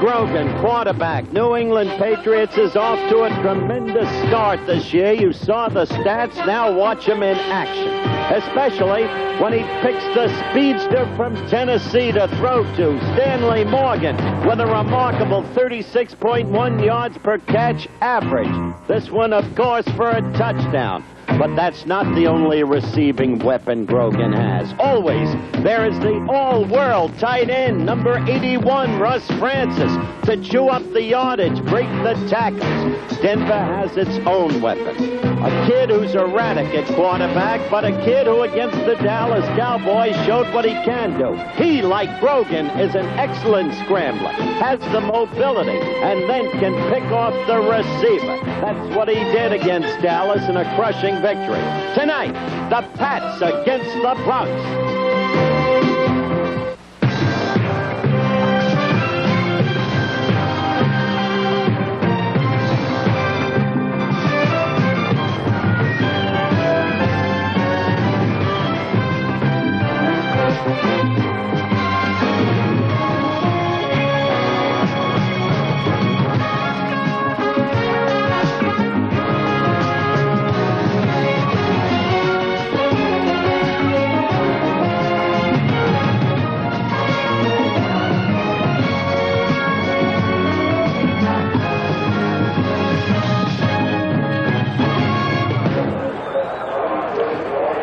Grogan, quarterback. New England Patriots is off to a tremendous start this year. You saw the stats. Now watch him in action, especially when he picks the speedster from Tennessee to throw to, Stanley Morgan, with a remarkable 36.1 yards per catch average. This one, of course, for a touchdown. But that's not the only receiving weapon Grogan has. Always, there is the all-world tight end, number 81, Russ Francis, to chew up the yardage, break the tackles. Denver has its own weapon. A kid who's erratic at quarterback, but a kid who against the Dallas Cowboys showed what he can do. He, like Grogan, is an excellent scrambler, has the mobility, and then can pick off the receiver. That's what he did against Dallas in a crushing victory. Tonight, the Pats against the Bronx.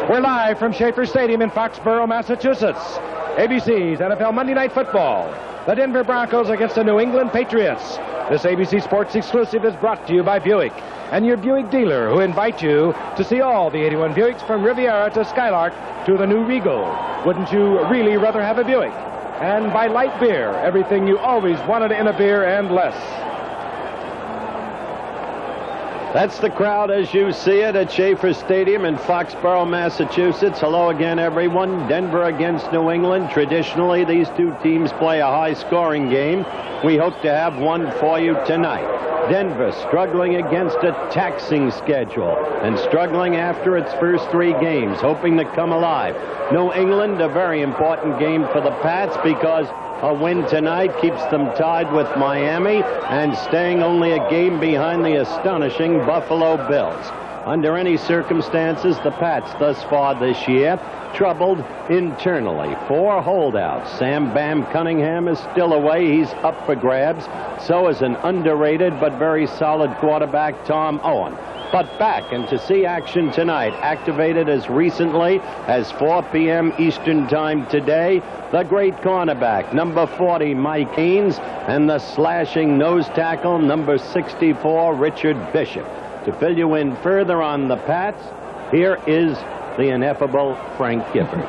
We're live from Schaefer Stadium in Foxborough, Massachusetts. ABC's NFL Monday Night Football. The Denver Broncos against the New England Patriots. This ABC Sports exclusive is brought to you by Buick and your Buick dealer, who invite you to see all the 81 Buicks from Riviera to Skylark to the new Regal. Wouldn't you really rather have a Buick? And by Light Beer, everything you always wanted in a beer and less. That's the crowd as you see it at Schaefer Stadium in Foxborough, Massachusetts. Hello again, everyone. Denver against New England. Traditionally, these two teams play a high-scoring game. We hope to have one for you tonight. Denver struggling against a taxing schedule and struggling after its first three games, hoping to come alive. New England, a very important game for the Pats because a win tonight keeps them tied with Miami and staying only a game behind the astonishing Buffalo Bills. Under any circumstances, the Pats thus far this year troubled internally. 4 holdouts. Sam Bam Cunningham is still away. He's up for grabs. So is an underrated but very solid quarterback, Tom Owen. But back and to see action tonight, activated as recently as 4 p.m. Eastern Time today, the great cornerback, number 40, Mike Haynes, and the slashing nose tackle, number 64, Richard Bishop. To fill you in further on the Pats, here is the ineffable Frank Gifford.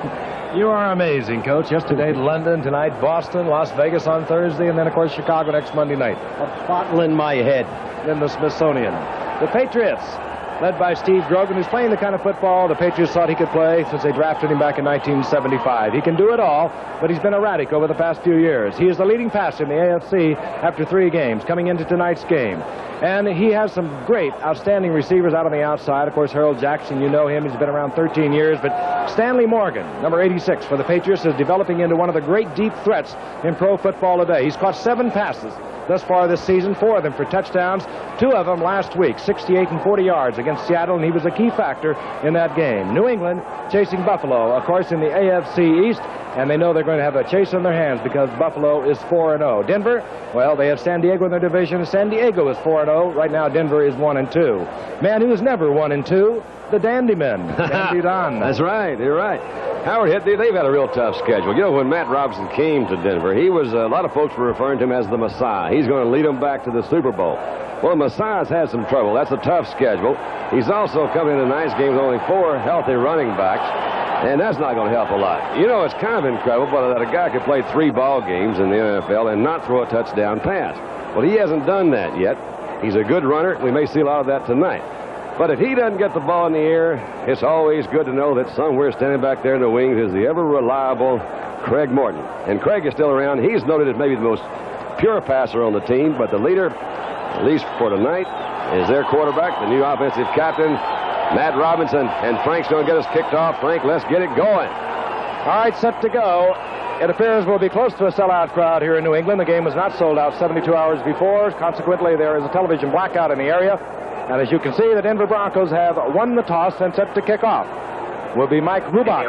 You are amazing, Coach. Yesterday, London, tonight, Boston, Las Vegas on Thursday, and then, of course, Chicago next Monday night. A bottle in my head. Then the Smithsonian. The Patriots, led by Steve Grogan, who's playing the kind of football the Patriots thought he could play since they drafted him back in 1975. He can do it all, but he's been erratic over the past few years. He is the leading passer in the AFC after 3 games, coming into tonight's game. And he has some great, outstanding receivers out on the outside. Of course, Harold Jackson, you know him. He's been around 13 years. But Stanley Morgan, number 86 for the Patriots, is developing into one of the great deep threats in pro football today. He's caught 7 passes thus far this season, 4 of them for touchdowns, 2 of them last week, 68 and 40 yards against Seattle, and he was a key factor in that game. New England chasing Buffalo, of course, in the AFC East, and they know they're going to have a chase on their hands because Buffalo is 4-0. Denver, well, they have San Diego in their division. San Diego is 4-0. Right now, Denver is 1-2. Man who's never 1-2, the Dandy Men. Dandy Don. That's right. You're right. Howard, they've had a real tough schedule. You know, when Matt Robinson came to Denver, he was, a lot of folks were referring to him as the Messiah. He's going to lead them back to the Super Bowl. Well, the Messiah's had some trouble. That's a tough schedule. He's also coming into tonight's game with only 4 healthy running backs, and that's not going to help a lot. You know, it's kind of incredible that a guy could play 3 ball games in the NFL and not throw a touchdown pass. Well, he hasn't done that yet. He's a good runner. We may see a lot of that tonight. But if he doesn't get the ball in the air, it's always good to know that somewhere standing back there in the wings is the ever-reliable Craig Morton. And Craig is still around. He's noted as maybe the most pure passer on the team, but the leader, at least for tonight, is their quarterback, the new offensive captain, Matt Robinson. And Frank's going to get us kicked off. Frank, let's get it going. All right, set to go. it appears we'll be close to a sellout crowd here in New England. The game was not sold out 72 hours before. Consequently, there is a television blackout in the area. And as you can see, the Denver Broncos have won the toss and set to kick off. Will be Mike Rubach.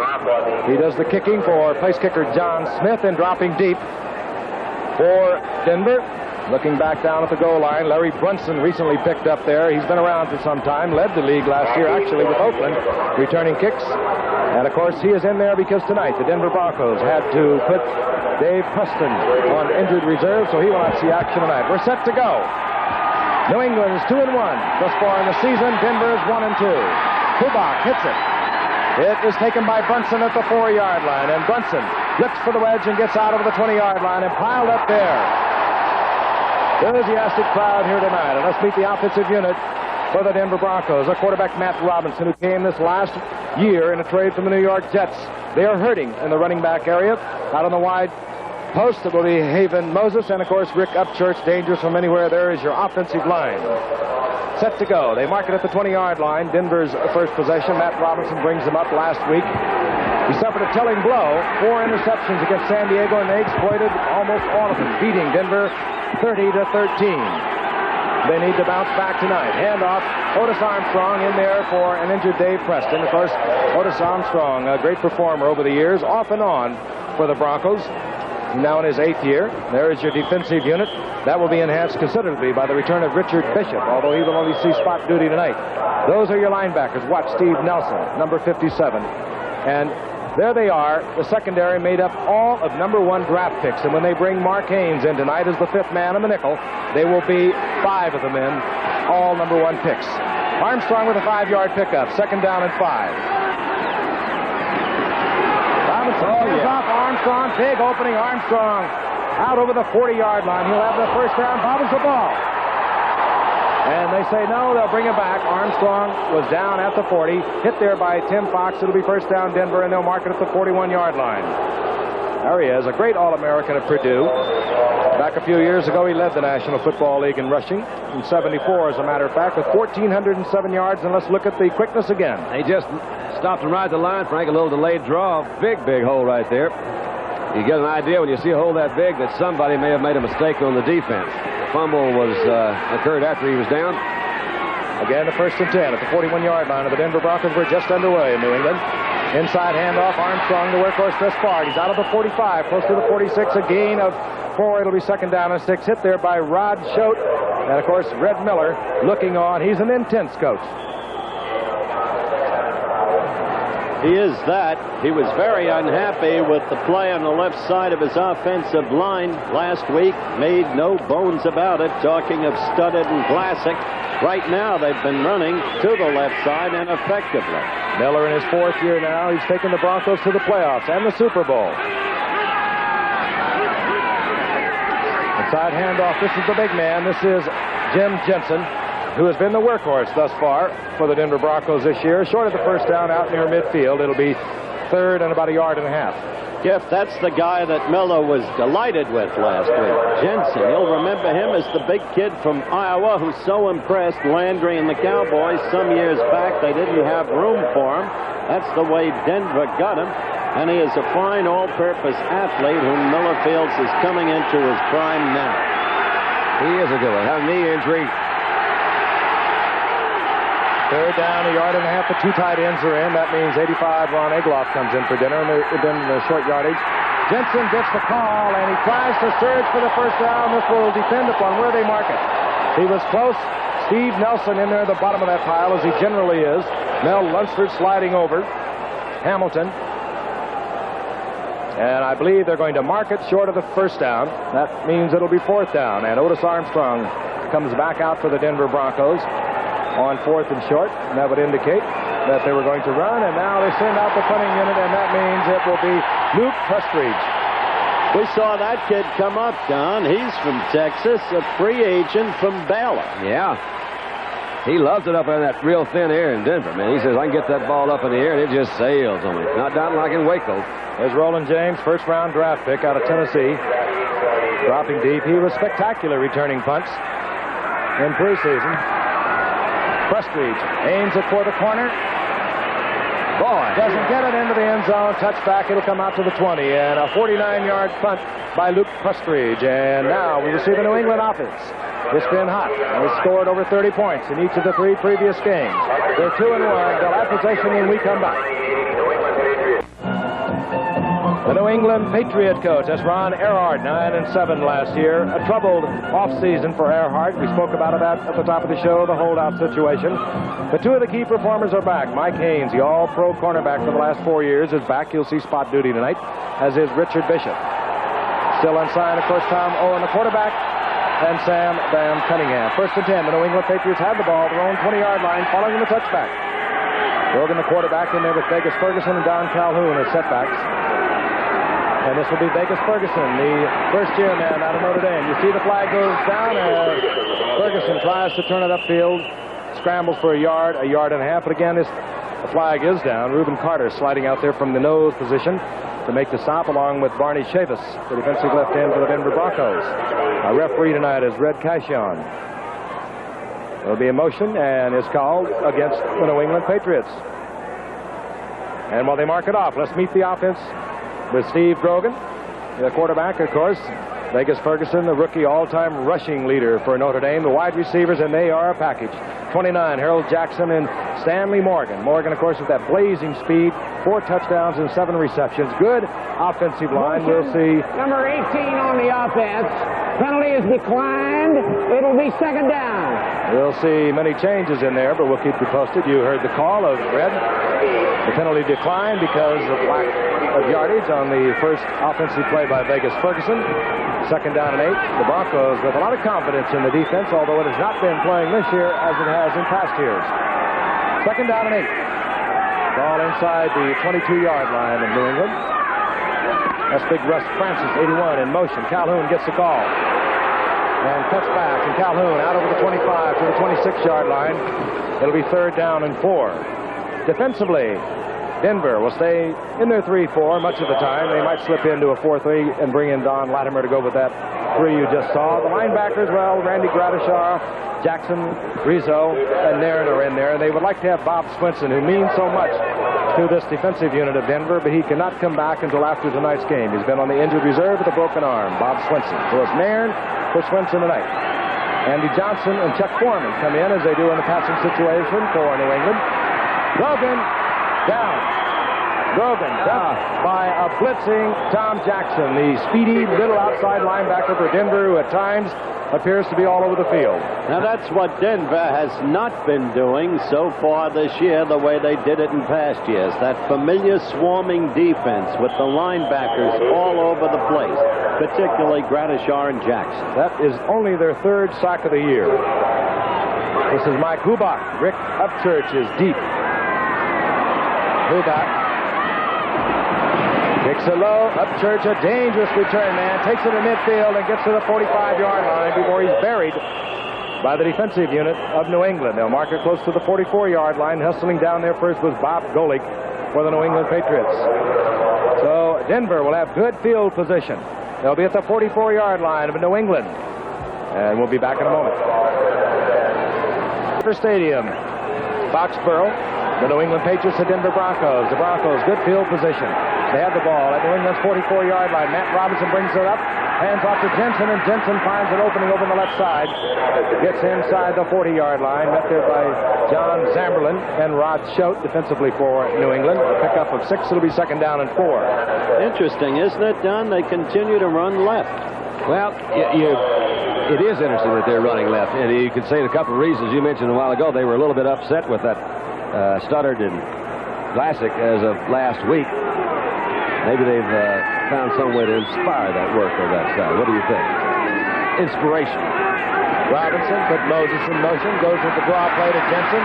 He does the kicking for place kicker John Smith, and dropping deep for Denver. Looking back down at the goal line, Larry Brunson recently picked up there. He's been around for some time, led the league last year actually with Oakland, returning kicks. And of course, he is in there because tonight the Denver Broncos had to put Dave Preston on injured reserve, so he will not see action tonight. We're set to go. New England is 2-1 thus far in the season. Denver is 1-2. Rubach hits it. It is taken by Brunson at the 4-yard line, and Brunson looks for the wedge and gets out over the 20-yard line and piled up there. Enthusiastic crowd here tonight, and let's meet the offensive unit for the Denver Broncos. Our quarterback Matt Robinson, who came this last year in a trade from the New York Jets. They are hurting in the running back area. Out on the wide post, it will be Haven Moses, and of course Rick Upchurch, dangerous from anywhere. There is your offensive line. Set to go. They mark it at the 20-yard line. Denver's first possession. Matt Robinson brings them up last week. He suffered a telling blow, 4 interceptions against San Diego, and they exploited almost all of them, beating Denver 30-13. They need to bounce back tonight. Handoff, Otis Armstrong in there for an injured Dave Preston. Of course, Otis Armstrong, a great performer over the years, off and on for the Broncos. Now in his 8th year. There is your defensive unit. That will be enhanced considerably by the return of Richard Bishop, although he will only see spot duty tonight. Those are your linebackers. Watch Steve Nelson, number 57. And there they are, the secondary made up all of number 1 draft picks. And when they bring Mark Haynes in tonight as the 5th man in the nickel, they will be 5 of the men, all number 1 picks. Armstrong with a 5-yard pickup, 2nd down and 5. Robinson off Armstrong, big opening. Armstrong out over the 40-yard line. He'll have the first down, bobbles the ball. And they say no, they'll bring it back. Armstrong was down at the 40, hit there by Tim Fox. It'll be first down Denver, and they'll mark it at the 41-yard line. There he is, a great All-American at Purdue. Back a few years ago, he led the National Football League in rushing in 74, as a matter of fact, with 1,407 yards. And let's look at the quickness again. He just stopped and right the line, Frank. A little delayed draw. Big hole right there. You get an idea when you see a hole that big that somebody may have made a mistake on the defense. The fumble was occurred after he was down. Again, the 1st and 10 at the 41-yard line of the Denver Broncos. We're just underway in New England. Inside handoff, Armstrong, the workhorse this far. He's out of the 45, close to the 46, a gain of 4. It'll be 2nd down and 6. Hit there by Rod Schote. And, of course, Red Miller looking on. He's an intense coach. He is that. He was very unhappy with the play on the left side of his offensive line last week. Made no bones about it, talking of studded and classic. Right now, they've been running to the left side and effectively. Miller in his 4th year now. He's taken the Broncos to the playoffs and the Super Bowl. Inside handoff. This is the big man. This is Jim Jensen, who has been the workhorse thus far for the Denver Broncos this year. Short of the first down out near midfield. It'll be 3rd and about 1.5 yards. Jeff, that's the guy that Miller was delighted with last week. Jensen, you'll remember him as the big kid from Iowa who so impressed Landry and the Cowboys some years back. They didn't have room for him. That's the way Denver got him. And he is a fine all-purpose athlete whom Miller feels is coming into his prime now. He is a good one. Had a knee injury. 3rd down, 1.5 yards. The 2 tight ends are in. That means 85 Ron Egloff comes in for dinner, and they've been the short yardage. Jensen gets the call, and he tries to surge for the first down. This will depend upon where they mark it. He was close. Steve Nelson in there at the bottom of that pile, as he generally is. Mel Lunsford sliding over. Hamilton. And I believe they're going to mark it short of the first down. That means it'll be 4th down. And Otis Armstrong comes back out for the Denver Broncos on 4th and short. And that would indicate that they were going to run. And now they send out the punting unit, and that means it will be Luke Prestridge. We saw that kid come up, Don. He's from Texas, a free agent from Baylor. Yeah. He loves it up in that real thin air in Denver, man. He says, I can get that ball up in the air, and it just sails on me. Not down like in Waco. There's Roland James, 1st-round draft pick out of Tennessee. Dropping deep. He was spectacular returning punts in preseason. Prestridge aims it for the corner. Boy. Doesn't get it into the end zone. Touchback. It'll come out to the 20. And a 49-yard punt by Luke Prestridge. And now we will see the New England offense. It's been hot. They've scored over 30 points in each of the 3 previous games. They're 2-1. They'll have possession when we come back. The New England Patriot coach, that's Ron Earhart, 9-7 last year. A troubled offseason for Earhart. We spoke about it at the top of the show, the holdout situation. But 2 of the key performers are back. Mike Haynes, the all-pro cornerback for the last 4 years, is back. You'll see spot duty tonight, as is Richard Bishop. Still unsigned, of course, Tom Owen, the quarterback, and Sam Bam Cunningham. 1st and 10. The New England Patriots have the ball at their own 20-yard line, following the touchback. Rogan, the quarterback, in there with Vegas Ferguson and Don Calhoun as setbacks. And this will be Vegas Ferguson, the first-year man out of Notre Dame. You see the flag goes down as Ferguson tries to turn it upfield, scrambles for a yard and a half. But again, the flag is down. Reuben Carter sliding out there from the nose position to make the stop, along with Barney Chavis, the defensive left end for the Denver Broncos. Our referee tonight is Red Cashion. There'll be a motion, and is called against the New England Patriots. And while they mark it off, let's meet the offense with Steve Grogan, the quarterback, of course. Vegas Ferguson, the rookie all-time rushing leader for Notre Dame. The wide receivers, and they are a package. 29, Harold Jackson and Stanley Morgan. Morgan, of course, with that blazing speed. 4 touchdowns and 7 receptions. Good offensive line. We'll see. Number 18 on the offense. Penalty is declined. It'll be 2nd down. We'll see many changes in there, but we'll keep you posted. You heard the call of Red. The penalty declined because of lack of yardage on the first offensive play by Vegas Ferguson. 2nd down and 8. The Broncos with a lot of confidence in the defense, although it has not been playing this year as it has in past years. 2nd down and 8. Ball inside the 22-yard line of New England. That's big Russ Francis, 81, in motion. Calhoun gets the call and cuts back, and Calhoun out over the 25 to the 26-yard line. It'll be 3rd down and 4. Defensively, Denver will stay in their 3-4 much of the time. They might slip into a 4-3 and bring in Don Latimer to go with that 3 you just saw. The linebackers, well, Randy Gradishar, Jackson, Rizzo, and Nairn are in there. They would like to have Bob Swinson, who means so much to this defensive unit of Denver, but he cannot come back until after tonight's game. He's been on the injured reserve with a broken arm, Bob Swinson. So it's Nairn for Swinson tonight. Andy Johnson and Chuck Foreman come in, as they do in the passing situation for New England. Grogan down. Grogan dumped by a blitzing Tom Jackson, the speedy little outside linebacker for Denver, who at times appears to be all over the field. Now that's what Denver has not been doing so far this year, the way they did it in past years. That familiar swarming defense with the linebackers all over the place, particularly Gradishar and Jackson. That is only their 3rd sack of the year. This is Mike Hubach. Rick Upchurch is deep. Hubach kicks it low. Upchurch, a dangerous return man. Takes it to midfield and gets to the 45-yard line before he's buried by the defensive unit of New England. They'll mark it close to the 44-yard line. Hustling down there first was Bob Golick for the New England Patriots. So Denver will have good field position. They'll be at the 44-yard line of New England. And we'll be back in a moment. Stadium, Foxborough. The New England Patriots, the Denver Broncos. The Broncos, good field position. They have the ball at New England's 44-yard line. Matt Robinson brings it up. Hands off to Jensen, and Jensen finds an opening over on the left side. Gets inside the 40-yard line. Met there by John Zamberlin and Rod Schote defensively for New England. A pickup of 6. It'll be 2nd down and 4. Interesting, isn't it, Don? They continue to run left. Well, it is interesting that they're running left. And you could say a couple of reasons. You mentioned a while ago they were a little bit upset with that Studdard and Vlasic as of last week. Maybe they've found some way to inspire that work on that side. What do you think? Inspiration. Robinson put Moses in motion, goes with the draw play to Jensen.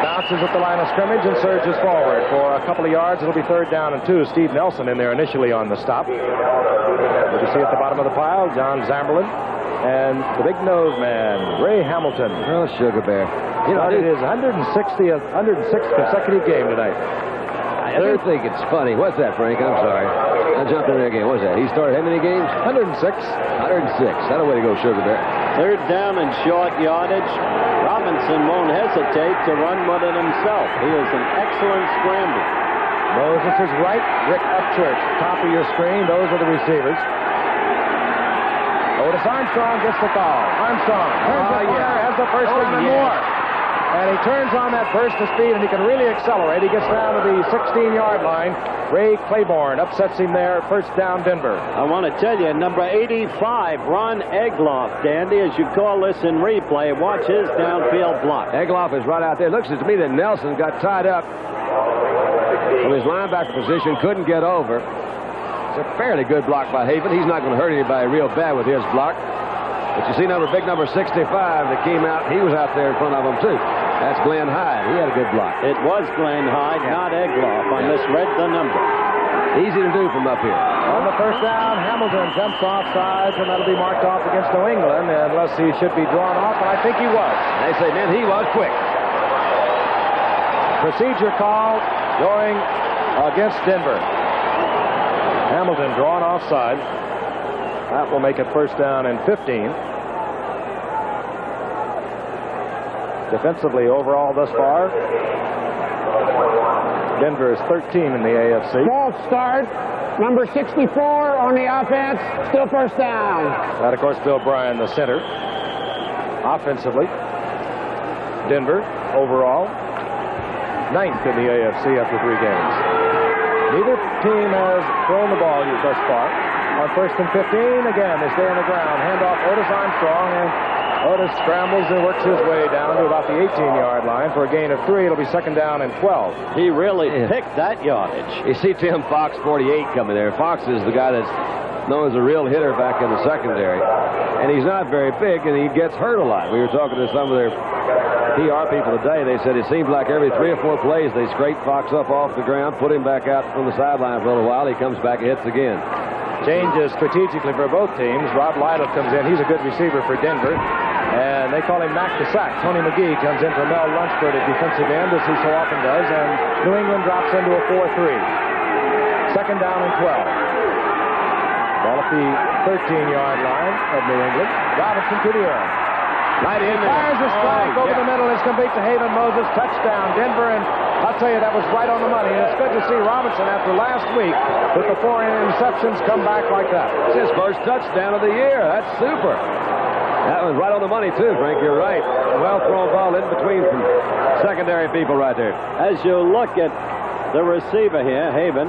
Bounces at the line of scrimmage and surges forward for a couple of yards. It'll be 3rd down and 2. Steve Nelson in there initially on the stop. What you see at the bottom of the pile, John Zamberlin and the big nose man, Ray Hamilton. Oh, Sugar Bear. You know, it is 106th consecutive game tonight. I think it's funny. What's that, Frank? I'm sorry. I jumped in there again. What's that? He started how many games? 106. 106. That's a way to go, Sugar Bear. Third down and short yardage. Robinson won't hesitate to run with it himself. He is an excellent scrambler. Moses is right. Rick Upchurch, top of your screen. Those are the receivers. Otis Armstrong gets the call. Armstrong turns the corner, has the first down and more. And he turns on that burst of speed, and he can really accelerate. He gets down to the 16-yard line. Ray Claiborne upsets him there. First down, Denver. I want to tell you, number 85, Ron Egloff, Dandy, as you call this in replay, watch his downfield block. Egloff is right out there. It looks to me that Nelson got tied up from his linebacker position, couldn't get over. It's a fairly good block by Haven. He's not going to hurt anybody real bad with his block. But you see big number 65 that came out. He was out there in front of him, too. That's Glenn Hyde. He had a good block. It was Glenn Hyde, not Egloff. I misread the number. Easy to do from up here. On the first down, Hamilton jumps off sides, and that'll be marked off against New England, unless he should be drawn off, and I think he was. They say, man, he was quick. Procedure call going against Denver. Hamilton drawn offside. That will make it first down and 15. Defensively overall thus far, Denver is 13 in the AFC. False start. Number 64 on the offense. Still first down. That, of course, Bill Bryan, the center. Offensively, Denver overall 9th in the AFC after 3 games. Neither team has thrown the ball thus far. On first and 15, again, they stay on the ground. Handoff Otis Armstrong, and Otis scrambles and works his way down to about the 18-yard line for a gain of 3. It'll be second down and 12. He really picked that yardage. You see Tim Fox, 48, coming there. Fox is the guy that's known as a real hitter back in the secondary. And he's not very big, and he gets hurt a lot. We were talking to some of their PR people today. They said it seems like every 3 or 4 plays they scrape Fox up off the ground, put him back out from the sideline for a little while. He comes back and hits again. Changes strategically for both teams. Rob Lytle comes in. He's a good receiver for Denver. And they call him Mac the Sack. Tony McGee comes in for Mel Lunsford at defensive end, as he so often does. And New England drops into a 4-3. Second down and 12. Ball at the 13-yard line of New England. Robinson to the air. Right in there. Fires a strike over the middle. It's complete to Haven Moses. Touchdown, Denver. And I'll tell you, that was right on the money. And it's good to see Robinson, after last week, with the 4 interceptions, come back like that. It's his first touchdown of the year. That's super. That was right on the money, too, Frank. You're right. A well-thrown ball in between some secondary people right there. As you look at the receiver here, Haven,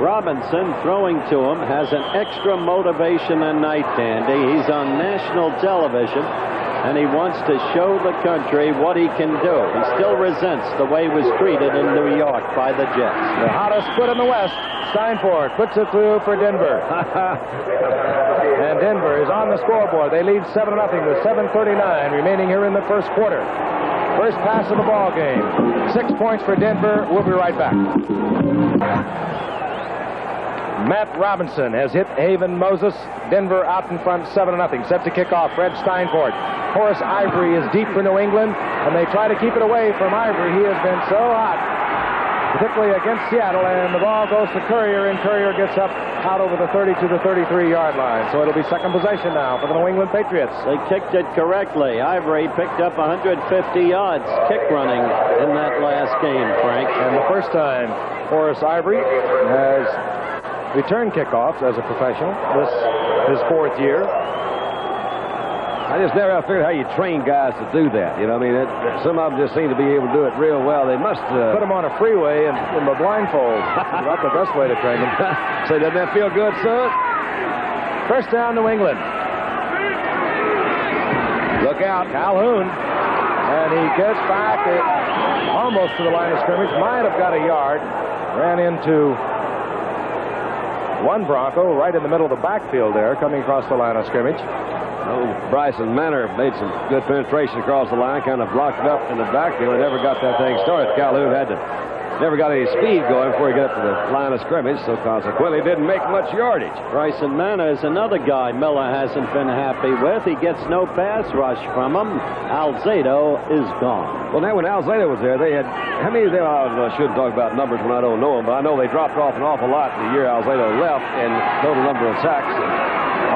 Robinson throwing to him has an extra motivation tonight, Dandy. He's on national television, and he wants to show the country what he can do. He still resents the way he was treated in New York by the Jets. The hottest foot in the West, Steinfort puts it through for Denver. And Denver is on the scoreboard. They lead 7-0 with 7:39 remaining here in the first quarter. First pass of the ball game. 6 points for Denver. We'll be right back. Matt Robinson has hit Haven Moses. Denver out in front 7-0. Set to kick off. Fred Steinfort. Horace Ivory is deep for New England, and they try to keep it away from Ivory. He has been so hot, particularly against Seattle, and the ball goes to Courier, and Courier gets up out over the 30 to the 33-yard line. So it'll be second possession now for the New England Patriots. They kicked it correctly. Ivory picked up 150 yards kick running in that last game, Frank. And the first time Horace Ivory has returned kickoffs as a professional. This his 4th year. I just never figured how you train guys to do that. You know, I mean, some of them just seem to be able to do it real well. They must put them on a freeway and in a blindfold. That's the best way to train them. So doesn't that feel good, son? First down, New England. Look out, Calhoun, and he gets back almost to the line of scrimmage. Might have got a yard. Ran into one Bronco right in the middle of the backfield there, coming across the line of scrimmage. Oh, Bryson Manor made some good penetration across the line, kind of blocked it up in the backfield and never got that thing started. Calhoun never got any speed going before he got to the line of scrimmage, so consequently didn't make much yardage. Bryson Manor is another guy Miller hasn't been happy with. He gets no pass rush from him. Alzado is gone. Well, now when Alzado was there, they had, how many of them, I shouldn't talk about numbers when I don't know them, but I know they dropped off an awful lot the year Alzado left in total number of sacks.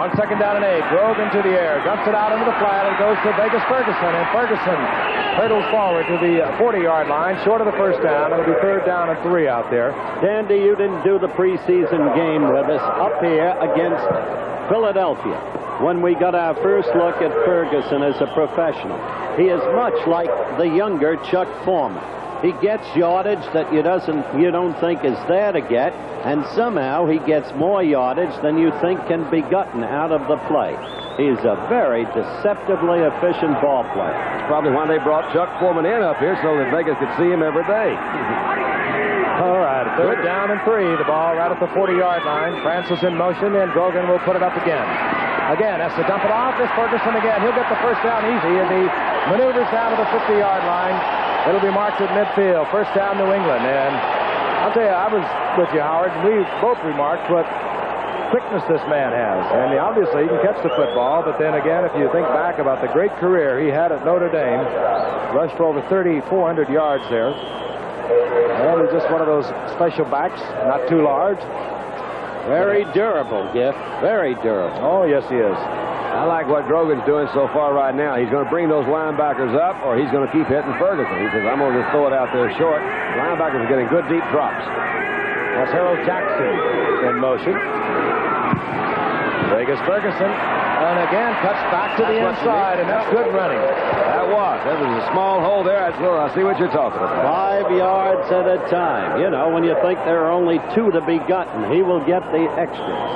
On on 2nd down and 8. Grogan to the air, dumps it out into the flat. It goes to Vegas Ferguson, and Ferguson hurdles forward to the 40-yard line, short of the first down. It'll be 3rd down and 3 out there. Dandy, you didn't do the preseason game with us up here against Philadelphia. When we got our first look at Ferguson as a professional, he is much like the younger Chuck Foreman. He gets yardage that you don't think is there to get, and somehow he gets more yardage than you think can be gotten out of the play. He's a very deceptively efficient ball player. That's probably why they brought Chuck Foreman in up here, so that Vegas could see him every day. All right, 3rd down and 3. The ball right at the 40-yard line. Francis in motion, and Grogan will put it up again. Again, has to dump it off. This Ferguson again. He'll get the first down easy, and he maneuvers down to the 50-yard line. It'll be marked at midfield. First down, New England. And I'll tell you, I was with you, Howard, and we both remarked what quickness this man has. And obviously, he can catch the football, but then again, if you think back about the great career he had at Notre Dame, rushed for over 3,400 yards there. Well, he's just one of those special backs, not too large. Very durable, Giff. Very durable. Oh, yes, he is. I like what Grogan's doing so far right now. He's going to bring those linebackers up, or he's going to keep hitting Ferguson. He says, I'm going to just throw it out there short. The linebackers are getting good deep drops. That's Harold Jackson in motion. Vegas Ferguson, and again cuts back to the inside, and that's good running. That was a small hole there. I see what you're talking about. 5 yards at a time. You know, when you think there are only 2 to be gotten, he will get the extras.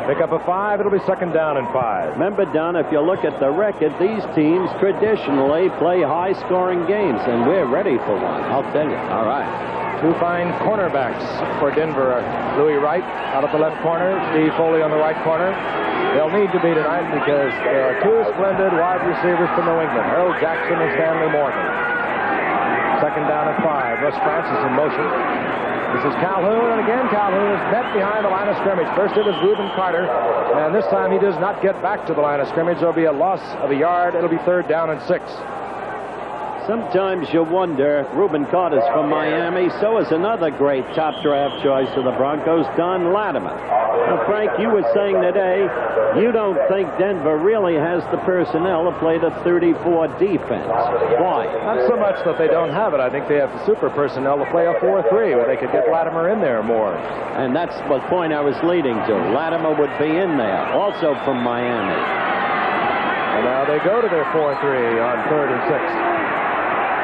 Pick up a 5. It'll be 2nd down and 5. Remember, Don, if you look at the record, these teams traditionally play high-scoring games, and we're ready for one, I'll tell you. All right. 2 fine cornerbacks for Denver. Louis Wright out of the left corner, Steve Foley on the right corner. They'll need to be tonight because there are 2 splendid wide receivers for New England, Harold Jackson and Stanley Morgan. 2nd down and 5. Russ Francis in motion. This is Calhoun, and again Calhoun is met behind the line of scrimmage. First it was Reuben Carter, and this time he does not get back to the line of scrimmage. There'll be a loss of a yard. It'll be 3rd down and 6. Sometimes you wonder, Reuben Carter's from Miami, so is another great top draft choice of the Broncos, Don Latimer. Now, Frank, you were saying today you don't think Denver really has the personnel to play the 34 defense. Why? Not so much that they don't have it. I think they have the super personnel to play a 4-3 where they could get Latimer in there more. And that's the point I was leading to. Latimer would be in there, also from Miami. And now they go to their 4-3 on 3rd and 6.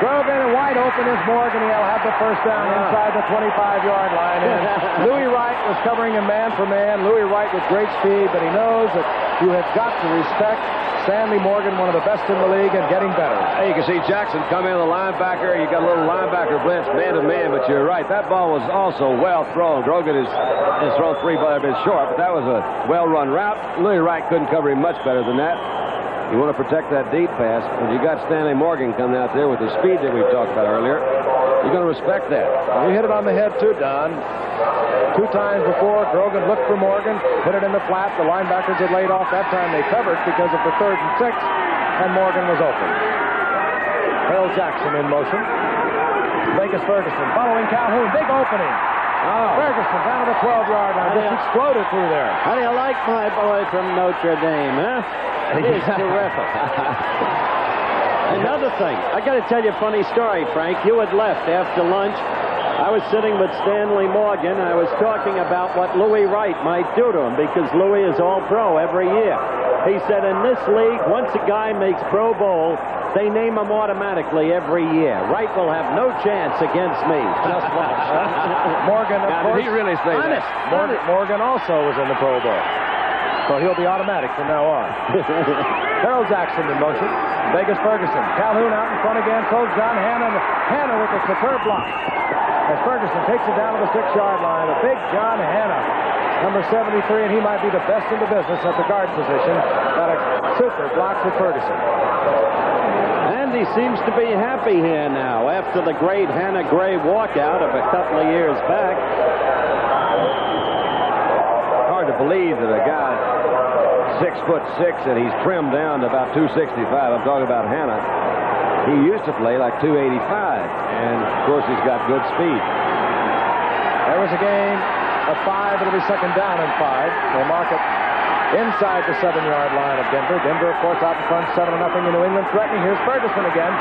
Grogan and wide open is Morgan. He'll have the first down inside the 25-yard line. And Louis Wright was covering him man for man. Louis Wright with great speed, but he knows that you have got to respect Stanley Morgan, one of the best in the league, and getting better. Hey, you can see Jackson come in, the linebacker. You got a little linebacker blitz, man to man, but you're right. That ball was also well thrown. Grogan has thrown 3 balls a bit short, but that was a well-run route. Louis Wright couldn't cover him much better than that. You want to protect that deep pass, and you got Stanley Morgan coming out there with the speed that we talked about earlier. You're going to respect that. Well, you hit it on the head, too, Don. 2 times before, Grogan looked for Morgan, hit it in the flat. The linebackers had laid off. That time they covered because of the 3rd and 6, and Morgan was open. Harold Jackson in motion. Vegas Ferguson following Calhoun. Big opening. Ferguson down to the 12-yard line. Just exploded through there. How do you like my boy from Notre Dame, huh? He's terrific. Another thing, I got to tell you a funny story, Frank. You had left after lunch. I was sitting with Stanley Morgan. I was talking about what Louis Wright might do to him because Louis is all-pro every year. He said in this league, once a guy makes Pro Bowl, they name him automatically every year. Wright will have no chance against me. Just watch. Morgan, of course. Did he really say that? Morgan also was in the Pro Bowl. So he'll be automatic from now on. Harold Jackson in motion. Vegas Ferguson. Calhoun out in front again. So John Hanna. Hanna with a superb block. As Ferguson takes it down to the 6-yard line. A big John Hanna. Number 73, and he might be the best in the business at the guard position. Got a super block for Ferguson. And he seems to be happy here now after the great Hannah Gray walkout of a couple of years back. Hard to believe that a guy 6'6" and he's trimmed down to about 265. I'm talking about Hannah. He used to play like 285, and of course he's got good speed. There was a game of 5. It'll be 2nd down and 5. They mark it inside the 7-yard line of Denver. Denver, of course, out in front, 7-0 in New England, threatening. Here's Ferguson again.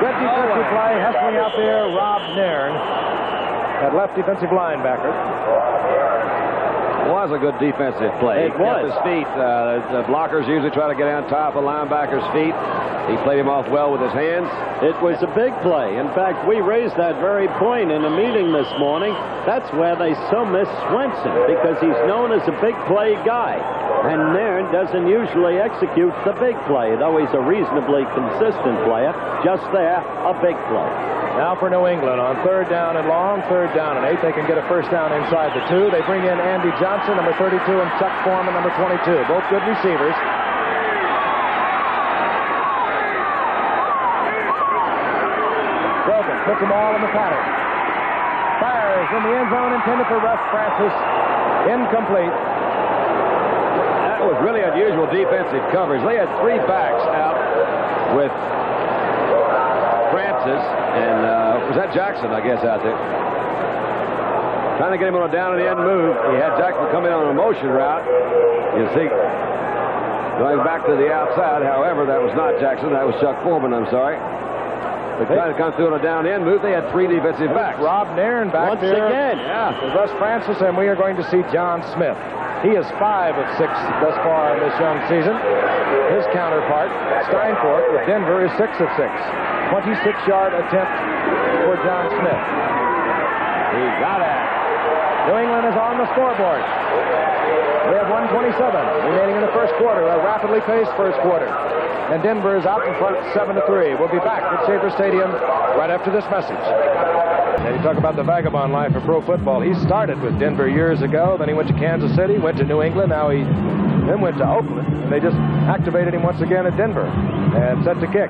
Good defensive play, hustling out there, Rob Nairn, that left defensive linebacker. It was a good defensive play. It was. Kept his feet. The blockers usually try to get on top of the linebacker's feet. He played him off well with his hands. It was a big play. In fact, we raised that very point in a meeting this morning. That's where they so miss Swenson, because he's known as a big play guy. And Nairn doesn't usually execute the big play, though he's a reasonably consistent player. Just there, a big play. Now for New England on 3rd down and long, 3rd down and 8. They can get a first down inside the 2. They bring in Andy Johnson, number 32, and Chuck Foreman, number 22. Both good receivers. Brogan puts them all in the pattern. Fires in the end zone, intended for Russ Francis. Incomplete. That was really unusual defensive coverage. They had 3 backs out with Francis, and was that Jackson, I guess, out there? Trying to get him on a down and end move. He had Jackson come in on a motion route. You see, going back to the outside. However, that was not Jackson. That was Chuck Foreman, I'm sorry. They tried to come through on a down end move. They had 3 defensive backs. Rob Nairn back Once there. again. Yeah, with Russ Francis, and we are going to see John Smith. He is 5 of 6 thus far in this young season. His counterpart, Steinfort, with Denver, is 6 of 6. 26-yard attempt for John Smith. He got it. New England is on the scoreboard. We have 1:27 remaining in the first quarter, a rapidly paced first quarter. And Denver is out in front 7-3. We'll be back at Schaefer Stadium right after this message. And you talk about the vagabond life of pro football. He started with Denver years ago, then he went to Kansas City, went to New England, now he then went to Oakland, and they just activated him once again at Denver. And set to kick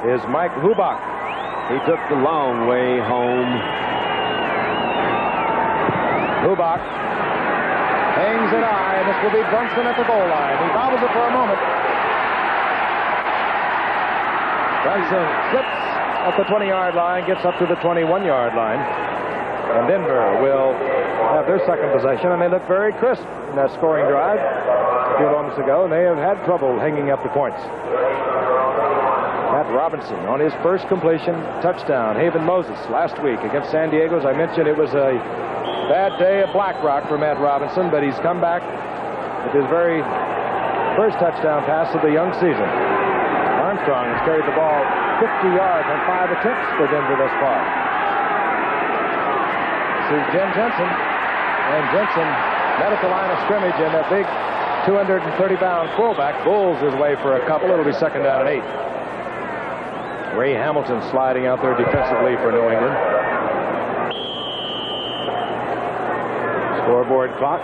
is Mike Hubach. He took the long way home. Hubach hangs it high, and this will be Brunson at the goal line. He bobbles it for a moment. Brunson slips at the 20-yard line, gets up to the 21-yard line. And Denver will have their second possession, and they look very crisp in that scoring drive a few moments ago, and they have had trouble hanging up the points. Matt Robinson on his first completion, touchdown. Haven Moses last week against San Diego. As I mentioned, it was a bad day at Black Rock for Matt Robinson, but he's come back with his very first touchdown pass of the young season. Armstrong has carried the ball 50 yards on 5 attempts for Denver thus far. This is Jen Jensen, and Jensen met at the line of scrimmage, and that big 230-pound fullback bulls his way for a couple. It'll be 2nd down and 8. Ray Hamilton sliding out there defensively for New England. Scoreboard clock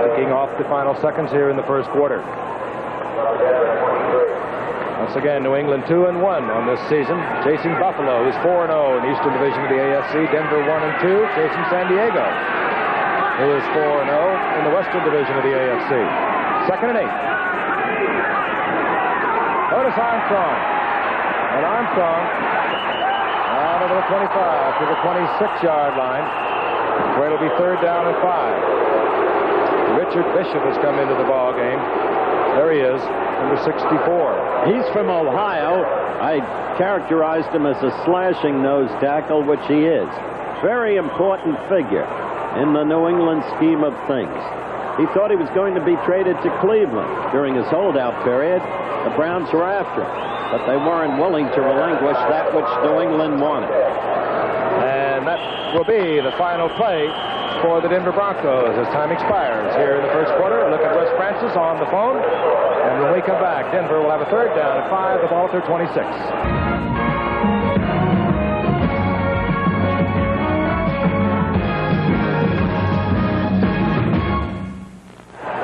ticking off the final seconds here in the first quarter. Once again, New England 2-1 on this season, chasing Buffalo, who's 4-0 in the Eastern Division of the AFC. Denver 1-2, chasing San Diego, who is 4-0 in the Western Division of the AFC. 2nd and 8. Otis Armstrong. And Armstrong out over the 25 to the 26-yard line, where it'll be 3rd down and 5. Richard Bishop has come into the ball game. There he is, number 64. He's from Ohio. I characterized him as a slashing nose tackle, which he is. Very important figure in the New England scheme of things. He thought he was going to be traded to Cleveland during his holdout period. The Browns were after him, but they weren't willing to relinquish that which New England wanted. And that will be the final play for the Denver Broncos as time expires here in the first quarter. Look at Russ Francis on the phone. And when we come back, Denver will have a 3rd down and 5, the ball at their 26.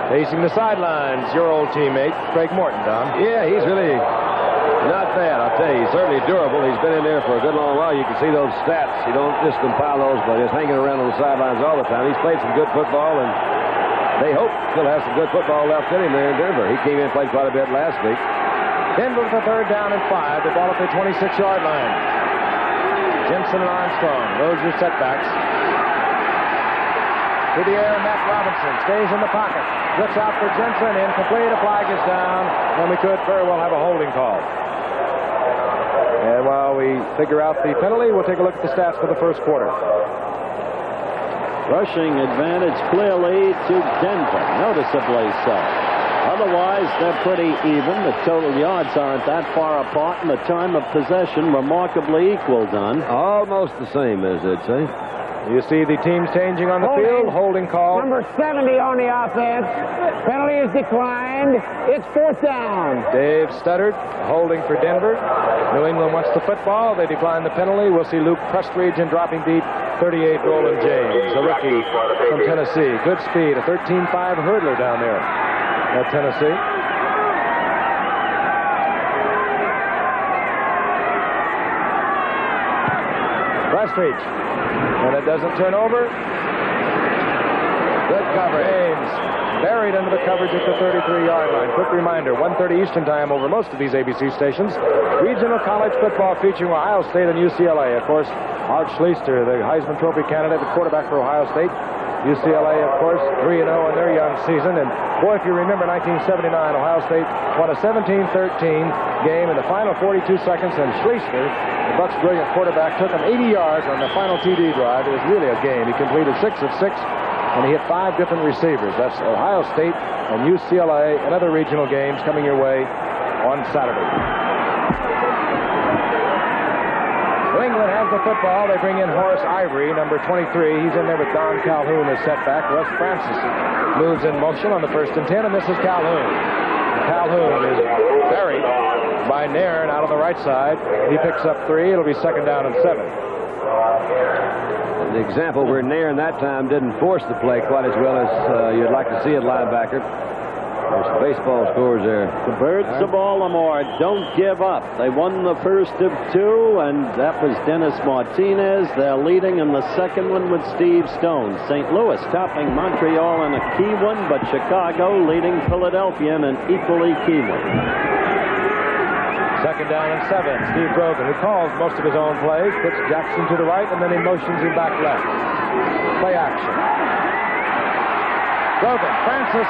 Facing the sidelines, your old teammate, Craig Morton, Don. Yeah, he's really not bad, I'll tell you. He's certainly durable. He's been in there for a good long while. You can see those stats. You don't just compile those, but he's hanging around on the sidelines all the time. He's played some good football, and they hope still has some good football left in him there in Denver. He came in and played quite a bit last week. Denver with a 3rd down and 5. The ball at the 26-yard line. Jensen and Armstrong, those are setbacks. To the air, Matt Robinson stays in the pocket. Looks out for Jensen. Incomplete. A flag is down. And we could very well have a holding call. And while we figure out the penalty, we'll take a look at the stats for the first quarter. Rushing advantage clearly to Denver, noticeably so. Otherwise, they're pretty even. The total yards aren't that far apart, and the time of possession remarkably equal, Don. Almost the same, as they'd say. You see the teams changing on the field. Holding call. Number 70 on the offense. Penalty is declined. It's 4th down. Dave Studdard holding for Denver. New England wants the football. They decline the penalty. We'll see Luke Prestridge in dropping deep. 38, Roland James, a rookie from Tennessee. Good speed. A 13.5 hurdler down there at Tennessee. Prestridge. And it doesn't turn over. Good coverage. James buried under the coverage at the 33-yard line. Quick reminder, 1:30 Eastern Time over most of these ABC stations. Regional college football featuring Ohio State and UCLA. Of course, Art Schleister, the Heisman Trophy candidate, the quarterback for Ohio State. UCLA, of course, 3-0 in their young season. And, boy, if you remember 1979, Ohio State won a 17-13 game in the final 42 seconds, and Schleister, the Bucks' brilliant quarterback, took him 80 yards on the final TD drive. It was really a game. He completed 6 of 6, and he hit 5 different receivers. That's Ohio State and UCLA and other regional games coming your way on Saturday. New England has the football. They bring in Horace Ivory, number 23. He's in there with Don Calhoun as setback. Russ Francis moves in motion on the 1st and 10, and this is Calhoun. Calhoun is buried by Nairn out on the right side. He picks up 3. It'll be 2nd down and 7. The example where Nairn that time didn't force the play quite as well as you'd like to see at linebacker. There's baseball scores there. The Birds of Baltimore don't give up. They won the first of 2, and that was Dennis Martinez. They're leading in the second one with Steve Stone. St. Louis topping Montreal in a key one, but Chicago leading Philadelphia in an equally key one. 2nd down and 7. Steve Grogan, who calls most of his own plays, puts Jackson to the right, and then he motions him back left. Play action. Grogan, Francis.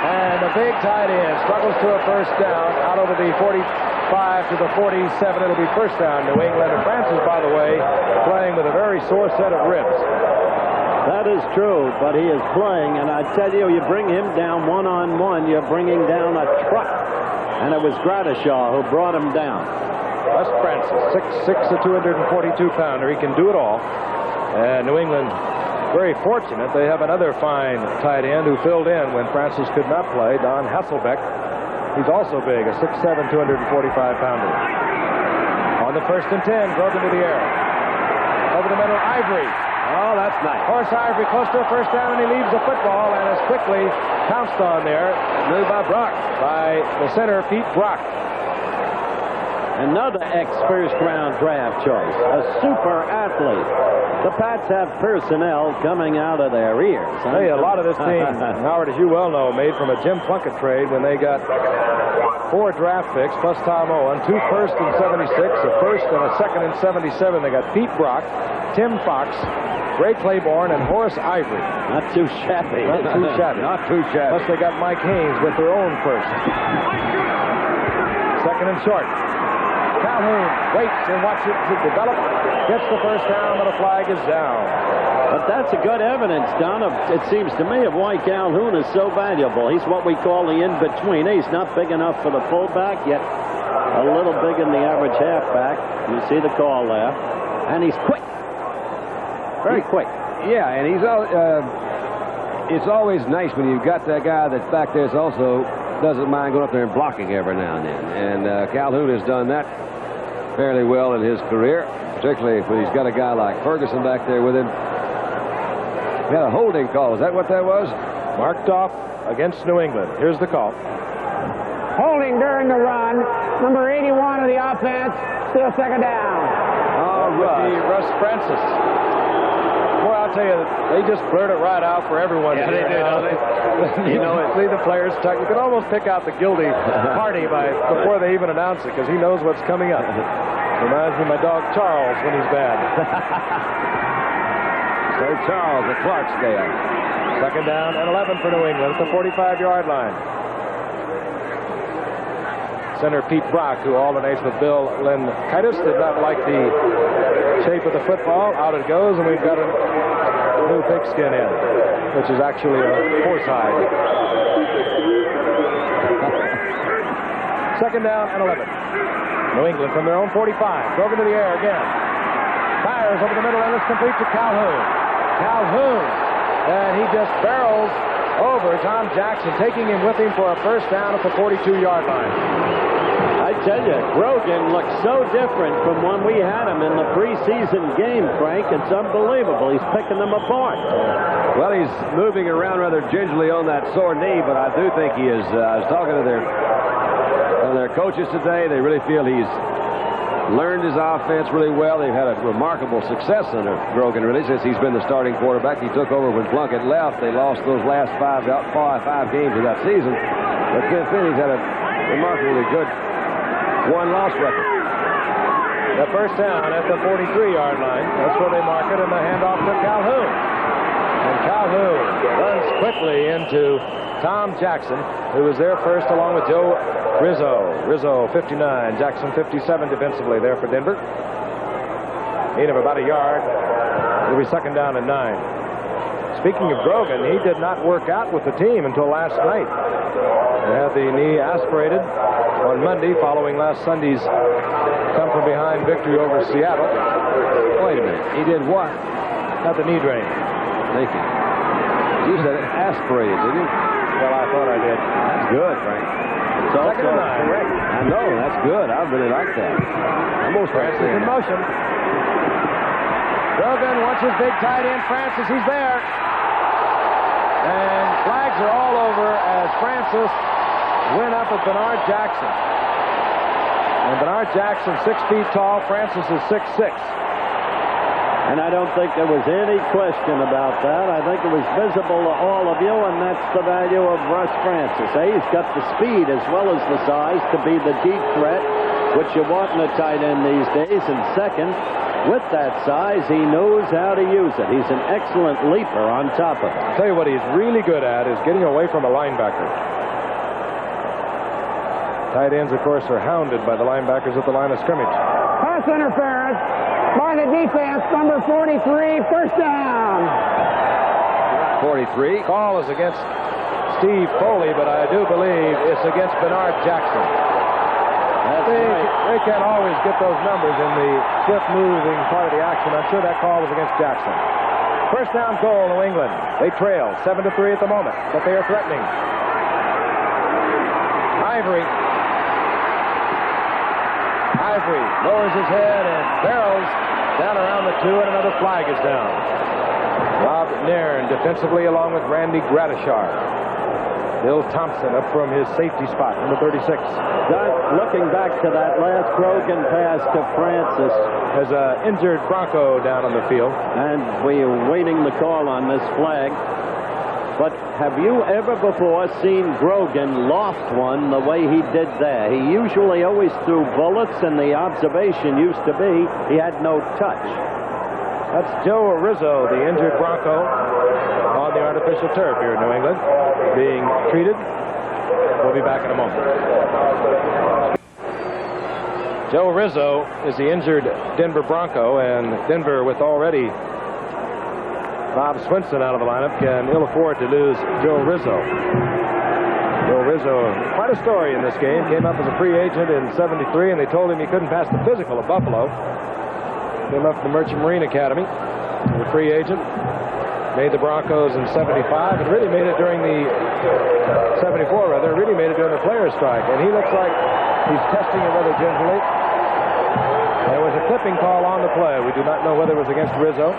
And the big tight end struggles to a 1st down out over the 45 to the 47. It'll be 1st down, New England. And Francis, by the way, playing with a very sore set of ribs. That is true, but he is playing, and I tell you, you bring him down one-on-one, you're bringing down a truck. And it was Gradishaw who brought him down. Wes Francis, 6'6", a 242-pounder. He can do it all. And New England, very fortunate. They have another fine tight end who filled in when Francis could not play, Don Hasselbeck. He's also big, a 6'7", 245-pounder. On the 1st and 10, Grogan to the air. Over the middle, Ivory. Oh, that's nice. Horace Ivory close to a 1st down, and he leaves the football and is quickly pounced on there. Moved by Brock, by the center, Pete Brock. Another ex-first-round draft choice, a super athlete. The Pats have personnel coming out of their ears. Hey, a lot of this team, Howard, as you well know, made from a Jim Plunkett trade when they got 4 draft picks plus Tom Owen, 2 firsts in 76, a 1st and a 2nd in 77. They got Pete Brock, Tim Fox, Ray Claiborne, and Horace Ivory. Not too shabby. Not too shabby. Not too shabby. Plus they got Mike Haynes with their own 1st. 2nd and short. Calhoun waits and watches it develop. Gets the 1st down, but a flag is down. But that's a good evidence, Don, it seems to me, of why Calhoun is so valuable. He's what we call the in-between. He's not big enough for the fullback, yet a little big in the average halfback. You see the call there. And he's quick. Very quick. Yeah, and he's it's always nice when you've got that guy that's back there that also doesn't mind going up there and blocking every now and then. And Calhoun has done that fairly well in his career, particularly when he's got a guy like Ferguson back there with him. He had a holding call. Is that what that was? Marked off against New England. Here's the call. Holding during the run. Number 81 of the offense. Still 2nd down. Oh, rookie Russ Francis. Boy, I'll tell you, they just blurt it right out for everyone to hear. You know, see the players talk. You can almost pick out the guilty party before they even announce it, because he knows what's coming up. Reminds me of my dog Charles when he's bad. So Charles at Clarksdale. Second down and 11 for New England at the 45-yard line. Center Pete Brock, who alternates with Bill Lenkitis, did not like the shape of the football. Out it goes, and we've got a new pigskin in, which is actually a horse hide. Second down and 11. New England from their own 45. Broken to the air again. Fires over the middle, and it's complete to Calhoun. Calhoun, and he just barrels over Tom Jackson, taking him with him for a first down at the 42-yard line. I tell you, Grogan looks so different from when we had him in the preseason game, Frank. It's unbelievable. He's picking them apart. Well, he's moving around rather gingerly on that sore knee, but I do think he is. I was talking to their coaches today. They really feel he's learned his offense really well. They've had a remarkable success under Grogan, really, since he's been the starting quarterback. He took over when Plunkett left. They lost those last five games of that season. But since then, he's had a remarkably good one-loss record. The first down at the 43-yard line. That's where they mark it, and the handoff to Calhoun. And Calhoun runs quickly into Tom Jackson, who was there first along with Joe Rizzo. Rizzo 59, Jackson 57 defensively there for Denver. Gain of about a yard. It'll be second down and 9. Speaking of Grogan, he did not work out with the team until last night. He had the knee aspirated on Monday following last Sunday's come-from-behind victory over Seattle. Wait a minute. He did what? Got the knee drain. Thank you. You said aspirated, didn't you? Well, I thought I did. That's good, Frank. It's also Second and 9. correct. I know. That's good. I really like that. I'm most Francis in motion. Grogan wants his big tight end, Francis. He's there. And flags are all over as Francis went up at Bernard Jackson. And Bernard Jackson, 6 feet tall. Francis is 6'6". And I don't think there was any question about that. I think it was visible to all of you, and that's the value of Russ Francis. He's got the speed as well as the size to be the deep threat, which you want in a tight end these days. And second, with that size, he knows how to use it. He's an excellent leaper on top of it. I'll tell you what he's really good at is getting away from a linebacker. Tight ends, of course, are hounded by the linebackers at the line of scrimmage. Pass interference by the defense, number 43, first down. 43. Call is against Steve Foley, but I do believe it's against Bernard Jackson. They can't always get those numbers in the swift-moving part of the action. I'm sure that call was against Jackson. First down goal, New England. They trail 7-3 at the moment, but they are threatening. Ivory lowers his head and barrels down around the 2, and another flag is down. Rob Nairn defensively along with Randy Gratishar. Bill Thompson up from his safety spot, number 36. Looking back to that last Grogan pass to Francis. There's an injured Bronco down on the field. And we are waiting the call on this flag. But have you ever before seen Grogan loft one the way he did there? He usually always threw bullets, and the observation used to be he had no touch. That's Joe Rizzo, the injured Bronco, on the artificial turf here in New England, being treated. We'll be back in a moment. Joe Rizzo is the injured Denver Bronco, and Denver, with already Bob Swinson out of the lineup, can ill afford to lose Joe Rizzo. Joe Rizzo, quite a story in this game. Came up as a free agent in '73, and they told him he couldn't pass the physical of Buffalo. Came up from the Merchant Marine Academy as a free agent. Made the Broncos in '75, and really made it during the '74, rather. Really made it during the players' strike, and he looks like he's testing it rather gingerly. There was a clipping call on the play. We do not know whether it was against Rizzo.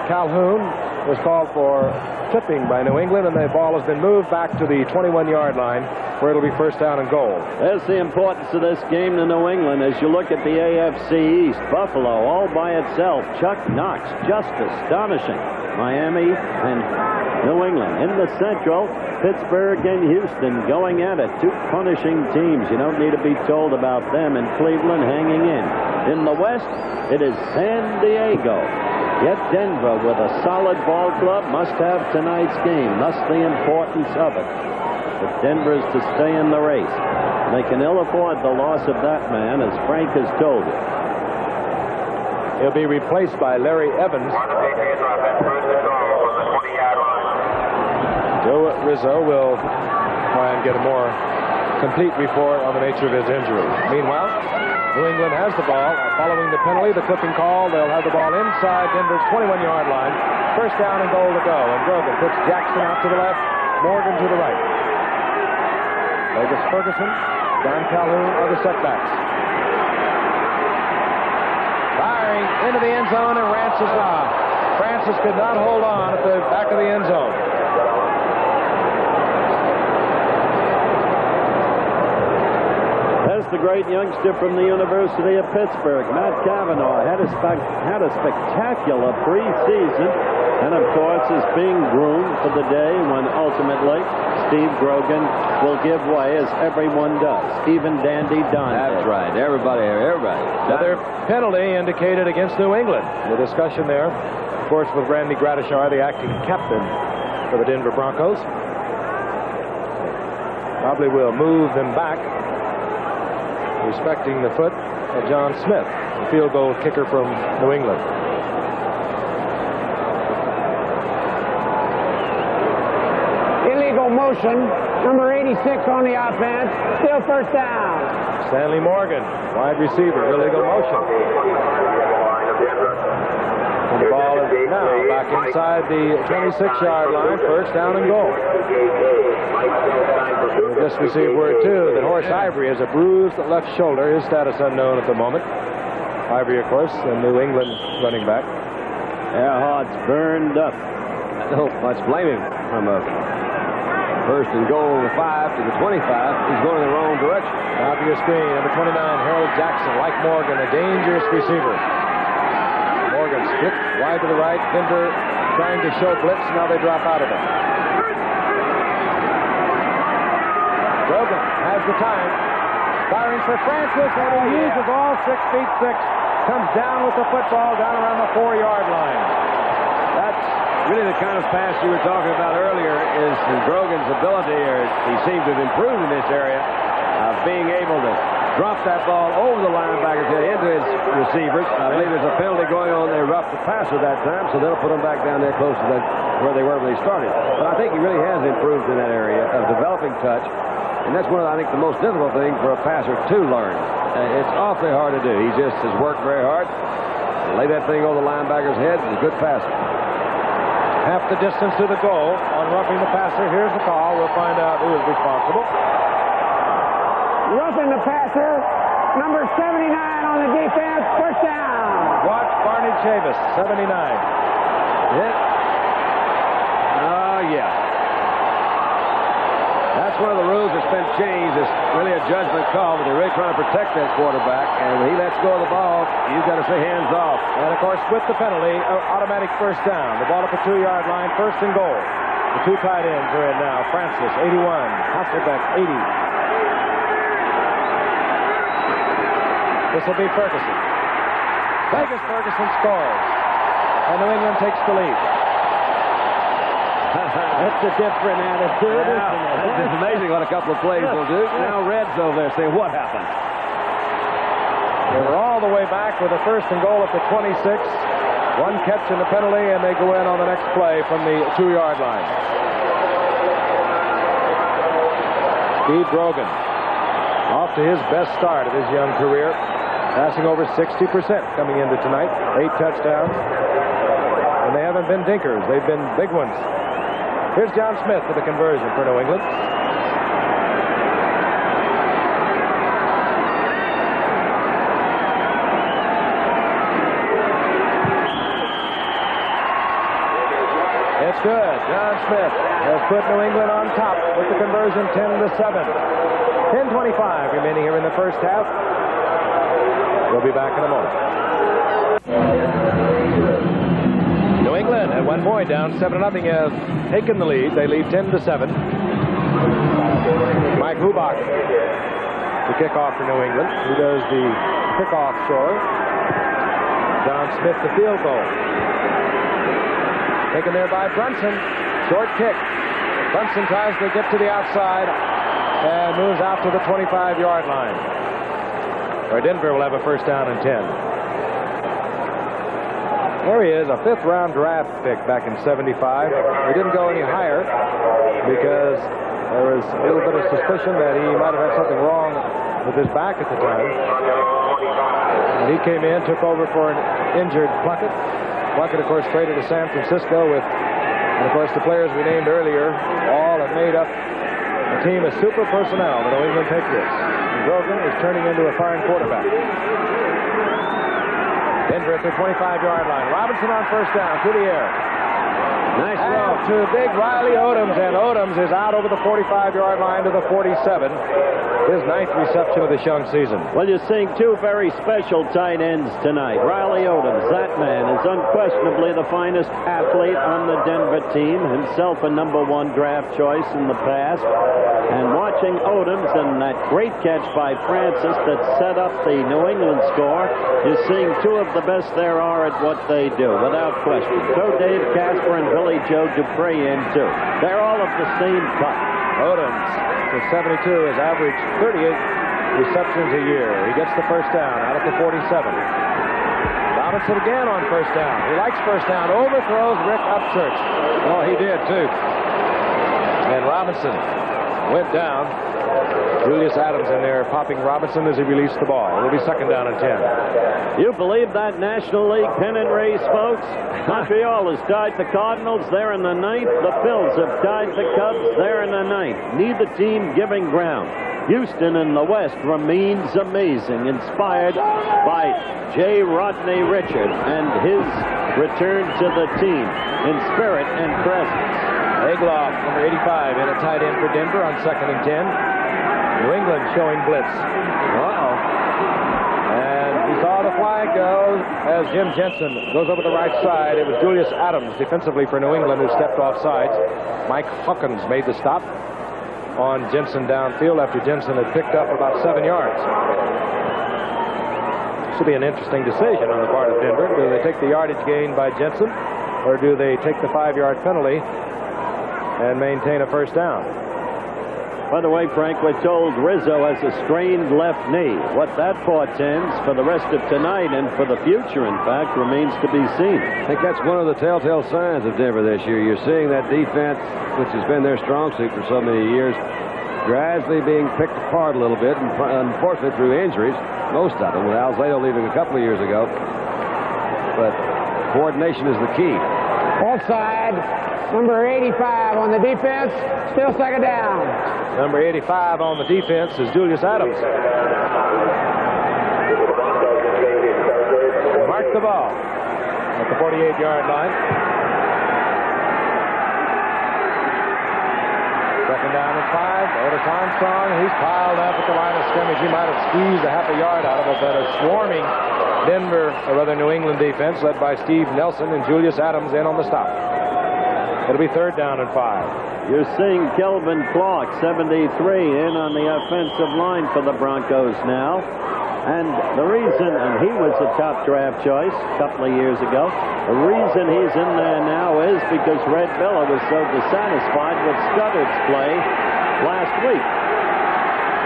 Calhoun was called for tripping by New England, and the ball has been moved back to the 21-yard line, where it'll be first down and goal. There's the importance of this game to New England. As you look at the AFC East, Buffalo all by itself. Chuck Knox, just astonishing. Miami and New England. In the Central, Pittsburgh and Houston going at it. Two punishing teams. You don't need to be told about them. And Cleveland hanging in. In the West, it is San Diego Yet Denver, with a solid ball club, must have tonight's game. Thus the importance of it. If Denver is to stay in the race, they can ill afford the loss of that man, as Frank has told you. He'll be replaced by Larry Evans. Joe Rizzo will try and get a more complete report on the nature of his injury. Meanwhile, New England has the ball. Following the penalty, the clipping call, they'll have the ball inside Denver's 21-yard line. First down and goal to go. And Grogan puts Jackson out to the left, Morgan to the right. Vegas Ferguson, Don Calhoun are the setbacks. Firing into the end zone, and Francis could not hold on at the back of the end zone. There's the great youngster from the University of Pittsburgh, Matt Cavanaugh, had a spectacular preseason, and of course is being groomed for the day when ultimately Steve Grogan will give way, as everyone does, even Dandy Don. That's right. Everybody. Another penalty indicated against New England. The discussion there, of course, with Randy Gradishar, the acting captain for the Denver Broncos. Probably will move them back, respecting the foot of John Smith, the field goal kicker from New England. Illegal motion, number 86 on the offense, still first down. Stanley Morgan, wide receiver, illegal motion. And the ball is now back inside the 26-yard line, first down and goal. We just received word, too, that Horace Ivory has a bruised left shoulder. His status unknown at the moment. Ivory, of course, the New England running back. Earhart's burned up. I don't much blame him. From a first and goal to 5 to the 25, he's going in the wrong direction. Top of your screen, number 29, Harold Jackson, like Morgan, a dangerous receiver. Morgan split wide to the right. Denver trying to show blitz. Now they drop out of it. Grogan has the time. Firing for Francis, and he uses all 6 feet 6. Comes down with the football down around the 4-yard line. That's really the kind of pass you were talking about earlier, is Grogan's ability, or he seems to have improved in this area, of being able to drop that ball over the linebacker's head into his receivers. I believe there's a penalty going on. They roughed the passer that time, so they'll put them back down there close to where they were when they started. But I think he really has improved in that area of developing touch, and that's one of, I think, the most difficult things for a passer to learn. It's awfully hard to do. He just has worked very hard. Lay that thing over the linebacker's head. He's a good passer. Half the distance to the goal on roughing the passer. Here's the call. We'll find out who is responsible. Roughing the passer, number 79 on the defense, first down. Watch Barney Chavis, 79. Hit. Oh, yeah. That's one of the rules that's been changed. It's really a judgment call, but they're really trying to protect that quarterback. And when he lets go of the ball, you've got to say hands off. And, of course, with the penalty, automatic first down. The ball at the 2-yard line, first and goal. The 2 tight ends are in now. Francis, 81. Hasselbeck, 80. This will be Ferguson. Vegas Ferguson scores. And New England takes the lead. That's a different attitude, isn't it? It's amazing what a couple of plays will do. Now Red's over there saying, what happened? They were all the way back with a first and goal at the 26. 1 catch and a penalty, and they go in on the next play from the 2-yard line. Steve Grogan, off to his best start of his young career, passing over 60% coming into tonight. 8 touchdowns. And they haven't been dinkers. They've been big ones. Here's John Smith for the conversion for New England. It's good. John Smith has put New England on top with the conversion, 10-7. 10:25 remaining here in the first half. We'll be back in a moment. New England at one point down 7-0 has taken the lead. They lead 10-7. Mike Hubach, the kickoff for New England. He does the kickoff score. John Smith, the field goal. Taken there by Brunson. Short kick. Brunson tries to get to the outside and moves out to the 25-yard line, where Denver will have a first down and 10. There he is, a fifth-round draft pick back in '75. He didn't go any higher because there was a little bit of suspicion that he might have had something wrong with his back at the time. And he came in, took over for an injured Plunkett. Plunkett, of course, traded to San Francisco with, and of course, the players we named earlier all have made up a team of super personnel, the New England Patriots. And Grogan is turning into a fine quarterback. Denver at the 25-yard line. Robinson on first down, through the air. Nice throw to big Riley Odoms, and Odoms is out over the 45-yard line to the 47. His ninth reception of the young season. Well, you're seeing two very special tight ends tonight. Riley Odoms, that man is unquestionably the finest athlete on the Denver team, himself a #1 draft choice in the past. And watching Odoms and that great catch by Francis that set up the New England score, you're seeing two of the best there are at what they do, without question. Throw Dave Casper and Billy Joe Dupree in, too. They're all of the same cut. Odoms, with 72, has averaged 38 receptions a year. He gets the first down out at the 47. Robinson again on first down. He likes first down. Overthrows Rick Upchurch. Oh, he did, too. And Robinson went down. Julius Adams in there popping Robinson as he released the ball. It'll be second down and 10. You believe that National League pennant race, folks? Montreal has tied the Cardinals. They're in the 9th. The Phils have tied the Cubs. They're in the 9th. Neither team giving ground. Houston in the West remains amazing, inspired by J. Rodney Richard and his return to the team in spirit and presence. Egloff, number 85, in a tight end for Denver on second and 10. New England showing blitz. And he saw the flag go as Jim Jensen goes over the right side. It was Julius Adams defensively for New England who stepped off sides. Mike Hawkins made the stop on Jensen downfield after Jensen had picked up about 7 yards. This will be an interesting decision on the part of Denver. Do they take the yardage gain by Jensen, or do they take the 5-yard penalty and maintain a first down? By the way, Frank, we're told Rizzo has a strained left knee. What that portends for the rest of tonight and for the future, in fact, remains to be seen. I think that's one of the telltale signs of Denver this year. You're seeing that defense, which has been their strong suit for so many years, gradually being picked apart a little bit, and unfortunately through injuries, most of them, with Alzado leaving a couple of years ago. But coordination is the key. Offside, number 85 on the defense, still second down. Number 85 on the defense is Julius Adams. Mark the ball at the 48-yard line. Second down and 5. Otis Armstrong, he's piled up at the line of scrimmage. He might have squeezed a half a yard out of it, but a swarming Denver, or rather New England defense, led by Steve Nelson and Julius Adams in on the stop. It'll be third down and 5. You're seeing Kelvin Clark, 73, in on the offensive line for the Broncos now. And the reason, and he was a top draft choice a couple of years ago, the reason he's in there now is because Red Miller was so dissatisfied with Studdard's play last week.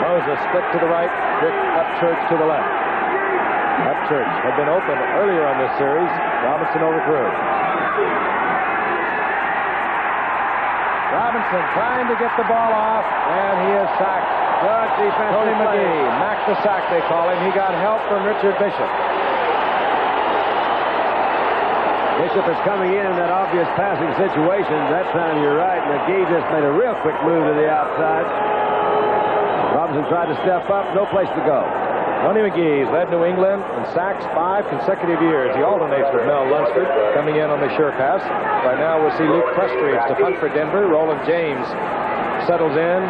Moses split to the right, Rick Upchurch to the left. Upchurch had been open earlier on this series. Robinson overthrew. Robinson trying to get the ball off, and he is sacked. Good defense. Tony McGee, Mac the sack they call him. He got help from Richard Bishop. Bishop is coming in that obvious passing situation. That time you're right. McGee just made a real quick move to the outside. Robinson tried to step up. No place to go. Tony McGee's led New England in sacks 5 consecutive years. He alternates with Mel Lunsford coming in on the sure pass. Right now we'll see Luke Prestridge to punt for Denver. Roland James settles in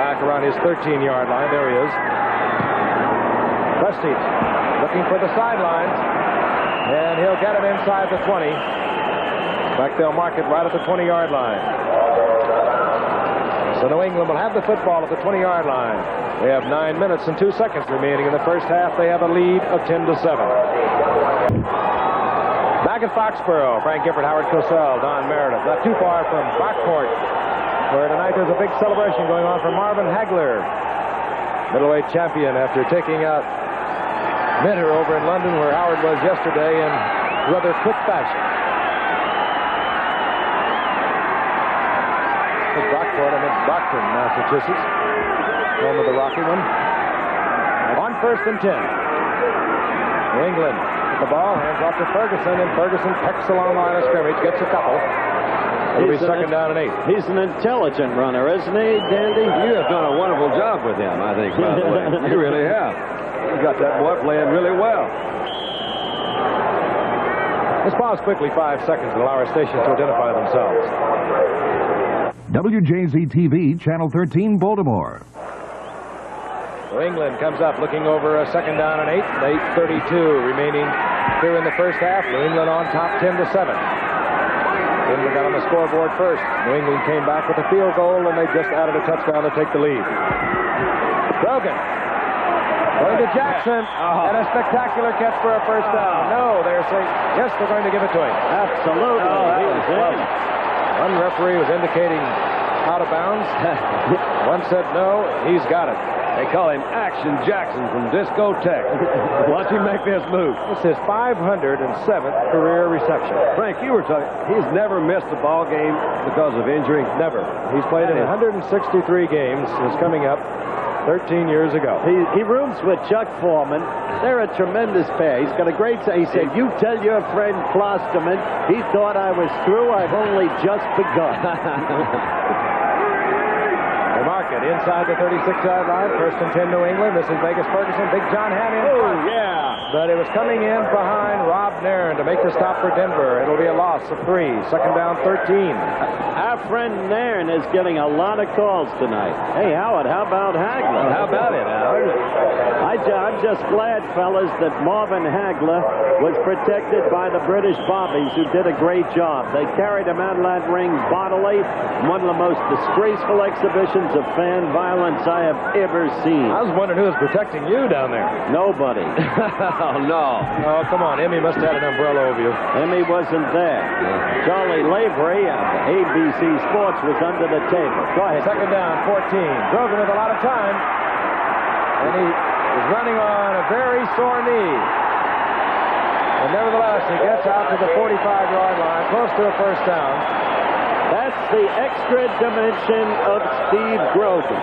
back around his 13-yard line. There he is. Prestridge looking for the sidelines, and he'll get him inside the 20. In fact, they'll mark it right at the 20-yard line. So New England will have the football at the 20-yard line. We have 9 minutes and 2 seconds remaining in the first half. They have a lead of 10-7. Back Back at Foxborough, Frank Gifford, Howard Cosell, Don Meredith. Not too far from Brockport, where tonight there's a big celebration going on for Marvin Hagler, middleweight champion, after taking out Minter over in London, where Howard was yesterday, in rather quick fashion. Brockport against Brockton, Massachusetts, home of the Rocky one. On 1st and 10. New England with the ball, hands off to Ferguson, and Ferguson pecks along the line of scrimmage, gets a couple. It'll be 2nd down and 8. He's an intelligent runner, isn't he, Dandy? You have done a wonderful job with him, I think, by the way. You really have. You got that boy playing really well. Let's pause quickly 5 seconds and allow our station to identify themselves. WJZ-TV, Channel 13, Baltimore. New England comes up looking over a 2nd down and 8. 8:32 remaining here in the first half. New England on top 10-7. Denver got on the scoreboard first. New England came back with a field goal, and they just added a touchdown to take the lead. Grogan going to Jackson, and a spectacular catch for a first down. No, they're saying, yes, they're going to give it to him. Absolutely. He was close. One referee was indicating out of bounds. One said no, he's got it. They call him Action Jackson from Discotheque. Watch him make this move. This is 507th career reception. Frank, you were talking. He's never missed a ball game because of injury. Never. He's played in 163 games. Is coming up 13 years ago. He rooms with Chuck Foreman. They're a tremendous pair. He's got a great say. He said, "You tell your friend Klosterman he thought I was through. I've only just begun." They mark it inside the 36-yard line. 1st and 10 New England. This is Vegas Ferguson. Big John Hannon. Oh, yeah. But it was coming in behind Rob Nairn to make the stop for Denver. It'll be a loss of 3. 2nd down, 13. Our friend Nairn is getting a lot of calls tonight. Hey, Howard, how about Hagler? How about it, Howard? I'm just glad, fellas, that Marvin Hagler was protected by the British Bobbies, who did a great job. They carried him out of that ring bodily. One of the most disgraceful exhibitions of fan violence I have ever seen. I was wondering who was protecting you down there. Nobody. Oh, no. Oh, come on. Emmy must have had an umbrella over you. Emmy wasn't there. Charlie Lavery of ABC Sports was under the table. Go ahead. 2nd down, 14. Grogan with a lot of time. And he is running on a very sore knee. And nevertheless, he gets out to the 45-yard line, close to a first down. That's the extra dimension of Steve Grogan.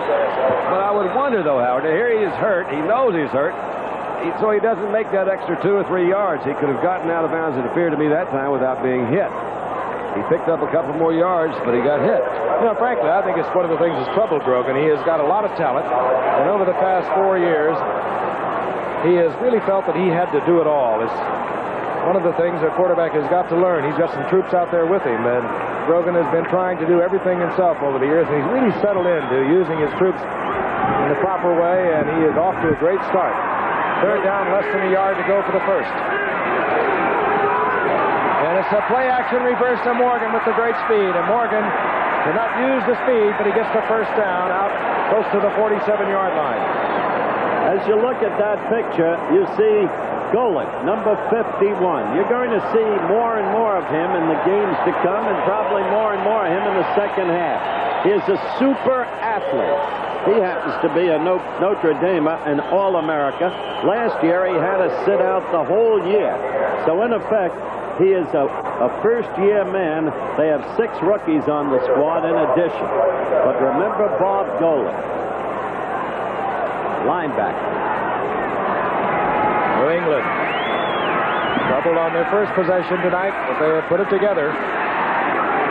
But I would wonder, though, Howard, here he is hurt. He knows he's hurt. So he doesn't make that extra 2 or 3 yards. He could have gotten out of bounds, it appeared to me, that time without being hit. He picked up a couple more yards, but he got hit. You know, frankly, I think it's one of the things that's troubled Grogan. He has got a lot of talent, and over the past 4 years, he has really felt that he had to do it all. It's one of the things a quarterback has got to learn. He's got some troops out there with him, and Grogan has been trying to do everything himself over the years, and he's really settled into using his troops in the proper way, and he is off to a great start. 3rd down, less than a yard to go for the first. And it's a play-action reverse to Morgan with the great speed. And Morgan cannot use the speed, but he gets the first down out close to the 47-yard line. As you look at that picture, you see Golick, number 51. You're going to see more and more of him in the games to come, and probably more and more of him in the second half. He is a super athlete. He happens to be a Notre Dame and All-America. Last year, he had to sit out the whole year. So, in effect, he is a first-year man. They have 6 rookies on the squad in addition. But remember Bob Golick, linebacker. New England troubled on their first possession tonight, but they have put it together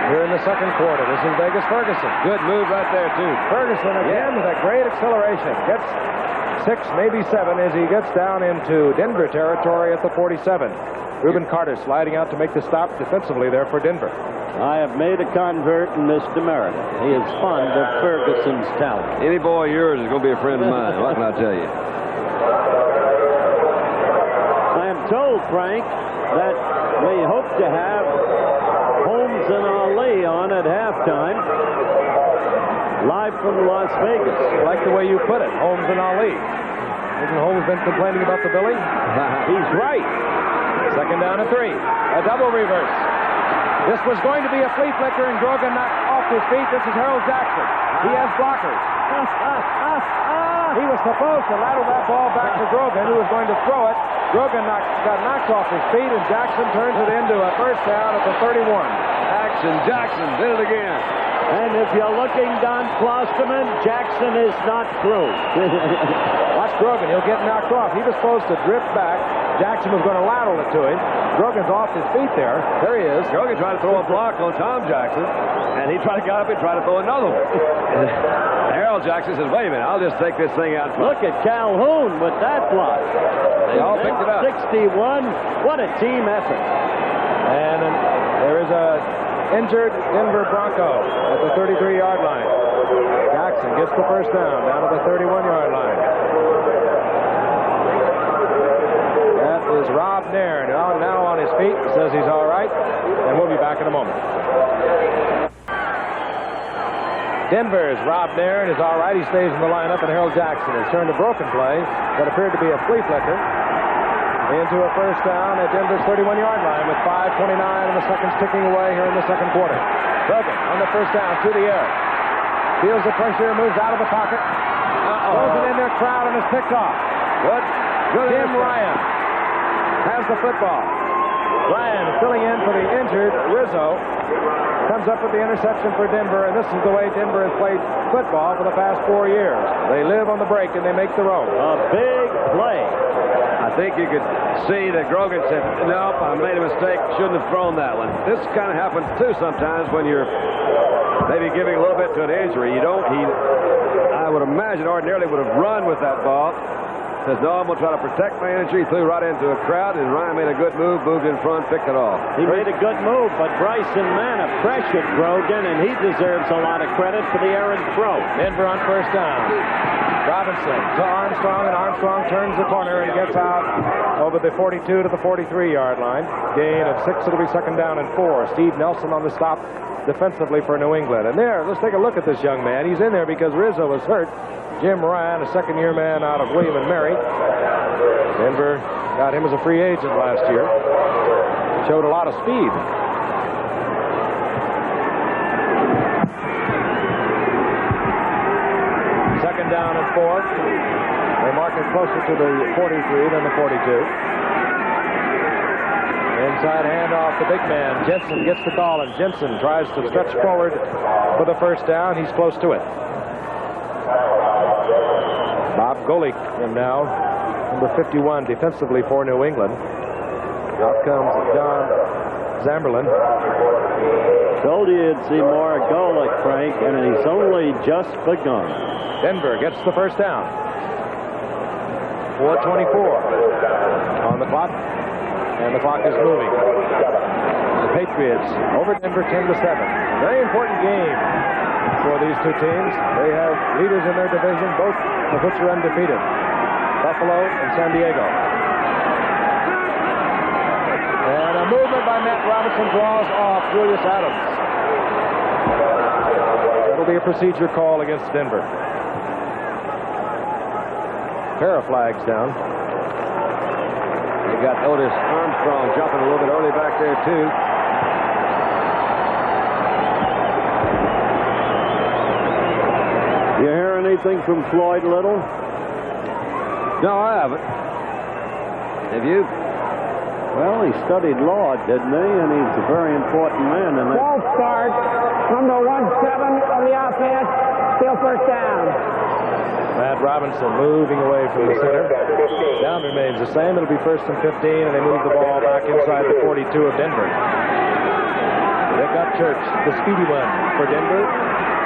here in the second quarter. This is Vegas Ferguson. Good move right there, too. Ferguson again with a great acceleration. Gets 6, maybe 7 as he gets down into Denver territory at the 47. Reuben Carter sliding out to make the stop defensively there for Denver. I have made a convert in Mr. Meredith. He is fond of Ferguson's talent. Any boy of yours is going to be a friend of mine. What can I tell you? I am told, Frank, that we hope to have Holmes and Ali on at halftime, live from Las Vegas. I like the way you put it, Holmes and Ali. Hasn't Holmes been complaining about the Billy? He's right. Second down and 3. A double reverse. This was going to be a flea flicker, and Grogan knocked off his feet. This is Harold Jackson. He has blockers. He was supposed to lateral that ball back to Grogan, who was going to throw it. Grogan got knocked off his feet, and Jackson turns it into a first down at the 31. Jackson did it again. And if you're looking, Don Klosterman, Jackson is not through. Watch Grogan. He'll get knocked off. He was supposed to drift back. Jackson was going to lateral it to him. Grogan's off his feet there. There he is. Grogan tried to throw a block on Tom Jackson, and he tried to get up and try to throw another one. Harold Jackson says, wait a minute, I'll just take this thing out. Look at Calhoun with that block. They all picked it up. 61. What a team effort. And there is a injured Denver Bronco at the 33-yard line. Jackson gets the first down to the 31-yard line. That is Rob Nairn, now on his feet, says he's all right, and we'll be back in a moment. Denver's Rob Nairn is all right. He stays in the lineup, and Harold Jackson has turned a broken play that appeared to be a flea flicker into a first down at Denver's 31-yard line with 5:29 and the seconds ticking away here in the second quarter. Grogan on the first down through the air. Feels the pressure, moves out of the pocket. Throws it in their crowd and is picked off. Good. Jim Ryan has the football. Ryan filling in for the injured Rizzo. Comes up with the interception for Denver, and this is the way Denver has played football for the past 4 years. They live on the break and they make their own. A big play. I think you could see that Grogan said, nope, I made a mistake, shouldn't have thrown that one. This kind of happens too sometimes when you're maybe giving a little bit to an injury. I would imagine ordinarily would have run with that ball. Says, no, I'm going to try to protect my injury. Threw right into a crowd, and Ryan made a good move, moved in front, picked it off. He made a good move, but Bryson Manna pressured Grogan, and he deserves a lot of credit for the errant throw. Denver on first down. Robinson to Armstrong, and Armstrong turns the corner and gets out over the 42 to the 43-yard line. Gain of 6. It'll be second down and 4. Steve Nelson on the stop defensively for New England. And there, let's take a look at this young man. He's in there because Rizzo was hurt. Jim Ryan, a second-year man out of William & Mary. Denver got him as a free agent last year. Showed a lot of speed. Second down and 4. They mark it closer to the 43 than the 42. Inside handoff, the big man. Jensen gets the call, and Jensen tries to stretch forward for the first down. He's close to it. Bob Golick in now, number 51 defensively for New England. Out comes Don Zamberlin. Told you you'd see more of Golick, Frank, and he's only just begun. Denver gets the first down. 4:24 on the clock, and the clock is moving. The Patriots over Denver 10-7. Very important game for these two teams. They have leaders in their division, both of which are undefeated. Buffalo and San Diego. And a movement by Matt Robinson draws off Julius Adams. It'll be a procedure call against Denver. Pair of flags down. You got Otis Armstrong jumping a little bit early back there, too. You hear anything from Floyd Little? No, I haven't. Have you? Well, he studied law, didn't he? And he's a very important man. And False start. Number 17 on the offense. Still first down. Matt Robinson moving away from the center. Down remains the same. It'll be first and 15, and they move the ball back inside the 42 of Denver. Rick Upchurch, the speedy one for Denver.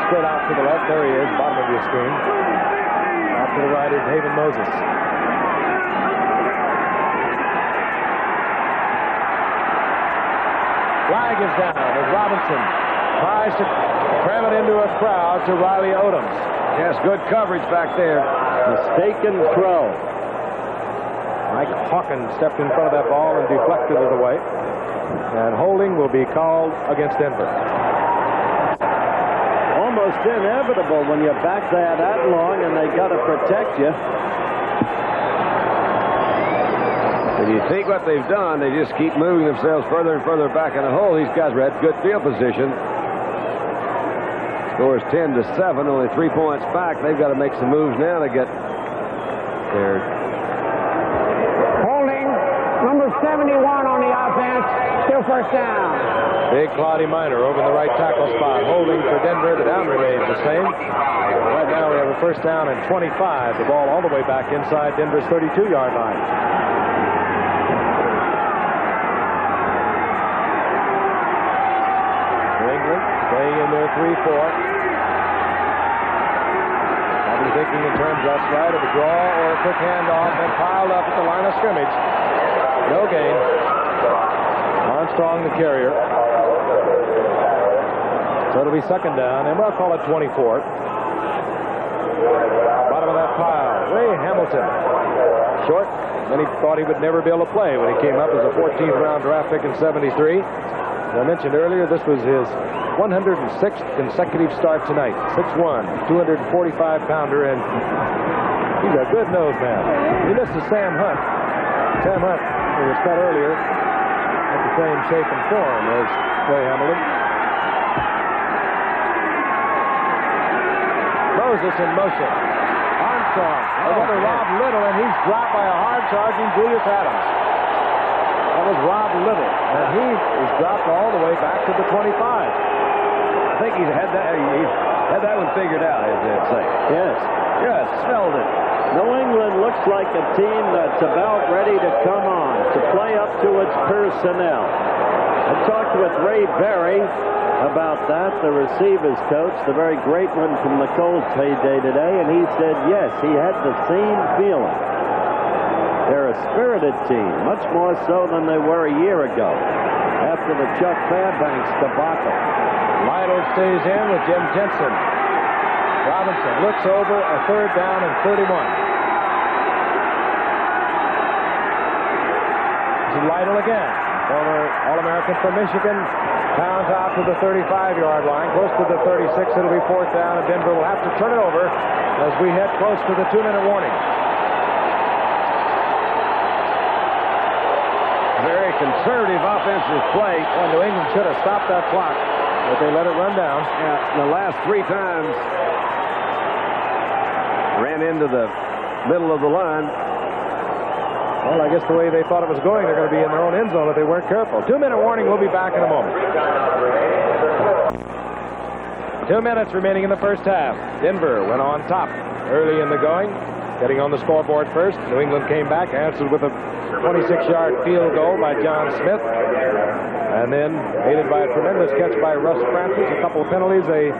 Spread out to the left. There he is, bottom of your screen. Out to the right is Haven Moses. Flag is down as Robinson tries to cram it into a crowd to Riley Odom. Yes, good coverage back there. mistaken throw. Mike Hawkins stepped in front of that ball and deflected it away. And holding will be called against Denver. Almost inevitable when you back that long and they got to protect you. And you think what they've done, they just keep moving themselves further and further back in the hole. These guys were at good field position. Score is 10-7, only 3 points back. They've got to make some moves now to get there. Holding number 71 on the offense. Still first down. Big Claudia Minor over in the right tackle spot. Holding for Denver. The down remains the same. Right now we have a first down and 25. The ball all the way back inside Denver's 32-yard line. New England staying in their 3-4. Probably thinking in terms that's right of a draw or a quick handoff and piled up at the line of scrimmage. No gain. Armstrong the carrier. So it'll be second down, and we'll call it 24. Bottom of that pile, Ray Hamilton. Short. Many thought he would never be able to play when he came up as a 14th round draft pick in '73. As I mentioned earlier, this was his 106th consecutive start tonight. 6'1", 245-pounder, and he's a good nose man. He missed to Sam Hunt. Sam Hunt, who was cut earlier, at the same shape and form as Ray Hamilton. Moses in motion. Armstrong over Rob Little, and he's dropped by a hard-charging Julius Adams. That was Rob Little, and he is dropped all the way back to the 25. I think he's had that one figured out, as they'd say. Yes. Yes, smelled it. New England looks like a team that's about ready to come on, to play up to its personnel. I talked with Ray Berry about that, the receivers coach, the very great one from the Colts heyday today, and he said, yes, he had the same feeling. They're a spirited team, much more so than they were a year ago, after the Chuck Fairbanks debacle. Lytle stays in with Jim Jensen. Robinson looks over a third down and 31. This is Lytle again. Former All-American from Michigan. Pounds out to the 35-yard line. Close to the 36. It'll be fourth down, and Denver will have to turn it over as we head close to the 2-minute warning. Very conservative offensive play. Well, New England should have stopped that clock, but they let it run down. Yeah, the last 3 times ran into the middle of the line. Well, I guess the way they thought it was going, they're going to be in their own end zone if they weren't careful. 2-minute warning. We'll be back in a moment. 2 minutes remaining in the first half. Denver went on top early in the going, getting on the scoreboard first. New England came back, answered with a 26-yard field goal by John Smith. And then, aided by a tremendous catch by Russ Francis, a couple of penalties, they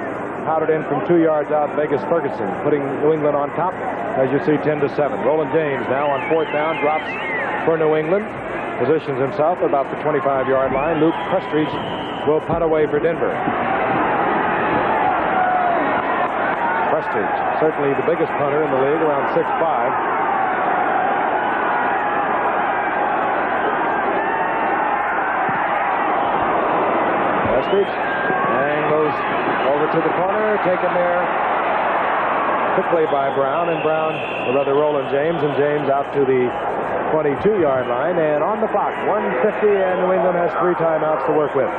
powdered in from 2 yards out Vegas Ferguson, putting New England on top, as you see, 10-7. Roland James now on fourth down, drops for New England, positions himself about the 25-yard line. Luke Prestridge will punt away for Denver. Prestridge, certainly the biggest punter in the league, around 6'5". Prestridge, and goes over to the corner, taken there quickly by Brown, and Brown, or rather Roland James, and James out to the 22-yard line, and on the clock, 1:50, and New England has 3 timeouts to work with.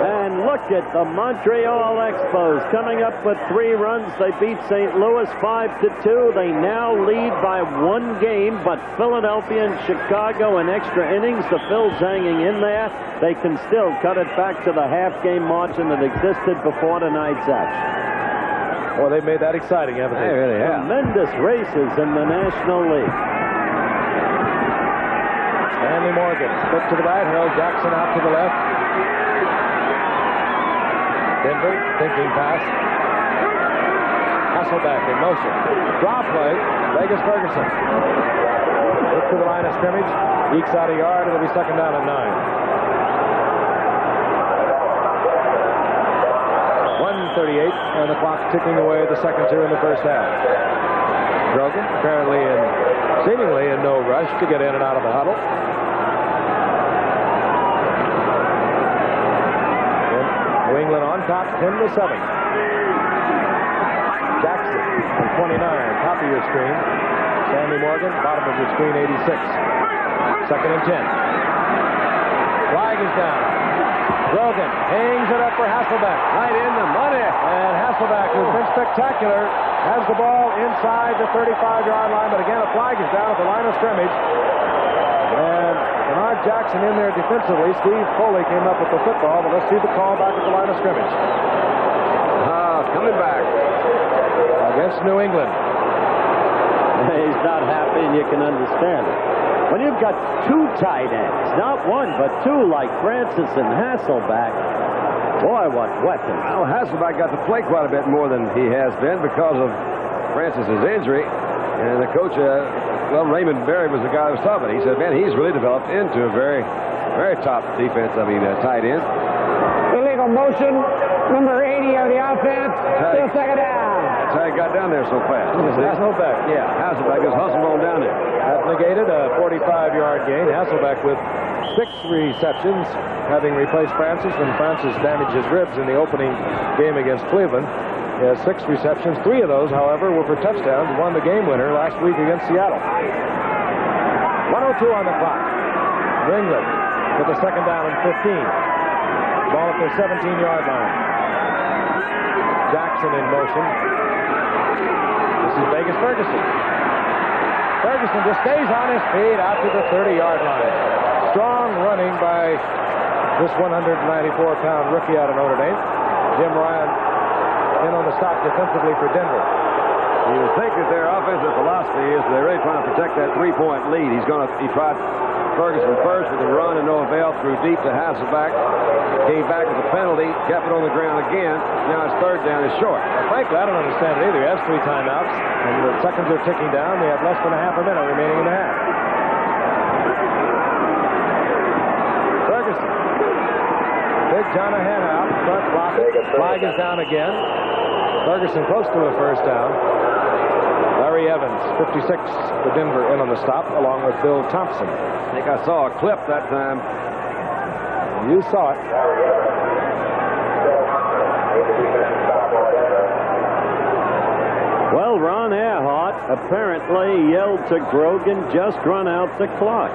And look at the Montreal Expos coming up with 3 runs. They beat St. Louis 5-2. They now lead by 1 game, but Philadelphia and Chicago in extra innings. The Phils hanging in there. They can still cut it back to the half-game margin that existed before tonight's action. Well, they've made that exciting, haven't they? They really have. Tremendous races in the National League. Stanley Morgan, split to the right, Harold Jackson out to the left. Denver, thinking pass. Hasselbeck in motion. Draw play, Vegas Ferguson. Look to the line of scrimmage, ekes out a yard, it'll be second down at 9. 1:38, and the clock ticking away the second 2 in the first half. Grogan apparently seemingly in no rush to get in and out of the huddle. New England on top, 10-7. Jackson from 29, top of your screen. Stanley Morgan, bottom of your screen, 86. Second and 10. Flag is down. Grogan hangs it up for Hasselbeck. Right in the money. And Hasselbeck, who's been spectacular, has the ball inside the 35-yard line. But again, a flag is down at the line of scrimmage. And Bernard Jackson in there defensively. Steve Foley came up with the football. But let's see the call back at the line of scrimmage. Coming back. Against New England. He's not happy, and you can understand it. When you've got two tight ends, not one, but two, like Francis and Hasselbeck, boy, what weapons. Well, Hasselbeck got to play quite a bit more than he has been because of Francis's injury. And the coach, Raymond Berry was the guy who saw it. He said, man, he's really developed into a very, very top defense, tight end. Illegal motion. Number 80 of the offense. Still second down. That's how he got down there so fast. Hasselbeck. Yeah, Hasselbeck just hustled on down there. That negated a 45-yard gain. Hasselbeck with 6 receptions, having replaced Francis when Francis damaged his ribs in the opening game against Cleveland. He has 6 receptions. 3 of those, however, were for touchdowns. Won the game winner last week against Seattle. 1:02 on the clock. New England with a second down and 15. Ball at their 17-yard line. Jackson in motion. This is Vegas Ferguson. Ferguson just stays on his feet out to the 30-yard line. Strong running by this 194-pound rookie out of Notre Dame. Jim Ryan in on the stop defensively for Denver. You would think that their offensive philosophy is they're really trying to protect that 3-point lead. He tried Ferguson first with a run and no avail, threw deep to Hasselbeck. Came back with a penalty, kept it on the ground again. Now his third down is short. Frankly, I don't understand it either. He has 3 timeouts, and the seconds are ticking down. We have less than a half a minute remaining in the half. Ferguson. Big John Hanna out front blocking. Flag is down again. Ferguson close to a first down. Larry Evans, 56, for Denver in on the stop, along with Bill Thompson. I think I saw a clip that time. You saw it. Well, Ron Earhart apparently yelled to Grogan, just run out the clock.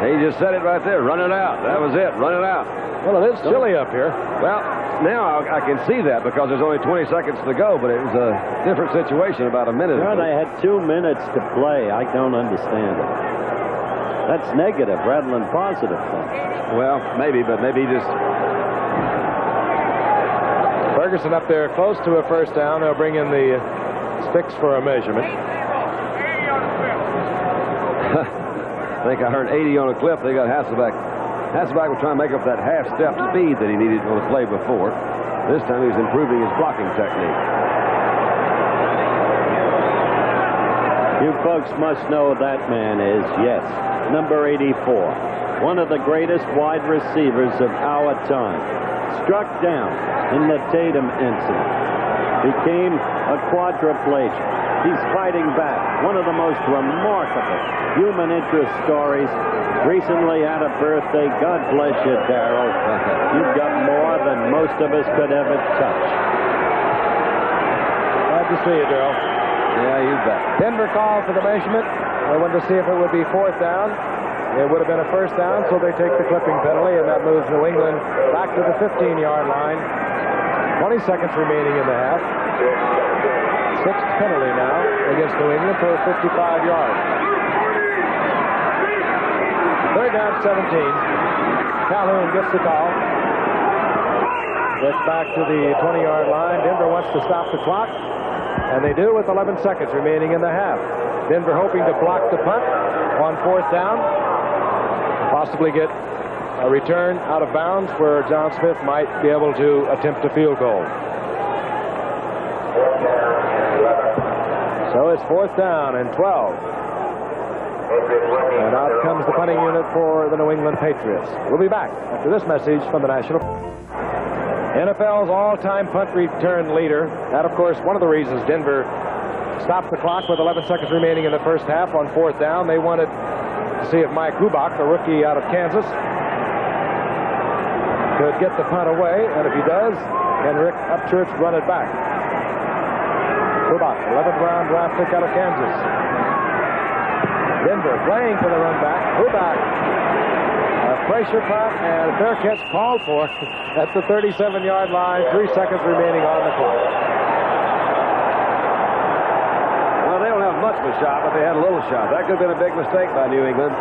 He just said it right there. Run it out. That was it. Run it out. Well, it is chilly up here. Well, now I can see that because there's only 20 seconds to go, but it was a different situation about a minute ago. No, they had 2 minutes to play. I don't understand it. That's negative rather than positive. Well, maybe, but maybe just... Ferguson up there close to a first down. They'll bring in the sticks for a measurement. I think I heard 80 on a clip. They got Hasselbeck. Hasselbeck was trying to make up that half-step speed that he needed on the play before. This time he's improving his blocking technique. You folks must know who that man is. Yes, number 84. One of the greatest wide receivers of our time. Struck down in the Tatum incident. Became a quadriplegic. He's fighting back. One of the most remarkable human interest stories. Recently had a birthday. God bless you, Darrell. You've got more than most of us could ever touch. Glad to see you, Darrell. Yeah, you bet. Denver called for the measurement. They wanted to see if it would be 4th down. It would have been a first down, so they take the clipping penalty, and that moves New England back to the 15-yard line. 20 seconds remaining in the half. 6th penalty now against New England for 55 yards. 3rd down, 17. Calhoun gets the call. Gets back to the 20-yard line. Denver wants to stop the clock, and they do with 11 seconds remaining in the half. Denver hoping to block the punt on 4th down. Possibly get a return out of bounds where John Smith might be able to attempt a field goal. So it's 4th down and 12. And out comes the punting unit for the New England Patriots. We'll be back after this message from the National. NFL's all-time punt return leader. That, of course, one of the reasons Denver stopped the clock with 11 seconds remaining in the first half on 4th down. They wanted to see if Mike Hubach, a rookie out of Kansas, could get the punt away, and if he does, can Rick Upchurch run it back. Hubach, 11th round draft pick out of Kansas. Denver playing for the run back. Huback. A pressure punt and a fair catch called for at the 37-yard line. 3 seconds remaining on the clock. Well, they don't have much of a shot, but they had a little shot. That could have been a big mistake by New England.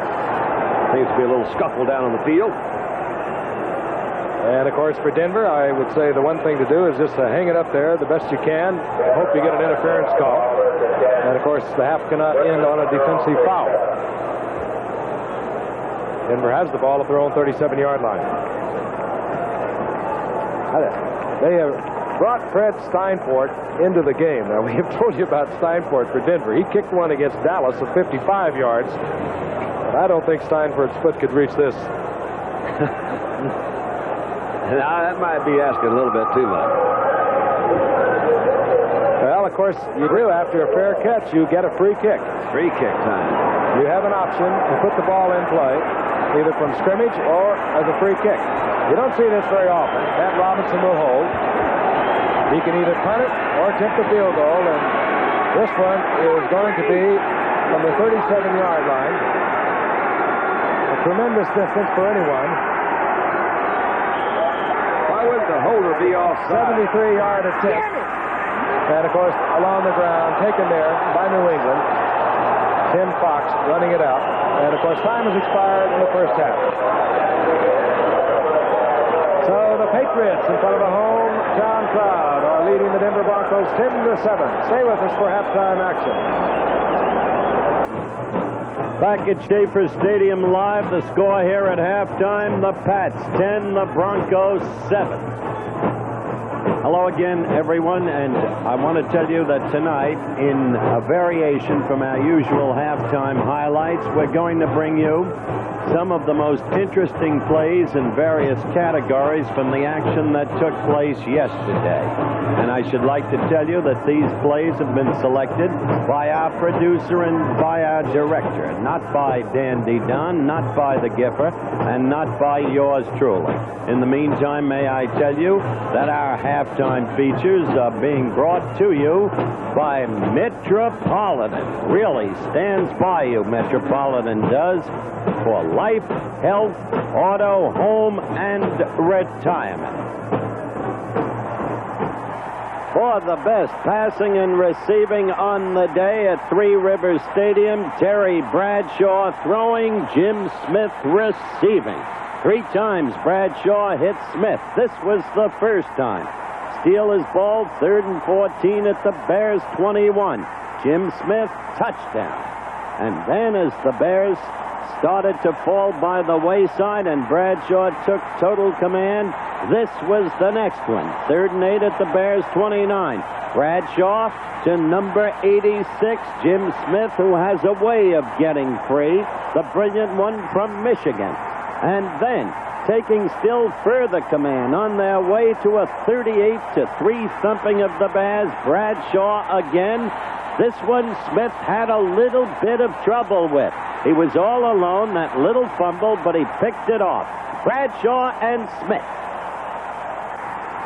Seems to be a little scuffle down on the field. And, of course, for Denver, I would say the one thing to do is just hang it up there the best you can. Hope you get an interference call. And, of course, the half cannot end on a defensive foul. Denver has the ball at their own 37-yard line. They have brought Fred Steinfort into the game. Now, we have told you about Steinfort for Denver. He kicked one against Dallas of 55 yards. But I don't think Steinfort's foot could reach this. Now, that might be asking a little bit too much. Well, of course, you do. After a fair catch, you get a free kick. Free kick time. You have an option to put the ball in play, either from scrimmage or as a free kick. You don't see this very often. Matt Robinson will hold. He can either punt it or attempt the field goal, and this one is going to be from the 37-yard line. A tremendous distance for anyone. Why wouldn't the holder be offside? 73-yard attempt. And, of course, along the ground, taken there by New England. Tim Fox running it out. And, of course, time has expired in the first half. So the Patriots, in front of a hometown crowd, are leading the Denver Broncos 10-7. Stay with us for halftime action. Back at Schaefer Stadium live, the score here at halftime, the Pats 10, the Broncos 7. Hello again, everyone, and I want to tell you that tonight, in a variation from our usual halftime highlights, we're going to bring you some of the most interesting plays in various categories from the action that took place yesterday. And I should like to tell you that these plays have been selected by our producer and by our director, not by Dandy Don, not by the Gipper, and not by yours truly. In the meantime, may I tell you that our halftime features are being brought to you by Metropolitan. Really stands by you, Metropolitan does, for life, health, auto, home, and retirement. For the best passing and receiving on the day at Three Rivers Stadium, Terry Bradshaw throwing, Jim Smith receiving. 3 times Bradshaw hit Smith. This was the first time. Steal his ball, 3rd and 14 at the Bears 21. Jim Smith, touchdown. And then as the Bears started to fall by the wayside and Bradshaw took total command, this was the next one. 3rd and 8 at the Bears 29. Bradshaw to number 86, Jim Smith, who has a way of getting free. The brilliant one from Michigan. And then, taking still further command on their way to a 38-3 thumping of the Bears, Bradshaw again. This one Smith had a little bit of trouble with. He was all alone, that little fumble, but he picked it off. Bradshaw and Smith.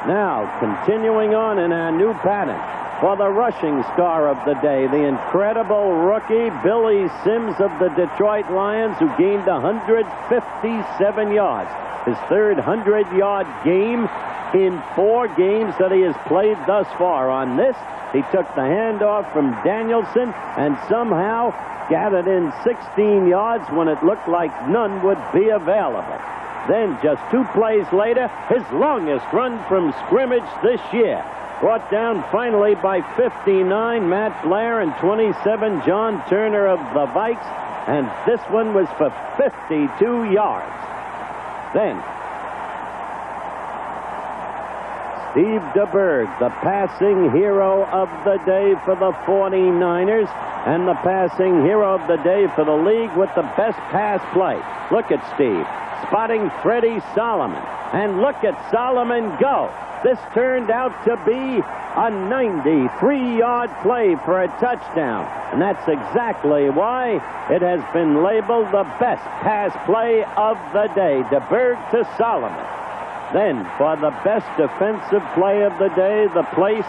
Now, continuing on in our new pattern, for the rushing star of the day, the incredible rookie Billy Sims of the Detroit Lions, who gained 157 yards. His 3rd 100-yard game in 4 games that he has played thus far. On this, he took the handoff from Danielson and somehow gathered in 16 yards when it looked like none would be available. Then, just 2 plays later, his longest run from scrimmage this year. Brought down finally by 59, Matt Blair, and 27, John Turner of the Vikes. And this one was for 52 yards. Then, Steve DeBerg, the passing hero of the day for the 49ers, and the passing hero of the day for the league with the best pass play. Look at Steve, spotting Freddie Solomon. And look at Solomon go. This turned out to be a 93-yard play for a touchdown. And that's exactly why it has been labeled the best pass play of the day. DeBerg to Solomon. Then, for the best defensive play of the day, the place,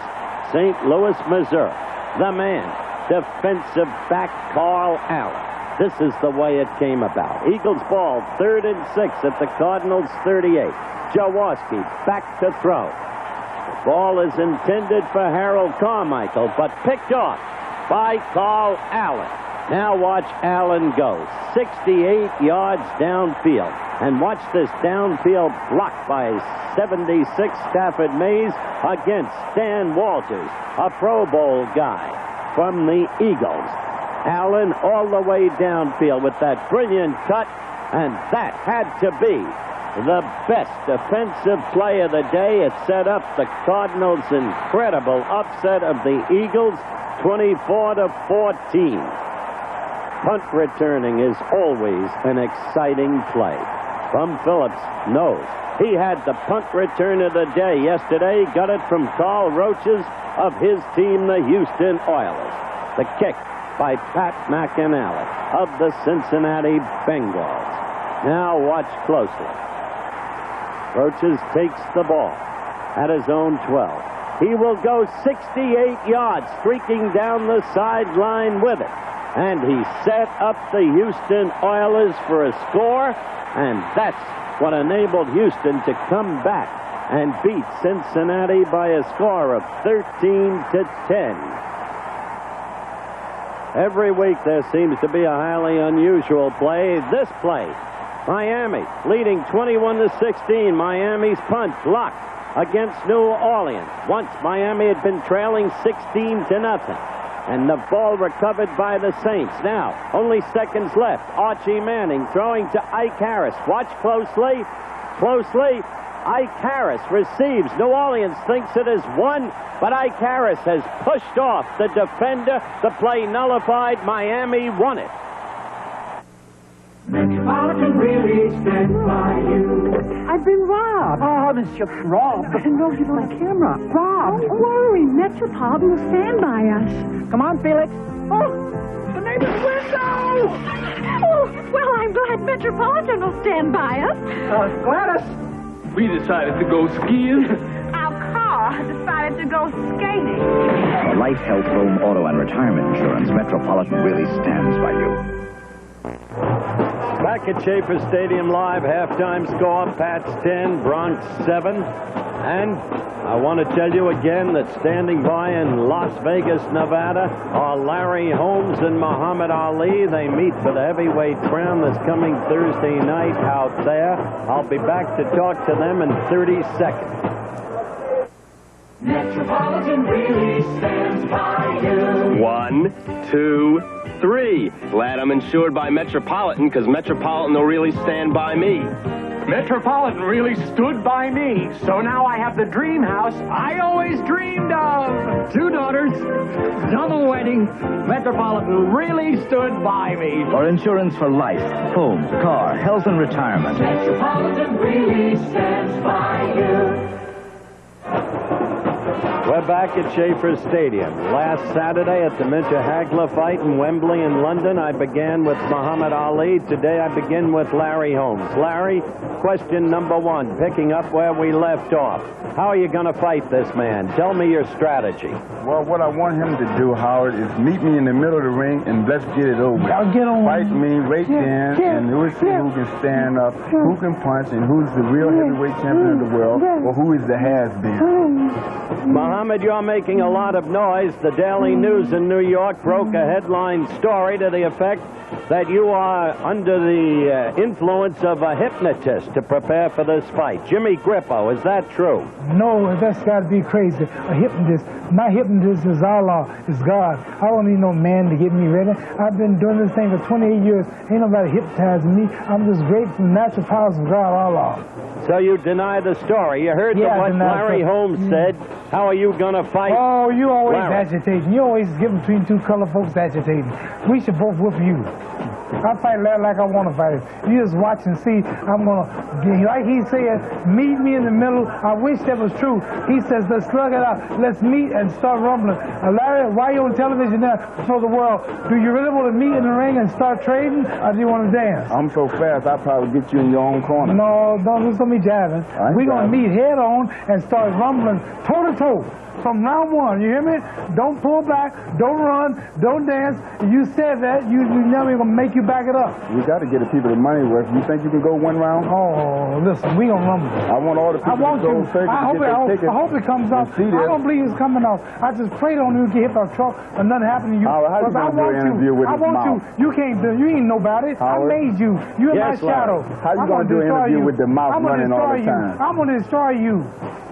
St. Louis, Missouri. The man, defensive back Carl Allen. This is the way it came about. Eagles ball, 3rd and 6 at the Cardinals' 38. Jaworski back to throw. The ball is intended for Harold Carmichael, but picked off by Carl Allen. Now watch Allen go. 68 yards downfield. And watch this downfield block by 76 Stafford Mays against Stan Walters, a Pro Bowl guy from the Eagles. Allen all the way downfield with that brilliant cut, and that had to be the best defensive play of the day. It set up the Cardinals' incredible upset of the Eagles, 24-14. Punt returning is always an exciting play. Bum Phillips knows. He had the punt return of the day yesterday. Got it from Carl Roaches of his team, the Houston Oilers. The kick by Pat McInally of the Cincinnati Bengals. Now watch closely. Roaches takes the ball at his own 12. He will go 68 yards, streaking down the sideline with it. And he set up the Houston Oilers for a score, and that's what enabled Houston to come back and beat Cincinnati by a score of 13-10. Every week there seems to be a highly unusual play. This play, Miami leading 21-16. Miami's punt blocked against New Orleans. Once Miami had been trailing 16-0. And the ball recovered by the Saints. Now, only seconds left. Archie Manning throwing to Ike Harris. Watch closely. Closely. Ike Harris receives. New Orleans thinks it is won, but Ike Harris has pushed off the defender. The play nullified. Miami won it. Metropolitan really stands by you. I've been robbed. Oh, Mr. Robbed. No, he's on camera. Robbed. Don't worry. Metropolitan will stand by us. Come on, Felix. Oh, the neighbor's window. Oh, well, I'm glad Metropolitan will stand by us. Gladys, we decided to go skiing. Our car decided to go skating. For life, health, home, auto, and retirement insurance, Metropolitan really stands by you. Back at Schaefer Stadium live, halftime score, Pats 10, Bronx 7. And I want to tell you again that standing by in Las Vegas, Nevada, are Larry Holmes and Muhammad Ali. They meet for the heavyweight crown this coming Thursday night out there. I'll be back to talk to them in 30 seconds. Metropolitan really stands by you. 1, 2, 3. Glad I'm insured by Metropolitan, because Metropolitan will really stand by me. Metropolitan really stood by me, so now I have the dream house I always dreamed of. 2 daughters, double wedding. Metropolitan really stood by me. For insurance for life, home, car, health, and retirement. Metropolitan really stands by you. We're back at Schaefer Stadium. Last Saturday at the Minter Hagler fight in Wembley in London, I began with Muhammad Ali. Today I begin with Larry Holmes. Larry, question number 1, picking up where we left off. How are you going to fight this man? Tell me your strategy. Well, what I want him to do, Howard, is meet me in the middle of the ring and let's get it over. I'll get on. Fight me right there, and we'll see who can stand up, who can punch, and who's the real heavyweight champion of the world, or who is the has-been. Muhammad, you're making a lot of noise. The Daily News in New York broke a headline story to the effect that you are under the influence of a hypnotist to prepare for this fight. Jimmy Grippo, is that true? No, that's got to be crazy. A hypnotist. My hypnotist is Allah, is God. I don't need no man to get me ready. I've been doing this thing for 28 years. Ain't nobody hypnotizing me. I'm just great from the natural powers of God, Allah. So you deny the story. You heard what Larry Holmes said. How are you going to fight? Oh, you always Larry? agitating. You always get between 2 colored folks agitating. We should both whoop you. I fight like I want to fight. You just watch and see. I'm going to, like he said, meet me in the middle. I wish that was true. He says, let's slug it out. Let's meet and start rumbling. Larry, why are you on television now for the world? Do you really want to meet in the ring and start trading, or do you want to dance? I'm so fast, I'll probably get you in your own corner. No, don't listen to me jabbing. We're going to meet head on and start rumbling toe to toe. From round one, you hear me? Don't pull back, don't run, don't dance. You said that, you never going to make you back it up. You got to get the people the money worth. You think you can go one round? Oh, listen, we going to rumble. I want all the people to go circuit to get their tickets. I hope it comes off. I don't believe it's coming off. I just prayed on you to get hit by a truck and nothing happened to you. Howard, how you going to do an interview with his mouth? You can't do it. You ain't nobody. Howard? I made you. You're my shadow. How you going to do an interview with the mouth running all the time? I'm going to destroy you.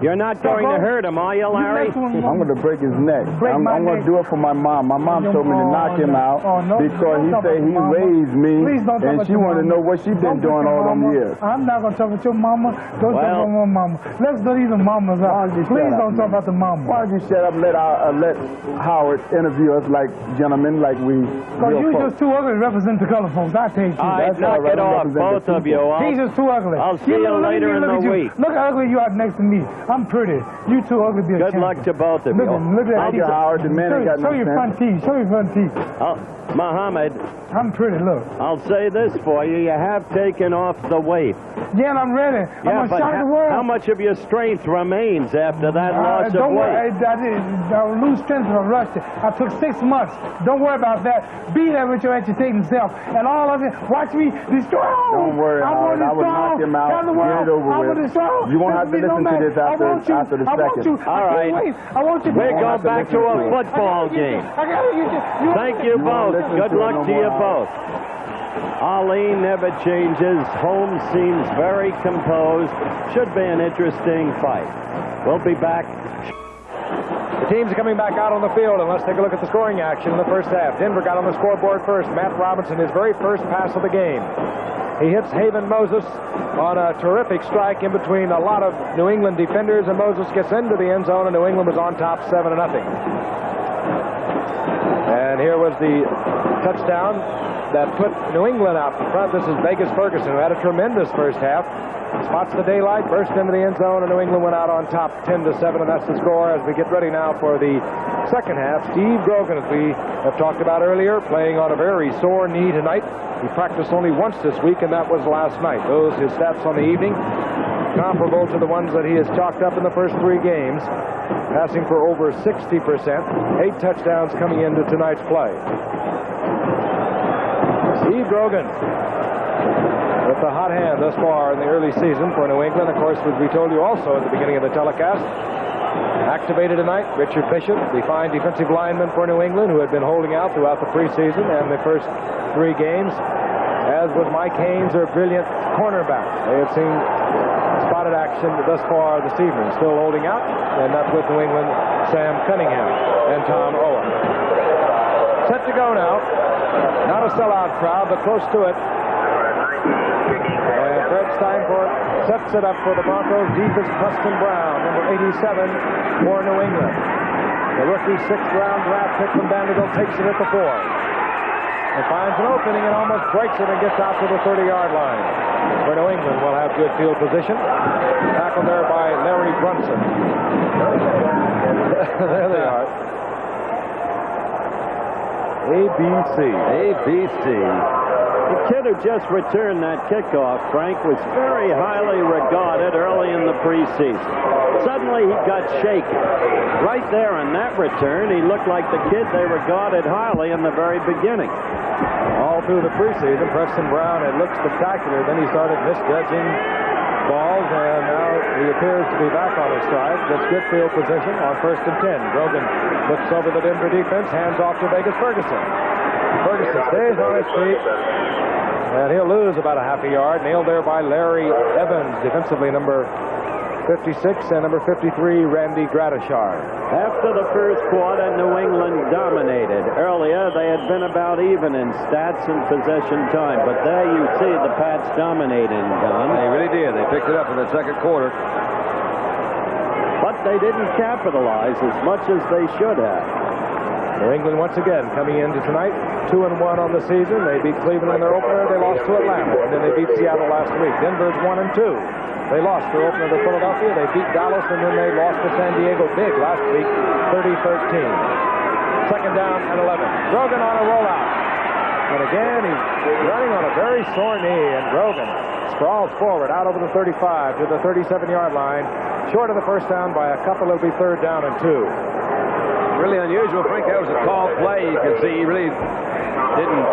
You're not going to hurt him, are you, Larry? I'm going to break his neck. I'm going to do it for my mom. My mom told me to knock him out because he said he raised me, and she wanted to know what she been doing all them years. I'm not going to talk about your mama. Don't talk about my mama. Let's leave the mamas out. Please don't talk about the mama. Why don't you shut up and let Howard interview us like gentlemen, like we Because you just too ugly to represent the color folks. I take you. All right, knock it off, both of you. He's just too ugly. I'll see you later in the week. Look how ugly you are next to me. I'm pretty. You too ugly to be a Good luck to both of you. Look at Thank you, Howard. The man ain't got no sense. Show your front teeth. Show your front teeth. Muhammad. I'm pretty, look. I'll say this for you. You have taken off the weight. Yeah, and I'm ready. I'm going to shock the world. How much of your strength remains after that loss of weight? I lose strength if I rushed it. I took 6 months. Don't worry about that. Be there with your agitating self. And all of it, watch me destroy. Don't worry, Howard. I will knock him out. Get it over with. You won't have to listen to this after the second. All right. I want you to We'll go back to a football game. Thank you both. Good luck to you both. Ali never changes. Holmes seems very composed. Should be an interesting fight. We'll be back. The teams are coming back out on the field, and let's take a look at the scoring action in the first half. Denver got on the scoreboard first. Matt Robinson, his very first pass of the game. He hits Haven Moses on a terrific strike in between a lot of New England defenders, and Moses gets into the end zone, and New England was on top 7-0. And here was the touchdown that put New England out front. This is Vegas Ferguson, who had a tremendous first half. Spots the daylight, burst into the end zone, and New England went out on top 10-7, and that's the score as we get ready now for the second half. Steve Grogan, as we have talked about earlier, playing on a very sore knee tonight. He practiced only once this week, and that was last night. Those his stats on the evening, comparable to the ones that he has chalked up in the first 3 games, passing for over 60%, 8 touchdowns coming into tonight's play. Steve Grogan with the hot hand thus far in the early season for New England. Of course, as we told you also at the beginning of the telecast, activated tonight, Richard Bishop, the fine defensive lineman for New England, who had been holding out throughout the preseason and the first 3 games, as was Mike Haynes, their brilliant cornerback. They have seen spotted action thus far this evening, still holding out, and that's with New England, Sam Cunningham and Tom Owen. Set to go now. Not a sellout crowd, but close to it. And Fred Steinfort sets it up for the Broncos. Deep is Preston Brown, number 87 for New England. The rookie 6th-round draft pick from Vanderbilt takes it at the 4. And finds an opening and almost breaks it and gets out to the 30-yard line. For New England will have good field position. Tackled there by Larry Brunson. There they are. ABC. The kid who just returned that kickoff, Frank, was very highly regarded early in the preseason. Suddenly he got shaken. Right there on that return, he looked like the kid they regarded highly in the very beginning. All through the preseason, Preston Brown had looked spectacular. Then he started misjudging balls, and now he appears to be back on his stride. Gets good field position on 1st and 10. Grogan looks over the Denver defense, hands off to Vegas Ferguson. Ferguson stays on his feet, and he'll lose about a half a yard. Nailed there by Larry Evans, defensively number 56, and number 53, Randy Gradishar. After the first quarter, New England dominated. Earlier, they had been about even in stats and possession time, but there you see the Pats dominating, Don. They really did. They picked it up in the second quarter. But they didn't capitalize as much as they should have. New England once again coming into tonight 2-1 on the season. They beat Cleveland in their opener. They lost to Atlanta, and then they beat Seattle last week. Denver's 1-2. They lost their opener to Philadelphia. They beat Dallas, and then they lost to San Diego big last week, 30-13. Second down and 11. Grogan on a rollout. And again, he's running on a very sore knee, and Grogan sprawls forward out over the 35 to the 37-yard line, short of the first down by a couple. It'll be 3rd down and 2. Really unusual, Frank. That was a called play. You can see he really didn't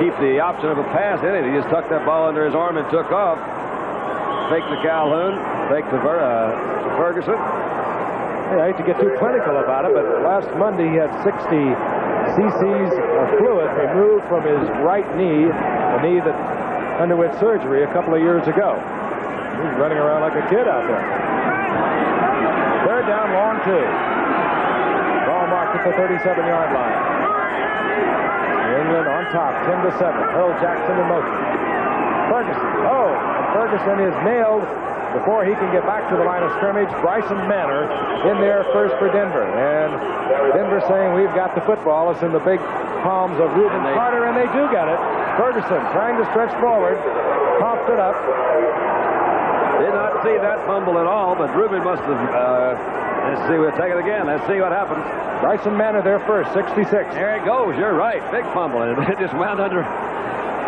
keep the option of a pass in it. He just tucked that ball under his arm and took off. Fake to Calhoun, fake to Ferguson. Yeah, I hate to get too clinical about it, but last Monday he had 60 cc's of fluid removed from his right knee, a knee that underwent surgery a couple of years ago. He's running around like a kid out there. 3rd down, long 2. Ball marked at the 37-yard line. New England on top, 10-7. Earl Jackson in motion. Ferguson. Oh, and Ferguson is nailed before he can get back to the line of scrimmage. Bryson Manor in there first for Denver. And Denver saying, we've got the football. It's in the big palms of Reuben Carter, and they do get it. Ferguson trying to stretch forward. Popped it up. Did not see that fumble at all, but Reuben must have... let's see, we'll take it again. Let's see what happens. Bryson Manor there first, 66. There it goes. You're right. Big fumble. And it just wound under...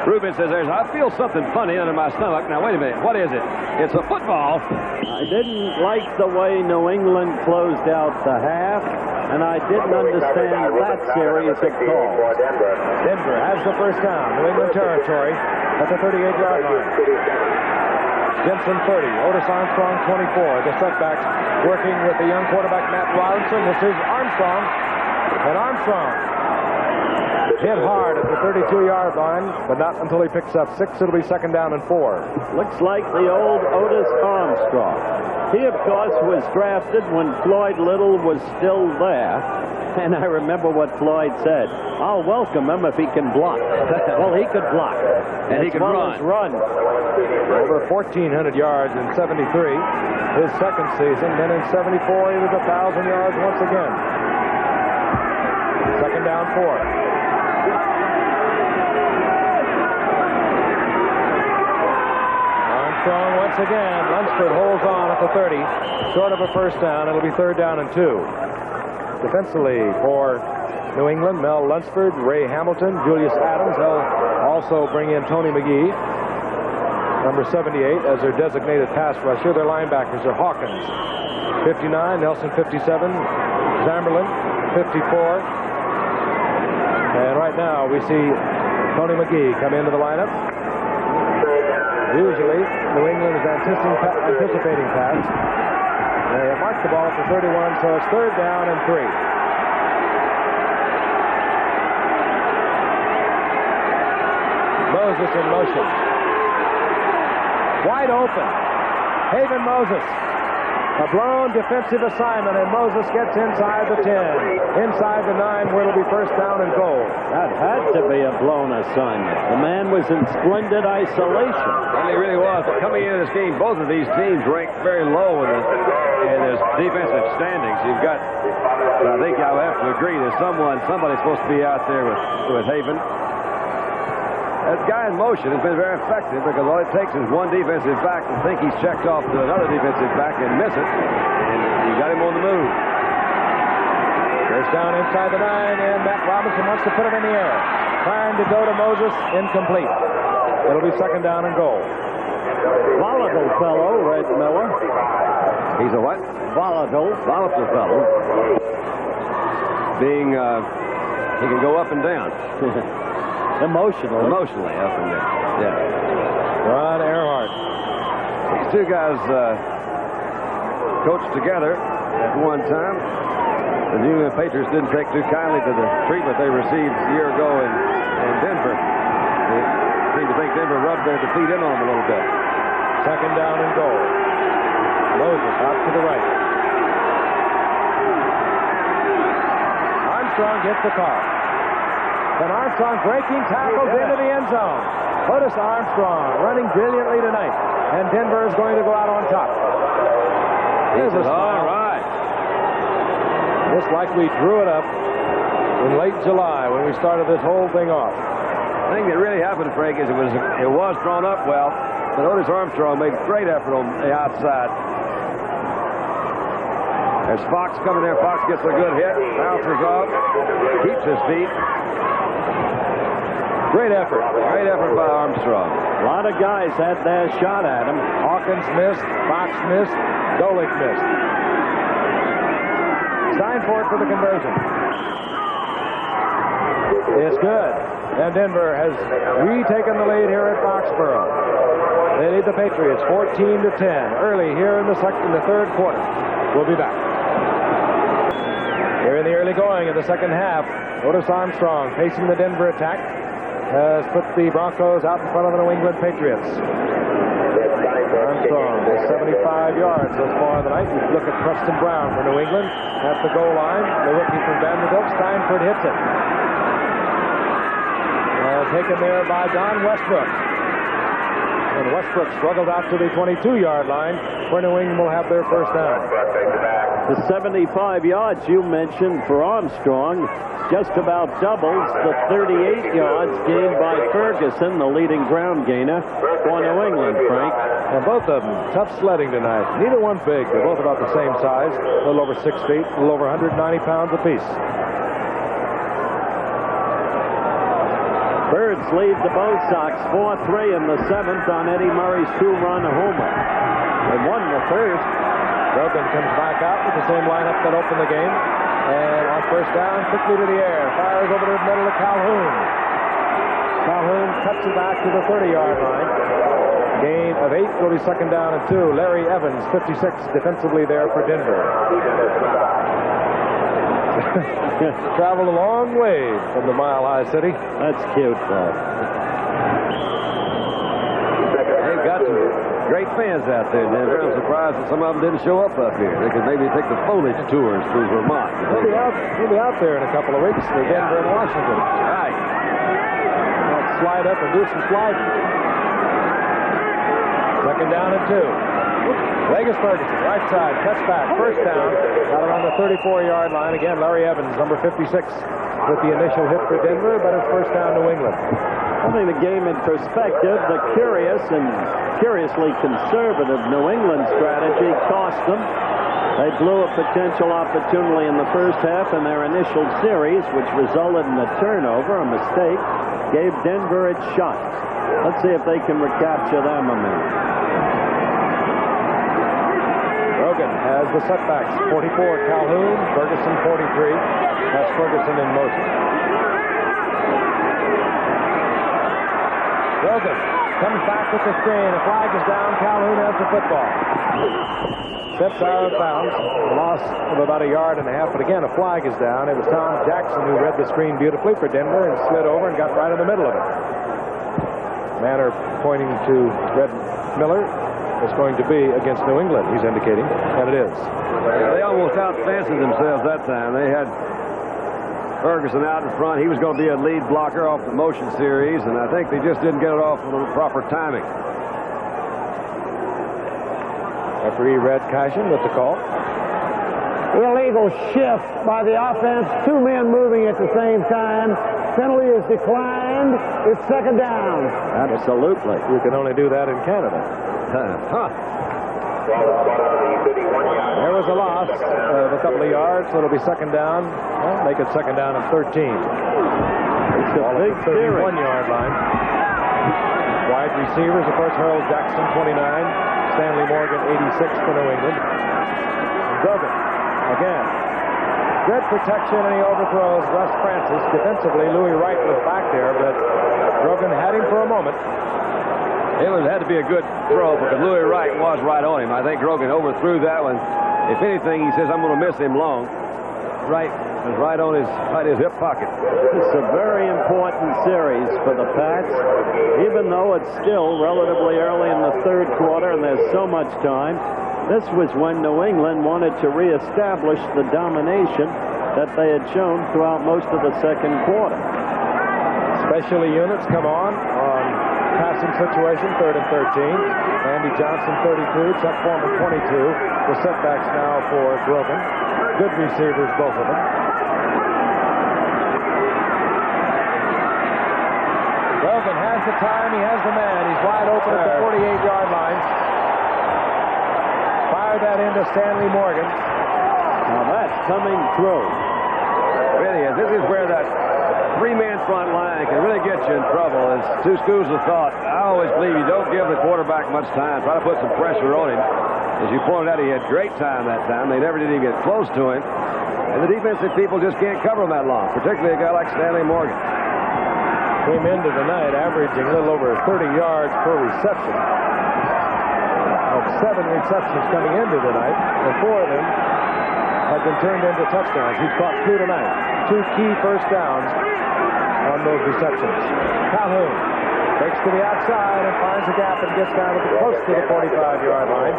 Reuben says, I feel something funny under my stomach. Now, wait a minute. What is it? It's a football. I didn't like the way New England closed out the half, and I didn't understand that series of calls. Denver has the first down. New England territory at the 38-yard line. Jensen 30, Otis Armstrong 24. The setbacks working with the young quarterback Matt Robinson. This is Armstrong. And Armstrong hit hard at the 32-yard line, but not until he picks up 6. It'll be 2nd down and 4. Looks like the old Otis Armstrong. He, of course, was drafted when Floyd Little was still there. And I remember what Floyd said. I'll welcome him if he can block. Well, he could block. And he could run. Over 1,400 yards in 73, his second season. Then in 74, he was 1,000 yards once again. 2nd down, 4. Armstrong once again. Lunsford holds on at the 30, short of a first down. It'll be 3rd down and 2. Defensively for New England, Mel Lunsford, Ray Hamilton, Julius Adams. They'll also bring in Tony McGee, number 78, as their designated pass rusher. Their linebackers are Hawkins, 59, Nelson, 57, Zamberlin, 54. And right now we see Tony McGee come into the lineup. Usually, New England is anticipating pass. They have marked the ball for 31, so it's 3rd down and 3. Moses in motion. Wide open. Haven Moses. A blown defensive assignment, and Moses gets inside the 10. Inside the 9, where it'll be 1st down and goal. That had to be a blown assignment. The man was in splendid isolation. Well, he really was. But coming into this game, both of these teams ranked very low in the defensive standings. You've got, I think I'll have to agree, there's somebody's supposed to be out there with Haven. That guy in motion has been very effective because all it takes is one defensive back to think he's checked off to another defensive back and miss it. And you got him on the move. First down inside the 9, and Matt Robinson wants to put it in the air. Trying to go to Moses, incomplete. It'll be 2nd down and goal. Volatile fellow, Red Miller. He's a what? Volatile fellow. Being, he can go up and down. Emotionally up and down. Yeah. Ron Earhart. These two guys coached together at one time. The New England Patriots didn't take too kindly to the treatment they received a year ago in Denver. They seem to think Denver rubbed their defeat in on them a little bit. 2nd down and goal. Moses out to the right. Armstrong gets the call. And Armstrong breaking tackles into the end zone. Otis Armstrong running brilliantly tonight. And Denver is going to go out on top. Here's a smile. All right. Just like we drew it up in late July when we started this whole thing off. The thing that really happened, Frank, is it was drawn up well, but Otis Armstrong made great effort on the outside. There's Fox coming there. Fox gets a good hit, bounces off, keeps his feet. Great effort by Armstrong. A lot of guys had their shot at him. Hawkins missed, Fox missed, Golick missed. Steinfort for the conversion. It's good. And Denver has retaken the lead here at Foxborough. They lead the Patriots 14-10 early here in the third quarter. We'll be back. Here in the early going in the second half, Otis Armstrong facing the Denver attack has put the Broncos out in front of the New England Patriots. Armstrong is 75 yards thus far tonight. We look at Preston Brown for New England at the goal line. The rookie from Vanderbilt, Steinfort hits it. Taken there by Don Westbrook. And Westbrook struggled out to the 22-yard line where New England will have their first down. The 75 yards you mentioned for Armstrong just about doubles the 38 yards gained by Ferguson, the leading ground gainer for New England, Frank. And both of them tough sledding tonight. Neither one big. They're both about the same size, a little over 6 feet, a little over 190 pounds apiece. Birds lead the Bo Sox 4-3 in the 7th on Eddie Murray's 2-run homer. They won the first. Grogan comes back out with the same lineup that opened the game. And on first down, quickly to the air. Fires over to the middle of Calhoun. Calhoun cuts it back to the 30-yard line. Gain of 8 will be second down and 2. Larry Evans, 56, defensively there for Denver. Traveled a long way from the Mile High City. That's cute, though. They've got some great fans out there, Denver. I'm surprised that some of them didn't show up here. They could maybe take the foliage tours through Vermont. We'll be out there in a couple of weeks for Denver and Washington. Right. Let's slide up and do some sliding. Second down and 2. Vegas Ferguson, right side, cuts back, first down, got around the 34-yard line. Again, Larry Evans, number 56, with the initial hit for Denver, but it's first down New England. Putting the game in perspective, the curious and curiously conservative New England strategy cost them. They blew a potential opportunity in the first half in their initial series, which resulted in a turnover, a mistake, gave Denver its shot. Let's see if they can recapture that momentum. Grogan has the setbacks. 44 Calhoun, Ferguson 43. That's Ferguson in motion. Grogan comes back with the screen. The flag is down. Calhoun has the football. Steps out of bounds. Loss of about 1.5 yards. But again, a flag is down. It was Tom Jackson who read the screen beautifully for Denver and slid over and got right in the middle of it. Manor pointing to Red Miller. It's going to be against New England, he's indicating, and it is. They almost outfancied themselves that time. They had Ferguson out in front. He was going to be a lead blocker off the motion series, and I think they just didn't get it off with the proper timing. Referee Red Cashin with the call. Illegal shift by the offense. 2 men moving at the same time. Penalty is declined. It's second down. Absolutely. You can only do that in Canada. There was a loss of a couple of yards, so it'll be second down. Well, make it second down and 13. It's a big 31-yard line. Wide receivers, of course, Harold Jackson, 29. Stanley Morgan, 86 for New England. Grogan, again. Good protection, and he overthrows Russ Francis. Defensively, Louis Wright was back there, but Grogan had him for a moment. It had to be a good throw because Louis Wright was right on him. I think Grogan overthrew that one. If anything, he says, I'm going to miss him long. Wright was right on his hip pocket. It's a very important series for the Pats, even though it's still relatively early in the third quarter and there's so much time. This was when New England wanted to reestablish the domination that they had shown throughout most of the second quarter. Specialty units come on passing situation, 3rd and 13. Andy Johnson, 32. Chuck Foreman, 22. The setbacks now for Grogan. Good receivers, both of them. Grogan has the time. He has the man. He's wide open at the 48-yard line. Fire that into Stanley Morgan. Now that's coming through. Really is. This is where that three-man front line can really get you in trouble. As two schools of thought. I always believe you don't give the quarterback much time. Try to put some pressure on him. As you pointed out, he had great time that time. They never did even get close to him. And the defensive people just can't cover him that long, particularly a guy like Stanley Morgan. Came into the night averaging a little over 30 yards per reception. Of 7 receptions coming into the night, and 4 of them have been turned into touchdowns. He's caught 2 tonight. 2 key first downs on those receptions. Calhoun breaks to the outside and finds a gap and gets down to close to the 45-yard line.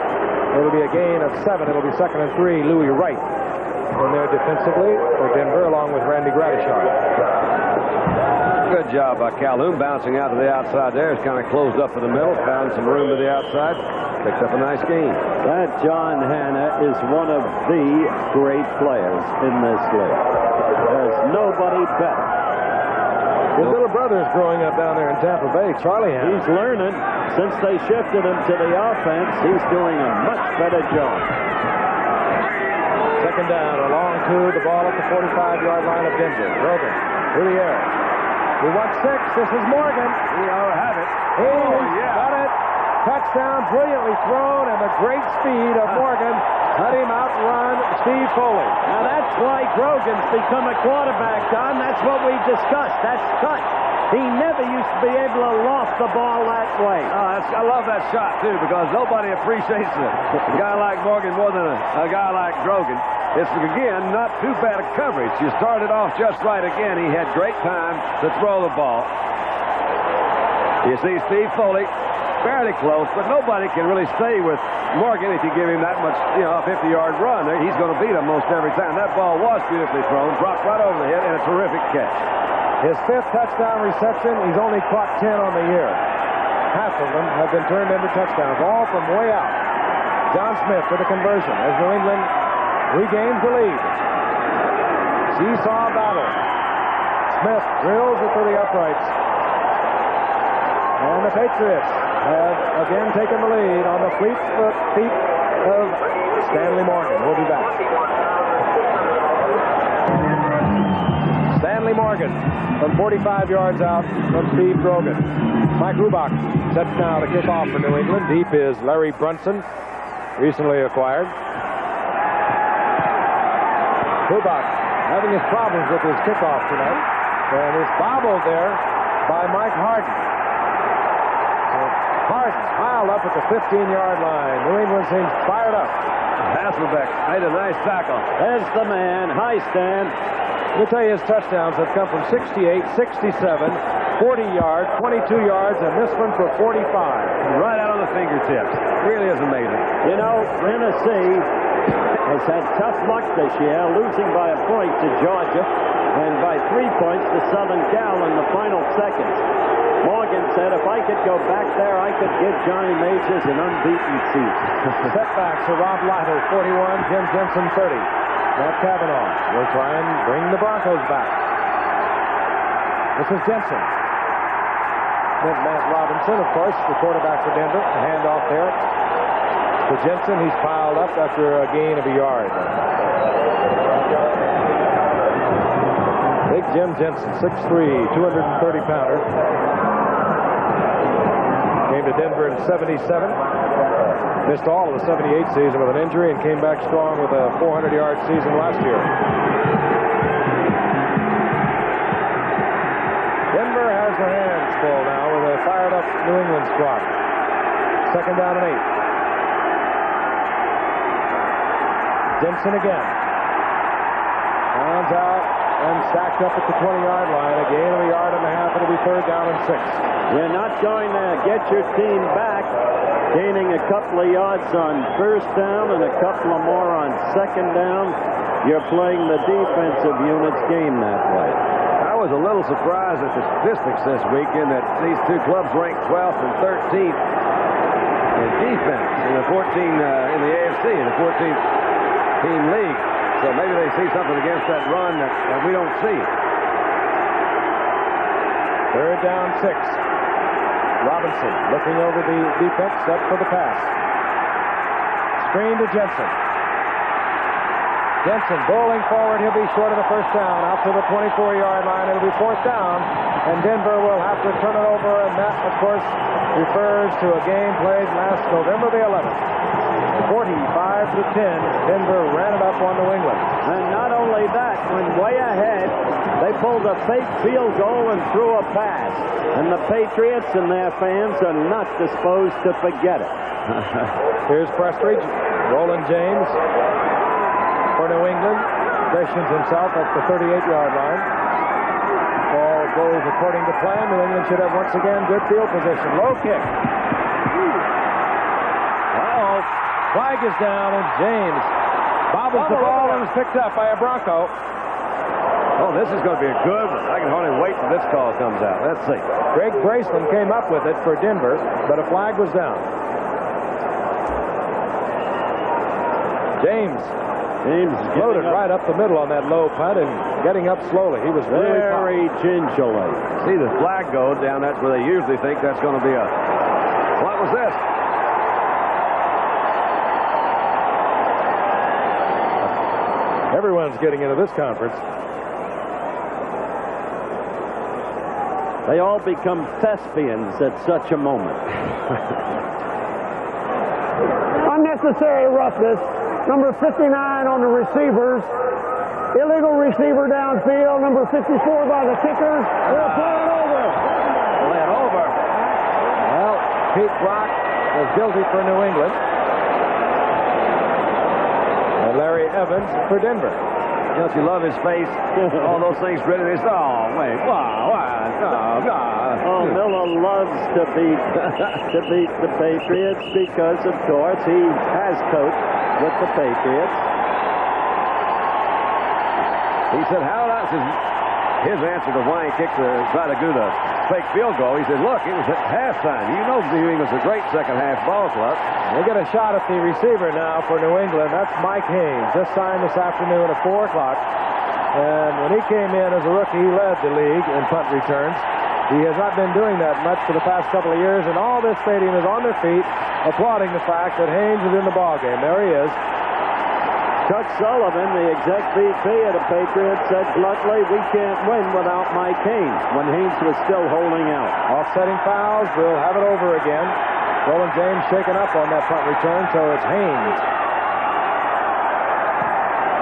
It'll be a gain of 7. It'll be 2nd and 3. Louis Wright in there defensively for Denver, along with Randy Gradishar. Good job by Calhoun bouncing out to the outside there. It's kind of closed up in the middle, found some room to the outside, picked up a nice gain. That John Hanna is one of the great players in this league. There's nobody better. His little brother is growing up down there in Tampa Bay, Charlie Hanna. He's learning. Since they shifted him to the offense, he's doing a much better job. 2nd down, a long 2, the ball at the 45-yard line of Denver. Grogan through the air. He wants 6. This is Morgan. He ought to have it. Got it. Touchdown, brilliantly thrown, and the great speed of Morgan let him outrun Steve Foley. Now that's why Grogan's become a quarterback, Don. That's what we discussed. That's touch. He never used to be able to loft the ball that way. I love that shot, too, because nobody appreciates a guy like Morgan more than a guy like Grogan. It's, again, not too bad a coverage. You started off just right again. He had great time to throw the ball. You see Steve Foley fairly close, but nobody can really stay with Morgan if you give him that much, a 50-yard run. He's going to beat him most every time. That ball was beautifully thrown, dropped right over the head, and a terrific catch. His 5th touchdown reception. He's only caught 10 on the year. Half of them have been turned into touchdowns, all from way out. John Smith for the conversion as New England regains the lead. Seesaw battle. Smith drills it to the uprights. And the Patriots have again taken the lead on the fleet feet of Stanley Morgan. We'll be back. Stanley Morgan from 45 yards out from Steve Grogan. Mike Rubach sets now to kick off for New England. Deep is Larry Brunson, recently acquired. Rubach having his problems with his kickoff tonight, and is bobbled there by Mike Harden. Harden piled up at the 15-yard line. New England seems fired up. Hasselbeck made a nice tackle. There's the man. High stand. Let me tell you, his touchdowns have come from 68, 67, 40 yards, 22 yards, and this one for 45. Right out on the fingertips. Really is amazing. Tennessee has had tough luck this year, losing by a point to Georgia and by 3 points to Southern Cal in the final seconds. Morgan said, if I could go back there, I could give Johnny Majors an unbeaten season. Setbacks for Rob Lytle, 41, Jim Jensen, 30. Matt Cavanaugh will try and bring the Broncos back. This is Jensen. Then Matt Robinson, of course, the quarterback for Denver. A handoff there to Jensen. He's piled up after a gain of a yard. Big Jim Jensen, 6'3", 230-pounder. Came to Denver in '77. Missed all of the '78 season with an injury and came back strong with a 400-yard season last year. Denver has their hands full now with a fired-up New England squad. 2nd down and 8. Jensen again. Hands out and stacked up at the 20-yard line. A gain of a yard and a half. It'll be 3rd down and 6. You're not going to get your team back gaining a couple of yards on 1st down and a couple of more on 2nd down. You're playing the defensive unit's game that way. I was a little surprised at the statistics this weekend that these two clubs ranked 12th and 13th in defense in the 14 in the AFC, in the 14th team league. So maybe they see something against that run that we don't see. Third down, 6. Robinson looking over the defense, set for the pass. Screen to Jensen. Jensen bowling forward. He'll be short of the first down. Out to the 24-yard line. It'll be 4th down. And Denver will have to turn it over. And that, of course, refers to a game played last November the 11th. 45-10. Denver ran it up on New England. And not only that, when way ahead, they pulled a fake field goal and threw a pass. And the Patriots and their fans are not disposed to forget it. Here's Prestridge. Roland James for New England. Stations himself at the 38-yard line. Ball goes according to plan. New England should have once again good field position. Low kick. Uh-oh. Flag is down, and James bobbles the ball and is picked up by a Bronco. Oh, this is going to be a good one. I can hardly wait till this call comes out. Let's see. Greg Braceland came up with it for Denver, but a flag was down. James floated right up the middle on that low punt and getting up slowly. He was very gingerly. See the flag go down. That's where they usually think that's going to be a... What was this? Everyone's getting into this conference. They all become thespians at such a moment. Unnecessary roughness. Number 59 on the receivers. Illegal receiver downfield. Number 54 by the kicker. They'll play it over. Play it over. Well, Pete Brock was guilty for New England. And Larry Evans for Denver. Don't you love his face? All those things written. Oh, wait. Wow. Oh, Miller loves to beat the Patriots because, of course, he has coached with the Patriots. He said, how that's his answer to why he kicked try to do the fake field goal. He said, look, it was at halftime. You know New England's a great second-half ball club. We'll get a shot at the receiver now for New England. That's Mike Haynes, just signed this afternoon at 4 o'clock. And when he came in as a rookie, he led the league in punt returns. He has not been doing that much for the past couple of years, and all this stadium is on their feet, applauding the fact that Haynes is in the ballgame. There he is. Chuck Sullivan, the exec VP of the Patriots, said bluntly, we can't win without Mike Haynes, when Haynes was still holding out. Offsetting fouls, we'll have it over again. Roland James shaken up on that punt return, so it's Haynes.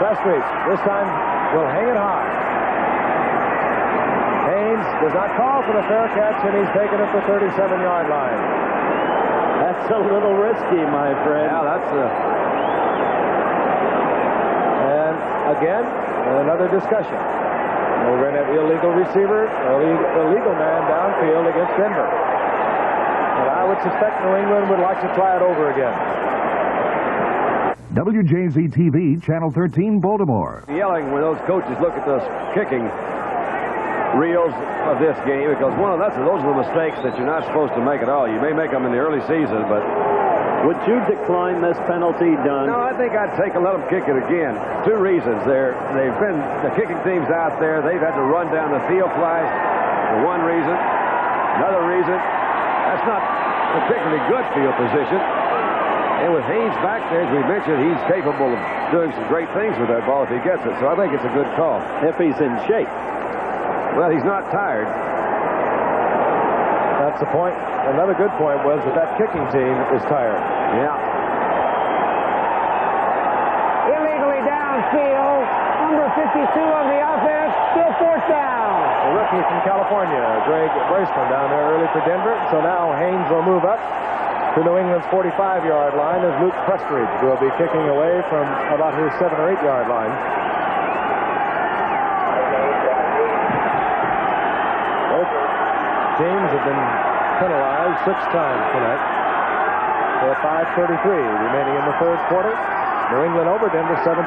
Prestridge, this time, will hang it high. Haynes does not call for the fair catch, and he's taken it to the 37-yard line. That's a little risky, my friend. Yeah, that's And again, another discussion. We're going to have illegal receiver, illegal man downfield against Denver. And I would suspect New England would like to try it over again. WJZ-TV, Channel 13, Baltimore. Yelling when those coaches look at those kicking reels of this game, because those are the mistakes that you're not supposed to make at all. You may make them in the early season, but... Would you decline this penalty, Don? No, I think I'd take and let them kick it again. 2 reasons. They've been the kicking teams out there. They've had to run down the field flash for one reason. Another reason, that's not particularly good field position. And with Haynes back there, as we mentioned, he's capable of doing some great things with that ball if he gets it. So I think it's a good call. If he's in shape. Well, he's not tired. That's the point. Another good point was that kicking team is tired. Yeah. Illegally downfield. Number 52 of the offense. Still 4th down. The rookie from California, Greg Braceland, down there early for Denver. So now Haynes will move up to New England's 45-yard line as Luke Prestridge will be kicking away from about his 7 or 8-yard line. Both teams have been penalized 6 times tonight. For 5:33 remaining in the 3rd quarter. New England over Denver 17-14.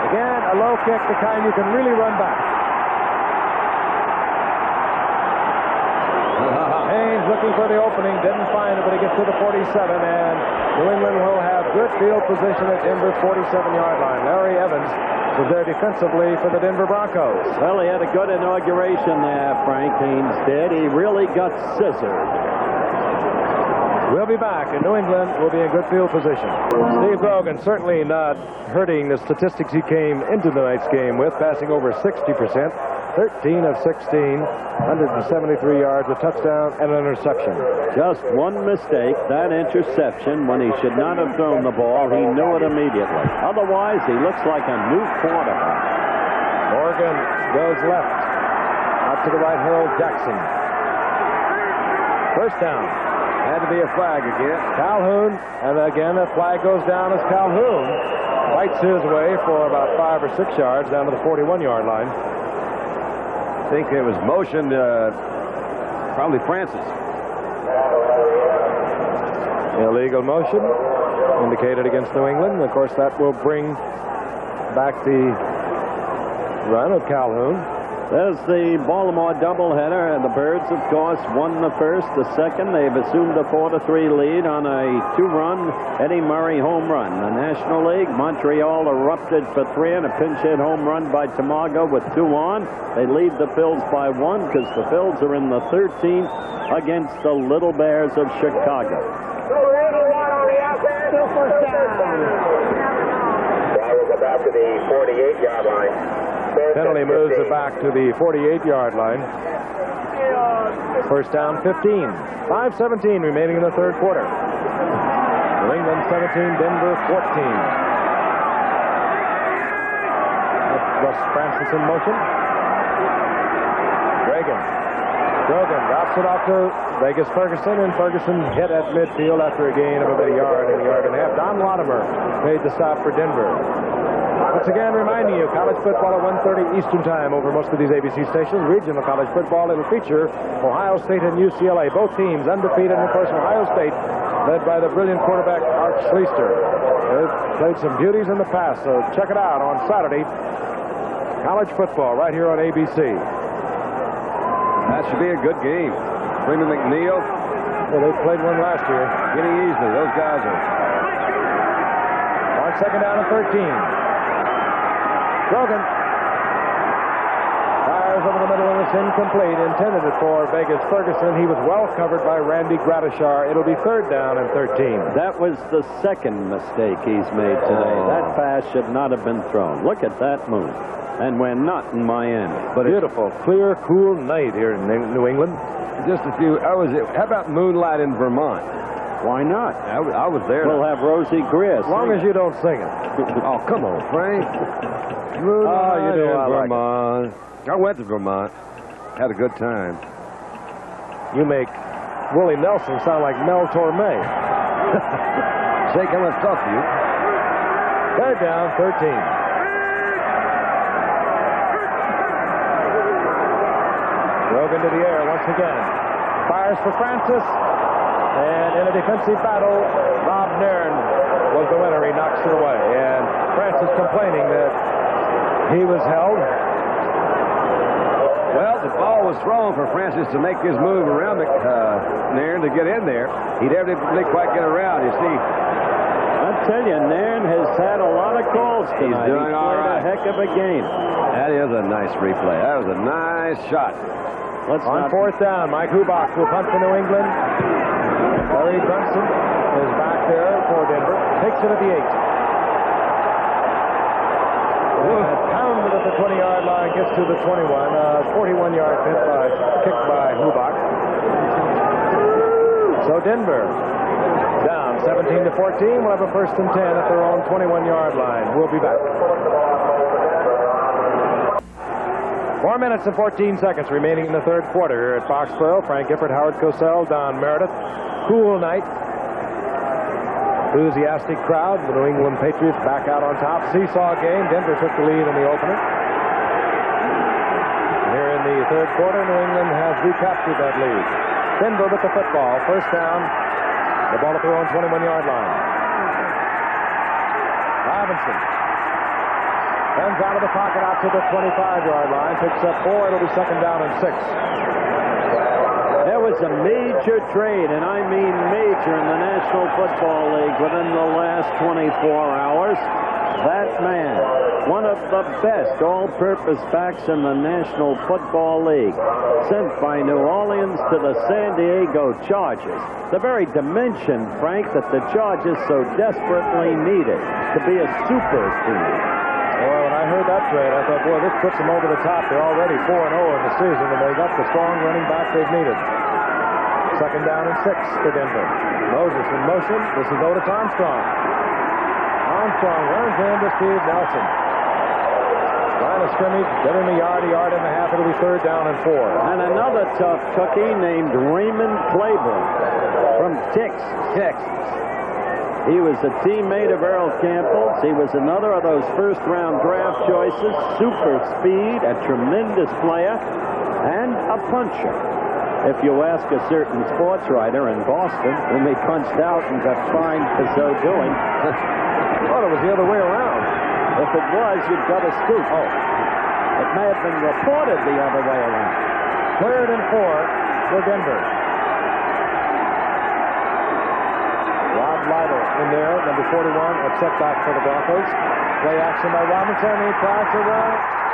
Again, a low kick, the kind you can really run back. Haynes looking for the opening, didn't find it, but he gets to the 47, and New England will have good field position at Denver's 47-yard line. Larry Evans was there defensively for the Denver Broncos. Well, he had a good inauguration there, Frank Haynes did. He really got scissored. We'll be back, and New England will be in good field position. Steve Grogan certainly not hurting the statistics he came into tonight's game with, passing over 60%, 13 of 16, 173 yards, a touchdown, and an interception. Just one mistake, that interception, when he should not have thrown the ball. He knew it immediately. Otherwise, he looks like a new quarterback. Morgan goes left. Out to the right, Harold Jackson. First down. Had to be a flag again. Calhoun, and again a flag goes down as Calhoun fights his way for about 5 or 6 yards down to the 41-yard line. I think it was motioned, probably Francis. Illegal motion indicated against New England. Of course, that will bring back the run of Calhoun. There's the Baltimore doubleheader, and the Birds, of course, won the first. The second, they've assumed a 4-3 lead on a 2-run Eddie Murray home run. The National League, Montreal erupted for 3 and a pinch hit home run by Tamago with 2 on. They lead the Phils by 1 because the Phils are in the 13th against the Little Bears of Chicago. Back to the 48-yard line. Penalty moves it back to the 48-yard line. First down, 15. 5:17 remaining in the third quarter. New England 17, Denver 14. Russ Francis in motion. Grogan drops it off to Vegas Ferguson, and Ferguson hit at midfield after a gain of about a yard and a yard and a half. Don Latimer made the stop for Denver. Once again, reminding you, college football at 1:30 Eastern Time over most of these ABC stations. Regional college football, it'll feature Ohio State and UCLA. Both teams undefeated, and of course Ohio State led by the brilliant quarterback Art Schleister. They've played some beauties in the past, so check it out on Saturday. College football right here on ABC. That should be a good game. Freeman McNeil. Well, they played one last year. Getting easily. Those guys are. On second down and 13. Grogan fires over the middle, and it's incomplete. Intended it for Vegas Ferguson. He was well covered by Randy Gradishar. It'll be third down and 13. That was the second mistake he's made today. That pass should not have been thrown. Look at that move. And we're not in Miami. But beautiful, clear, cool night here in New England. Just a few. How about moonlight in Vermont? Why not? I was there. We'll have Rosie Greer. As long as you don't sing it. Oh, come on, Frank. Moonlight in Vermont. I went to Vermont. Had a good time. You make Willie Nelson sound like Mel Torme. Shake, I'm going to talk to you. Third down, 13. Grogan to the air once again. Fires for Francis. And in a defensive battle, Rob Nairn was the winner. He knocks it away. And Francis complaining that he was held. Well, the ball was thrown for Francis to make his move around Nairn to get in there. He didn't quite get around, you see. I tell you, Nairn has had a lot of calls tonight. He's doing all right. A heck of a game. That is a nice replay. That was a nice shot. On fourth down, Mike Hubach will punt for New England. Larry Brunson is back there for Denver. Takes it at the 8. Pounded at the 20-yard line, gets to the 21. 41-yard kick by Hubach. So Denver down 17-14. We'll have a first and 10 at their own 21-yard line. We'll be back. 4 minutes and 14 seconds remaining in the third quarter here at Foxborough. Frank Gifford, Howard Cosell, Don Meredith. Cool night. Enthusiastic crowd. The New England Patriots back out on top. Seesaw game. Denver took the lead in the opener. Here in the third quarter, New England has recaptured that lead. Denver with the football. First down. The ball at their own 21-yard line. Robinson comes out of the pocket out to the 25-yard line. Picks up 4. It'll be second down and 6. There was a major trade, and I mean major, in the National Football League within the last 24 hours. That man, one of the best all-purpose backs in the National Football League, sent by New Orleans to the San Diego Chargers. The very dimension, Frank, that the Chargers so desperately needed to be a super team. Well, when I heard that trade, I thought, boy, this puts them over the top. They're already 4-0 in the season, and they got the strong running back they've needed. Second down and 6 for Denver. Moses in motion. This is Otis Armstrong. Armstrong runs in to Steve Nelson. Line of scrimmage, get in the yard, a yard and a half. It'll be 3rd down and 4. And another tough cookie named Raymond Claiborne from Texas. He was a teammate of Earl Campbell's. He was another of those first-round draft choices. Super speed, a tremendous player, and a puncher. If you ask a certain sports writer in Boston, whom they punched out and got fined for so doing, thought it was the other way around. If it was, you'd got a scoop. Oh, it may have been reported the other way around. 3rd and 4 for Denver. Rob Lytle in there, number 41, a setback for the Broncos. Play action by Robinson. He tries to run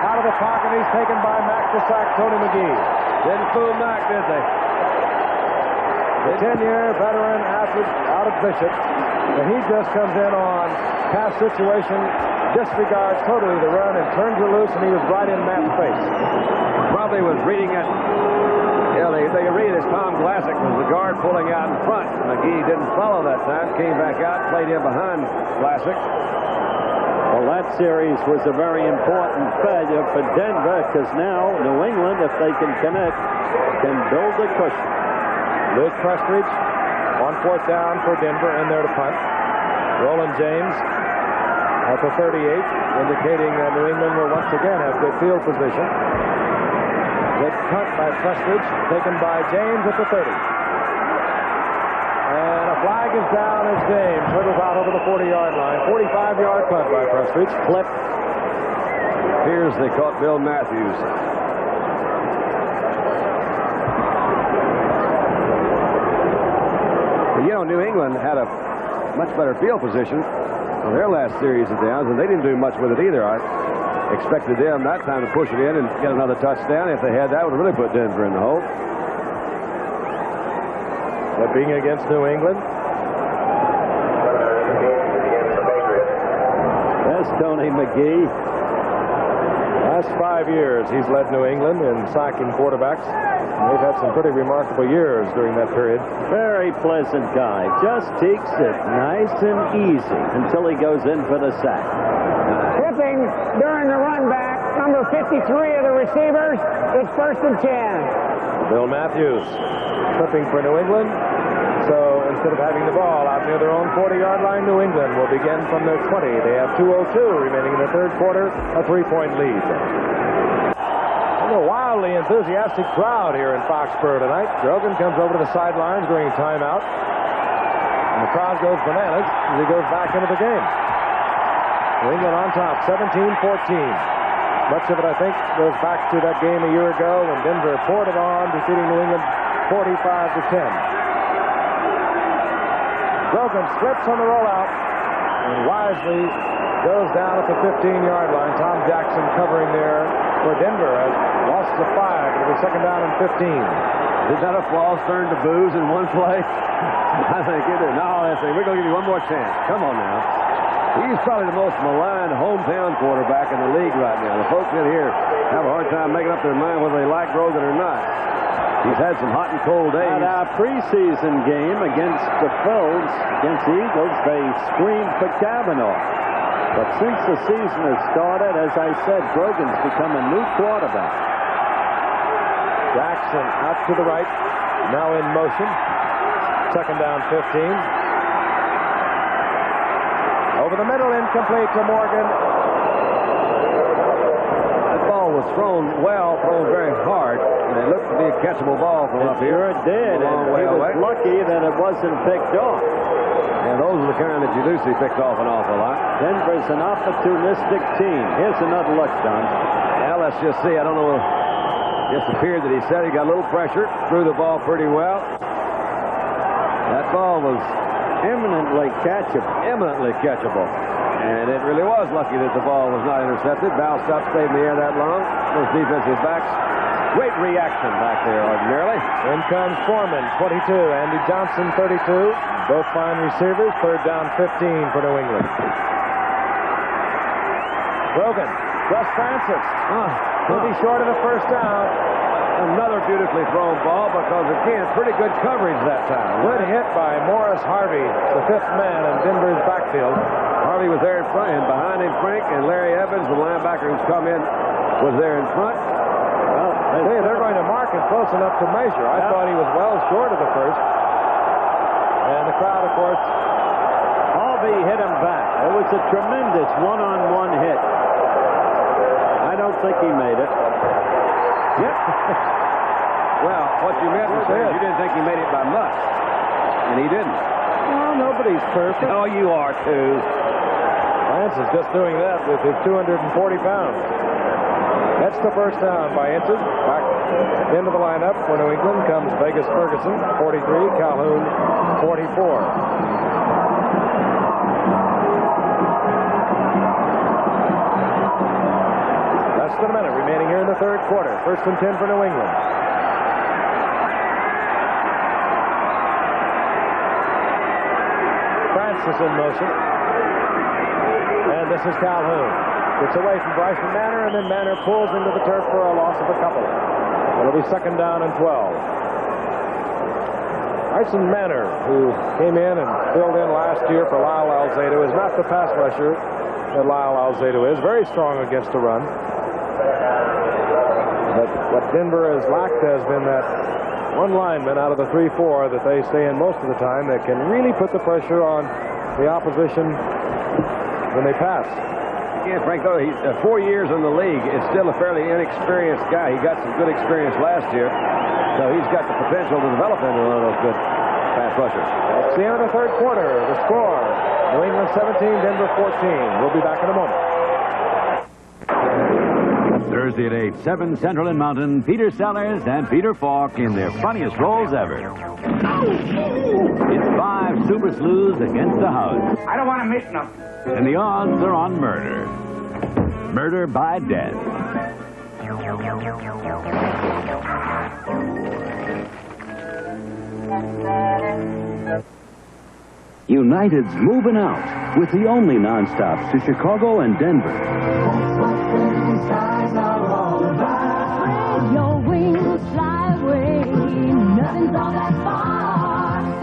out of the pocket. He's taken by Mac to sack Tony McGee. Didn't fool Mac, did they? The 10-year veteran athlete out of Bishop, and he just comes in on pass situation, disregards totally the run, and turns it loose, and he was right in Matt's face. Probably was reading it. Yeah, they read it as Tom Glassick was the guard pulling out in front. McGee didn't follow that time, came back out, played in behind Glassick. Well, that series was a very important failure for Denver, because now New England, if they can connect, can build a cushion. Luke Prestridge on 4th down for Denver, in there to punt. Roland James at the 38, indicating that New England will once again have good field position. Good punt by Prestridge, taken by James at the 30. And a flag is down as James hurdles out over the 40-yard line. 45-yard punt by Prestridge. Clipped. Here's they caught Bill Matthews. You know, New England had a much better field position on their last series of downs, and they didn't do much with it either. I expected them that time to push it in and get another touchdown. If they had that, would have really put Denver in the hole. That being against New England. That's Tony McGee. Last 5 years, he's led New England in sacking quarterbacks. They've had some pretty remarkable years during that period. Very pleasant guy. Just takes it nice and easy until he goes in for the sack. Tripping during the run back, number 53 of the receivers. It's 1st and 10. Bill Matthews tripping for New England. So instead of having the ball out near their own 40-yard line, New England will begin from their 20. They have 2:02 remaining in the 3rd quarter, a 3-point lead. A wildly enthusiastic crowd here in Foxborough tonight. Grogan comes over to the sidelines during timeout. And the crowd goes bananas as he goes back into the game. New England on top, 17-14. Much of it, I think, goes back to that game a year ago when Denver poured it on, defeating New England 45-10. Grogan slips on the rollout and wisely goes down at the 15-yard line. Tom Jackson covering there for Denver. Lost to 5. It'll be 2nd down and 15. Is that a false turn to booze in one play? I think it is. No, we're going to give you one more chance. Come on now. He's probably the most maligned hometown quarterback in the league right now. The folks in here have a hard time making up their mind whether they like Grogan or not. He's had some hot and cold days. At our preseason game against the Phils, against the Eagles, they screamed for Kavanaugh. But since the season has started, as I said, Grogan's become a new quarterback. Jackson out to the right, now in motion. 2nd down, 15. Over the middle, incomplete to Morgan. That ball was thrown very hard. And it looked to be a catchable ball from up here. Sure did, and he was lucky that it wasn't picked off. Yeah, those are the kind that you do see picked off an awful lot. Denver's an opportunistic team. Here's another look, Don. Now let's just see. I don't know. Just appeared that he said he got a little pressure, threw the ball pretty well. That ball was eminently catchable. Eminently catchable. And it really was lucky that the ball was not intercepted. Bounced up, stayed in the air that long. Those defensive backs, great reaction back there ordinarily. In comes Foreman, 22. Andy Johnson, 32. Both fine receivers. Third down, 15 for New England. Grogan, Gus Francis. He'll be short of the first down. Another beautifully thrown ball because, again, pretty good coverage that time. Good hit by Morris Harvey, the fifth man in Denver's backfield. Harvey was there in front, and behind him, Frank and Larry Evans, the linebacker who's come in, was there in front. Well, they're going to mark him close enough to measure. I thought he was well short of the first. And the crowd, of course. Harvey hit him back. It was a tremendous one-on-one hit. I don't think he made it. Yep. Well, what you meant was that you didn't think he made it by much. And he didn't. Well, nobody's perfect. Oh, you are too. Lance is just doing that with his 240 pounds. That's the first down by inches. Back into the lineup for New England comes Vegas Ferguson, 43, Calhoun, 44. Less than a minute remaining here in the third quarter. First and 10 for New England. Francis in motion. And this is Calhoun. Gets away from Bryson Manor, and then Manor pulls into the turf for a loss of a couple. It'll be second down and 12. Bryson Manor, who came in and filled in last year for Lyle Alzado, is not the pass rusher that Lyle Alzado is. Very strong against the run. But what Denver has lacked has been that one lineman out of the 3-4 that they stay in most of the time that can really put the pressure on the opposition when they pass. Yeah, Frank, though, he's 4 years in the league. It's still a fairly inexperienced guy. He got some good experience last year, so he's got the potential to develop into one of those good pass rushers. It's the end of the third quarter. The score, New England 17, Denver 14. We'll be back in a moment. Thursday at 8, 7 Central and Mountain, Peter Sellers and Peter Falk in their funniest roles ever. It's 5 super sleuths against the house. I don't want to miss nothing. And the odds are on murder. Murder by death. United's moving out with the only nonstops to Chicago and Denver. Your wings fly away, nothing's all that far.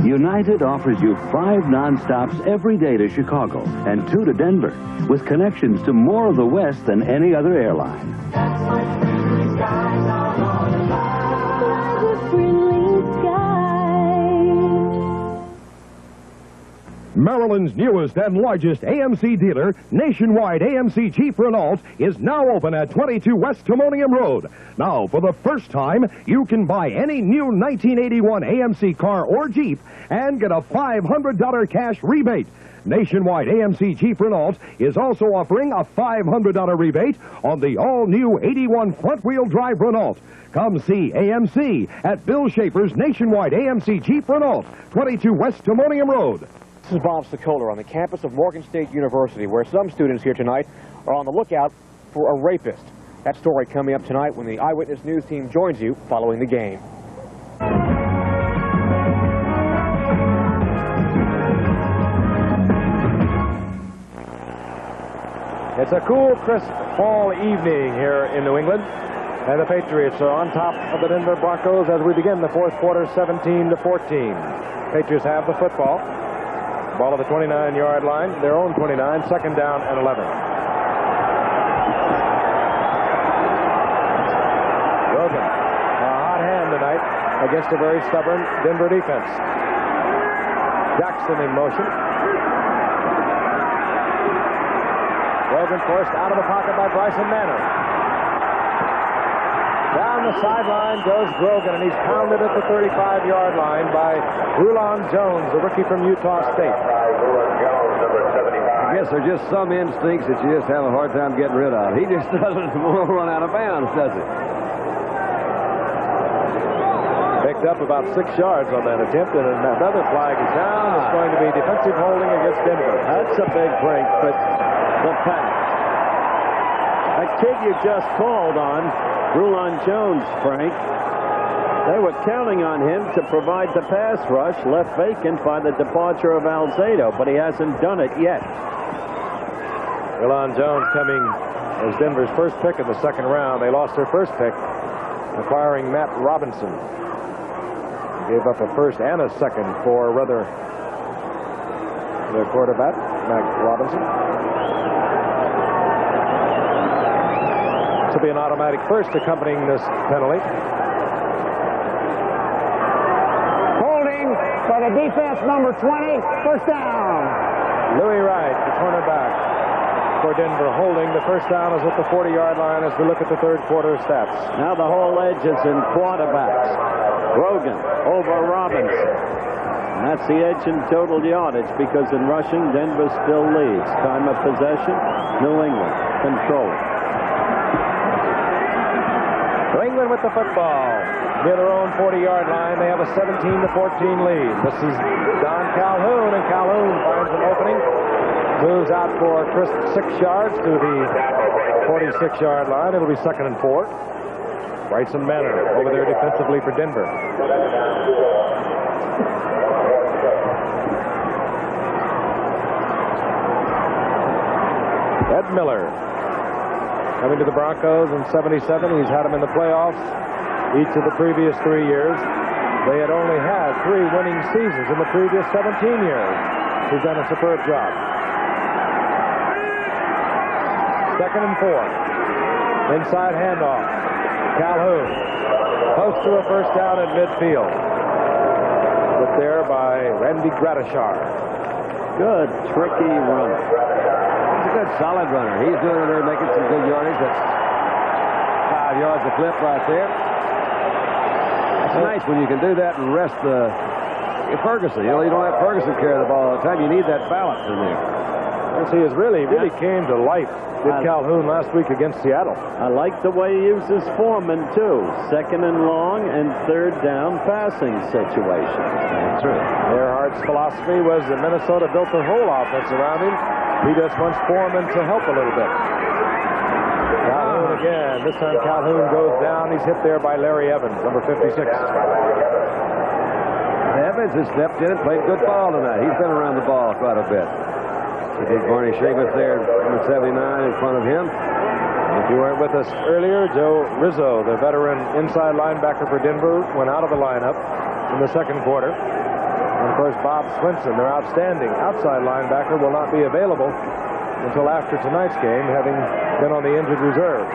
United offers you 5 nonstops every day to Chicago and 2 to Denver, with connections to more of the West than any other airline. That's what friendly skies are all about. Like a friendly skies. Maryland's newest and largest AMC dealer, Nationwide AMC Jeep Renault, is now open at 22 West Timonium Road. Now, for the first time, you can buy any new 1981 AMC car or Jeep and get a $500 cash rebate. Nationwide AMC Jeep Renault is also offering a $500 rebate on the all-new 81 front-wheel drive Renault. Come see AMC at Bill Schaefer's Nationwide AMC Jeep Renault, 22 West Timonium Road. This is Bob Sokoler on the campus of Morgan State University, where some students here tonight are on the lookout for a rapist. That story coming up tonight when the Eyewitness News team joins you following the game. It's a cool, crisp fall evening here in New England, and the Patriots are on top of the Denver Broncos as we begin the fourth quarter, 17-14. Patriots have the football. Ball at the 29-yard line, their own 29, second down and 11. Grogan, a hot hand tonight against a very stubborn Denver defense. Jackson in motion. Grogan forced out of the pocket by Bryson Manor. Down the sideline goes Grogan, and he's pounded at the 35-yard line by Rulon Jones, the rookie from Utah State. I guess there are just some instincts that you just have a hard time getting rid of. He just doesn't want to run out of bounds, does he? picked up about 6 yards on that attempt, and another flag is down. It's going to be defensive holding against Denver. That's a big break for the Pats. That kid you just called on, Rulon Jones, Frank, they were counting on him to provide the pass rush, left vacant by the departure of Alzado, but he hasn't done it yet. Rulon Jones coming as Denver's first pick in the second round. They lost their first pick, acquiring Matt Robinson. Gave up a first and a second for their quarterback, Matt Robinson. This will be an automatic first accompanying this penalty. Holding by the defense, number 20, first down. Louis Wright, the cornerback for Denver, holding. The first down is at the 40-yard line as we look at the third quarter stats. Now the whole edge is in quarterbacks. Grogan over Robinson. And that's the edge in total yardage, because in rushing, Denver still leads. Time of possession, New England control. New England with the football near their own 40-yard line. They have a 17-14 lead. This is Don Calhoun, and Calhoun finds an opening. Moves out for a crisp 6 yards to the 46-yard line. It'll be 2nd and 4. Bryson Manor over there defensively for Denver. Ed Miller coming to the Broncos in '77. He's had them in the playoffs each of the previous 3 years. They had only had 3 winning seasons in the previous 17 years. He's done a superb job. 2nd and 4. Inside handoff. Calhoun. Close to a first down at midfield. Put there by Randy Gratishar. Good, tricky runner. He's a good, solid runner. He's doing it there, making some good yardage. That's 5 yards a clip right there. It's nice when you can do that and rest Ferguson. You know, you don't have Ferguson carry the ball all the time. You need that balance in there. Yes, he has really came to life. Did Calhoun last week against Seattle. I like the way he uses Foreman, too. 2nd and long and 3rd down passing situations. That's true. Earhart's philosophy was that Minnesota built their whole offense around him. He just wants Foreman to help a little bit. Calhoun again. This time Calhoun goes down. He's hit there by Larry Evans, number 56. Evans has stepped in and played good ball tonight. He's been around the ball quite a bit. I think Barney Sheamus there, number 79, in front of him. If you weren't with us earlier, Joe Rizzo, the veteran inside linebacker for Denver, went out of the lineup in the second quarter. And of course, Bob Swinson, their outstanding outside linebacker, will not be available until after tonight's game, having been on the injured reserve.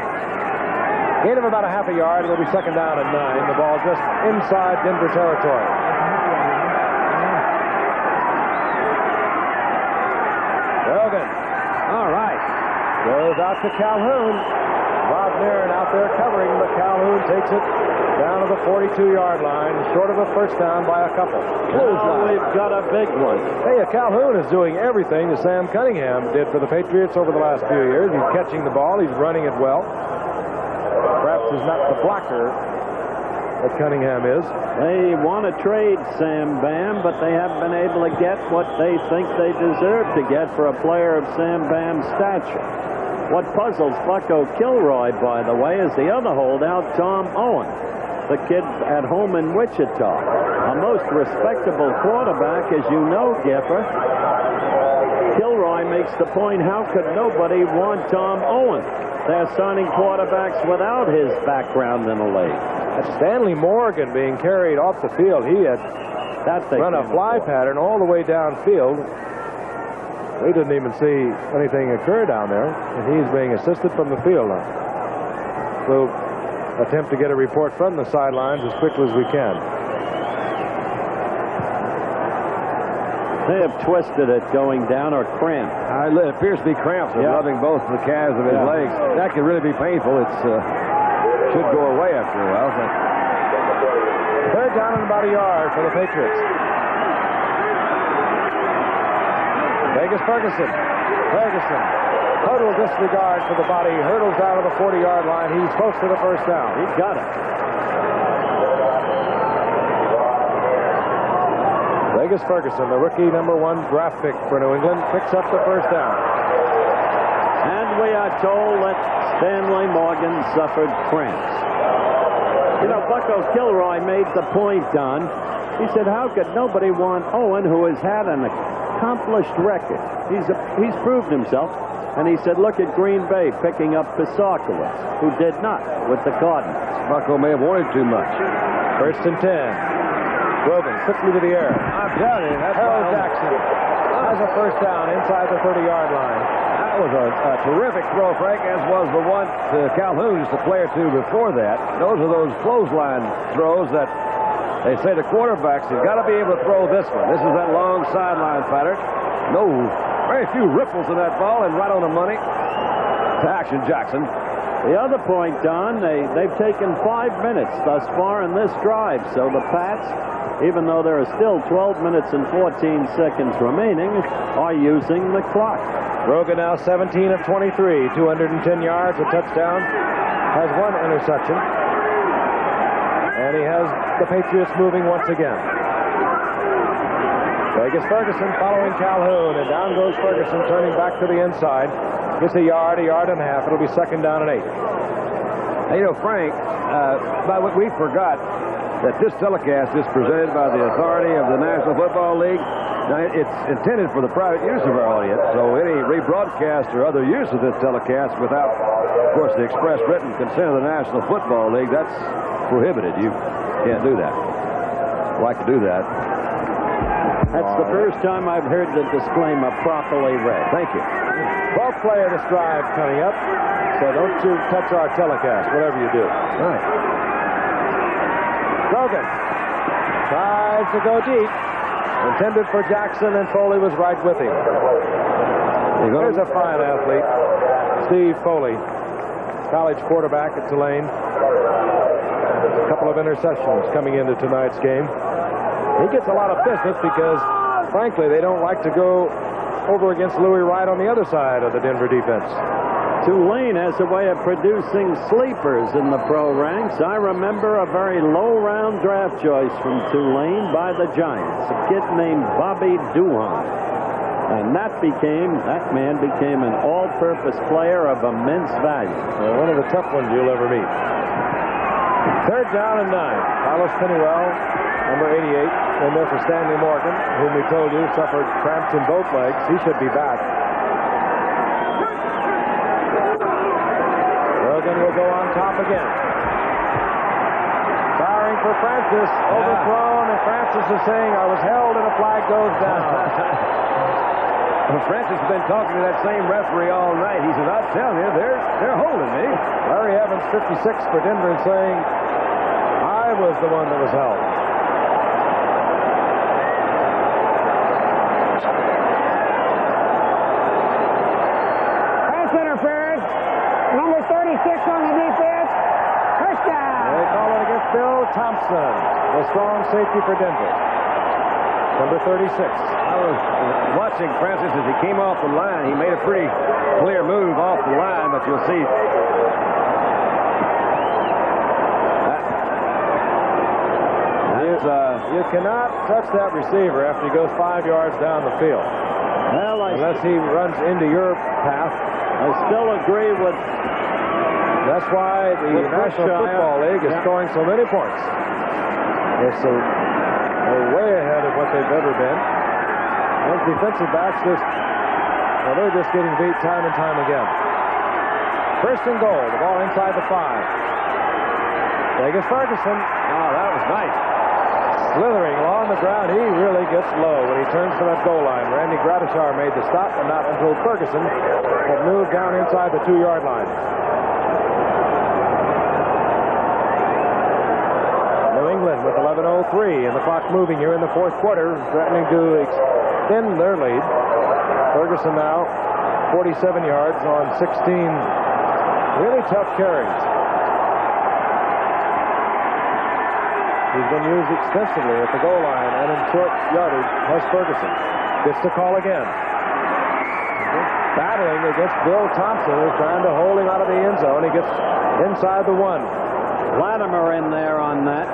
Gain of about a half a yard. It'll be 2nd down and 9. The ball just inside Denver territory. Grogan. All right. Goes out to Calhoun. Bob Nairn out there covering, but Calhoun takes it down to the 42-yard line, short of a first down by a couple. Oh, we've got a big one. Hey, Calhoun is doing everything that Sam Cunningham did for the Patriots over the last few years. He's catching the ball. He's running it well. Perhaps he's not the blocker that Cunningham is. They want to trade Sam Bam, but they haven't been able to get what they think they deserve to get for a player of Sam Bam's stature. What puzzles Bucko Kilroy, by the way, is the other holdout, Tom Owen, the kid at home in Wichita. A most respectable quarterback, as you know, Gipper. Kilroy makes the point, how could nobody want Tom Owen? They're signing quarterbacks without his background in the league. That's Stanley Morgan being carried off the field. He had run a fly pattern all the way downfield. We didn't even see anything occur down there, and he's being assisted from the field now. We'll attempt to get a report from the sidelines as quickly as we can. They have twisted it going down or cramped. It appears to be cramps. They're rubbing both the calves of his legs. That can really be painful. It should go away after a while. So. 3rd down and about a yard for the Patriots. Vegas Ferguson. Total disregard for the body. Hurdles down to the 40-yard line. He's close to the first down. He got it. Vegas Ferguson, the rookie #1 draft pick for New England, picks up the first down. And we are told that Stanley Morgan suffered cramps. You know, Bucko Kilroy made the point, Don. He said, how could nobody want Owen, who has had an accomplished record? He's proved himself. And he said, look at Green Bay picking up Pisarkowitz, who did not with the Cardinals. Bucko may have wanted too much. 1st and 10. Grogan quickly to the air. I'm telling you, that's Harold Jackson has a first down inside the 30-yard line. That was a terrific throw, Frank, as was the one to Calhoun just a play or two before that. Those are those clothesline throws that they say the quarterbacks have got to be able to throw this one. This is that long sideline pattern. No, very few ripples in that ball, and right on the money to Action Jackson. The other point, Don, they've taken 5 minutes thus far in this drive. So the Pats, even though there are still 12 minutes and 14 seconds remaining, are using the clock. Grogan now 17 of 23, 210 yards, a touchdown, has 1 interception. And he has the Patriots moving once again. Vegas Ferguson following Calhoun, and down goes Ferguson, turning back to the inside. Gets a yard and a half. It'll be 2nd down and 8. Hey, you know, Frank, we forgot that this telecast is presented by the authority of the National Football League. Now, it's intended for the private use of our audience, so any rebroadcast or other use of this telecast without, of course, the express written consent of the National Football League, that's prohibited. You can't do that. I'd like to do that. That's the first time I've heard the disclaimer properly read. Thank you. 12th play of this drive coming up, so don't you touch our telecast, whatever you do. All right. Grogan tries to go deep. Intended for Jackson, and Foley was right with him. Here's a fine athlete, Steve Foley, college quarterback at Tulane. A couple of interceptions coming into tonight's game. He gets a lot of business because, frankly, they don't like to go over against Louis Wright on the other side of the Denver defense. Tulane has a way of producing sleepers in the pro ranks. I remember a very low-round draft choice from Tulane by the Giants, a kid named Bobby Duhan. And that man became an all-purpose player of immense value. One of the tough ones you'll ever meet. 3rd down and 9. Carlos Pennywell, number 88, in there for Stanley Morgan, whom we told you suffered cramps in both legs. He should be back. Grogan will go on top again. Firing for Francis, overthrown, and Francis is saying, I was held and a flag goes down. Well, Francis has been talking to that same referee all night. He says, I'm telling you, they're holding me. Larry Evans, 56 for Denver, saying, I was the one that was held. Pass interference. Number 36 on the defense. First down. They call it against Bill Thompson, the strong safety for Denver. Number 36. I was watching Francis as he came off the line. He made a pretty clear move off the line, but you'll see. You cannot touch that receiver after he goes 5 yards down the field. Well, unless he runs into your path. I still agree with. That's why the National Football League is scoring so many points. They're way ahead of what they've ever been. Those defensive backs they're just getting beat time and time again. 1st and goal. The ball inside the 5. Vegas Ferguson. Oh, that was nice. Slithering along the ground, he really gets low when he turns to that goal line. Randy Gradishar made the stop, but not until Ferguson had moved down inside the 2-yard line. New England with 11:03 and the clock moving here in the 4th quarter, threatening to extend their lead. Ferguson now 47 yards on 16 really tough carries. He's been used extensively at the goal line and in short yardage as Ferguson. Gets the call again. Battling against Bill Thompson, who's trying to hold him out of the end zone. He gets inside the 1. Latimer in there on that.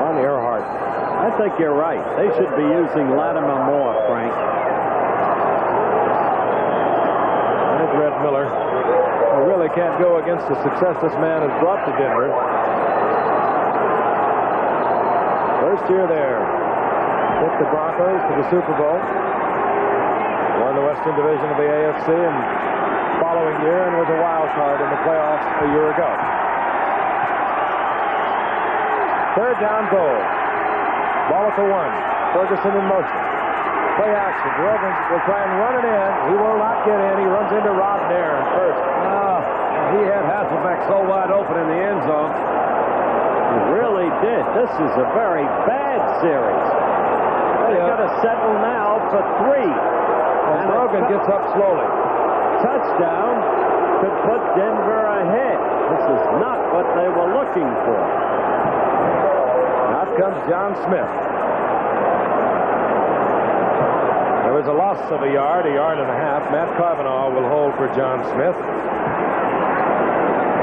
Ron Earhart. think you're right. They should be using Latimer more, Frank. There's Red Miller. You really can't go against the success this man has brought to Denver. First year there. Took the Broncos to the Super Bowl. Won the Western Division of the AFC and following year and was a wild card in the playoffs a year ago. Third down goal. Ball at the 1. Ferguson in motion. Play action. Grogan will try and run it in. He will not get in. He runs into Rod Nairn first. He had Hasselbeck so wide open in the end zone. He really did. This is a very bad series. They've got to settle now for 3. And Grogan gets up slowly. Touchdown could put Denver ahead. This is not what they were looking for. Out comes John Smith. There was a loss of a yard and a half. Matt Cavanaugh will hold for John Smith.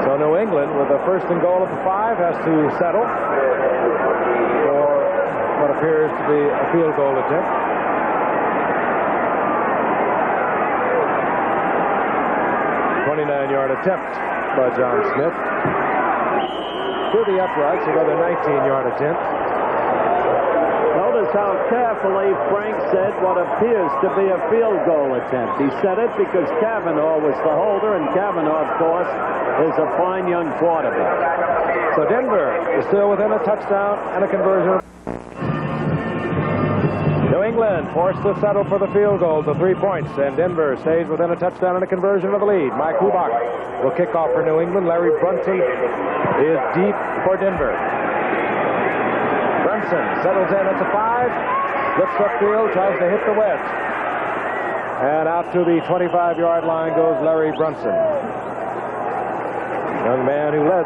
So New England, with a first and goal at the 5, has to settle for what appears to be a field goal attempt. 29-yard attempt by John Smith. To the uprights, another 19-yard attempt. Notice how carefully Frank said what appears to be a field goal attempt. He said it because Cavanaugh was the holder, and Cavanaugh, of course, is a fine young quarterback. So Denver is still within a touchdown and a conversion. New England forced to settle for the field goal to 3 points, and Denver stays within a touchdown and a conversion of the lead. Mike Hubach will kick off for New England. Larry Brunson is deep for Denver. Brunson settles in at the 5, looks upfield, tries to hit the wedge. And out to the 25-yard line goes Larry Brunson. Young man who led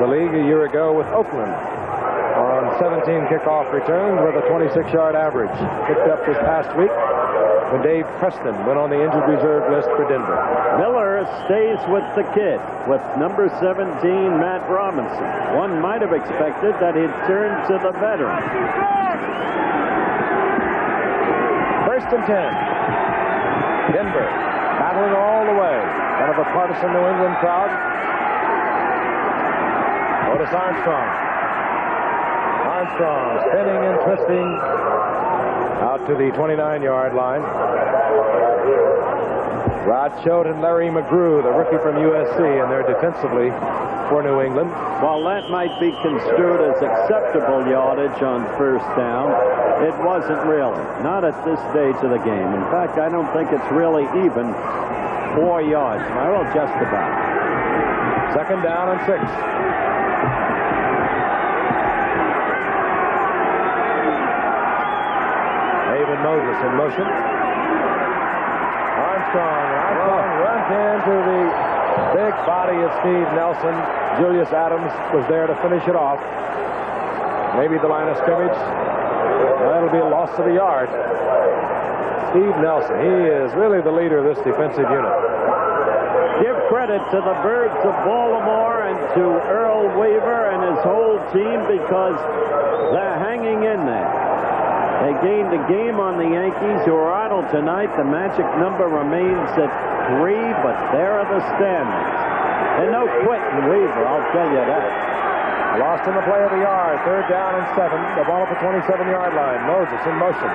the league a year ago with Oakland on 17 kickoff returns with a 26-yard average. Picked up this past week when Dave Preston went on the injured reserve list for Denver. Miller stays with the kid with number 17, Matt Robinson. One might have expected that he'd turn to the veteran. First and 10. Denver battling all the way. Kind of a partisan New England crowd. Otis Armstrong. Armstrong spinning and twisting out to the 29-yard line. Rod Choate and Larry McGrew, the rookie from USC, and they're defensively for New England. While that might be construed as acceptable yardage on first down, it wasn't really. Not at this stage of the game. In fact, I don't think it's really even 4 yards. Well, just about. Second down and 6. David Moses in motion. Armstrong runs into the big body of Steve Nelson. Julius Adams was there to finish it off. Maybe the line of scrimmage. That'll be a loss of a yard. Steve Nelson, he is really the leader of this defensive unit. Give credit to the Birds of Baltimore and to Earl Weaver and his whole team because they're hanging in there. They gained a game on the Yankees, who are idle tonight. The magic number remains at 3, but there are the standings. And no quitting Weaver, I'll tell you that. Lost in the play of the yard. Third down and 7. The ball at the 27-yard line. Moses in motion.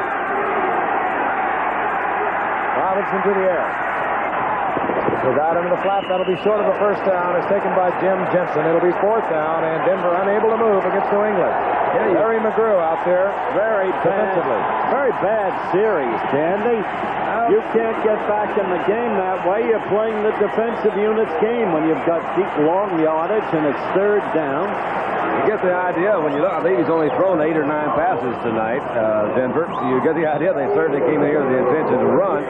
Robinson to the air. Without him in the flat, that'll be short of a first down. It's taken by Jim Jensen. It'll be 4th down, and Denver unable to move against New England. Larry McGrew out there. Very bad series, Candy. You can't get back in the game that way. You're playing the defensive unit's game when you've got deep, long yardage and it's third down. You get the idea when you look. I think he's only thrown 8 or 9 passes tonight, Denver. You get the idea they certainly came in here with the intention to run.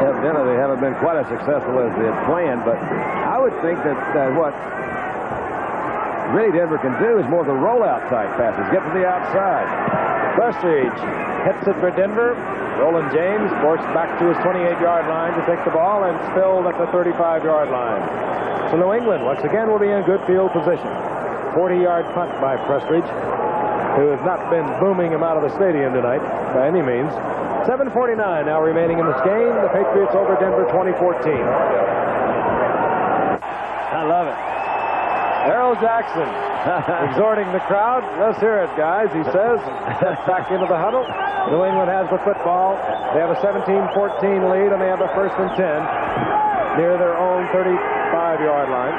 Evidently, they haven't been quite as successful as they had planned, but I would think that what really Denver can do is more of the rollout type passes. Get to the outside. Prestridge hits it for Denver. Roland James forced back to his 28-yard line to take the ball and spilled at the 35-yard line. So New England, once again, will be in good field position. 40-yard punt by Prestridge. who has not been booming him out of the stadium tonight by any means. 7:49 now remaining in this game. The Patriots over Denver 2014. I love it. Errol Jackson exhorting the crowd. Let's hear it, guys, he says. Steps back into the huddle. New England has the football. They have a 17-14 lead, and they have a 1st and 10 near their own 35-yard line.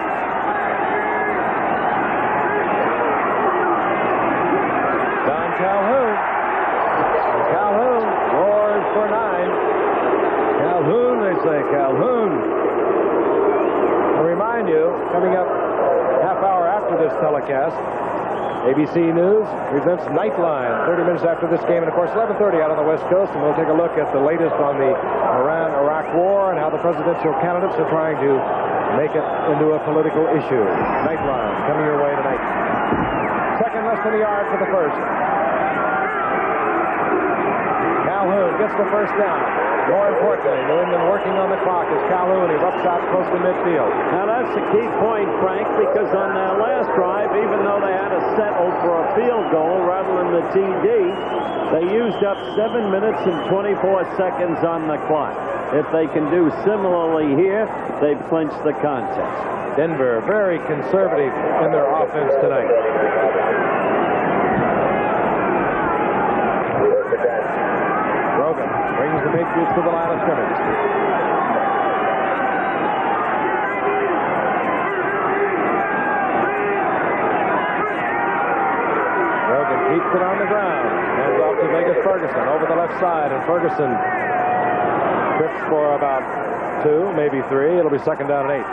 Don Calhoun. Calhoun roars for 9. Calhoun, they say, Calhoun. To remind you, coming up half hour after this telecast, ABC News presents Nightline, 30 minutes after this game, and of course 11:30 out on the West Coast, and we'll take a look at the latest on the Iran-Iraq war and how the presidential candidates are trying to make it into a political issue. Nightline coming your way tonight. Second, less than a yard for the first. Calhoun gets the first down. More importantly, New England working on the clock as Calhoun, he roughs out close to midfield. Now that's a key point, Frank, because on their last drive, even though they had to settle for a field goal rather than the TD, they used up 7 minutes and 24 seconds on the clock. If they can do similarly here, they've clinched the contest. Denver very conservative in their offense tonight. Grogan brings the Patriots to the line of scrimmage. Grogan keeps it on the ground. Hands off to Vegas Ferguson over the left side, and Ferguson trips for about 2, maybe 3. It'll be 2nd down and 8.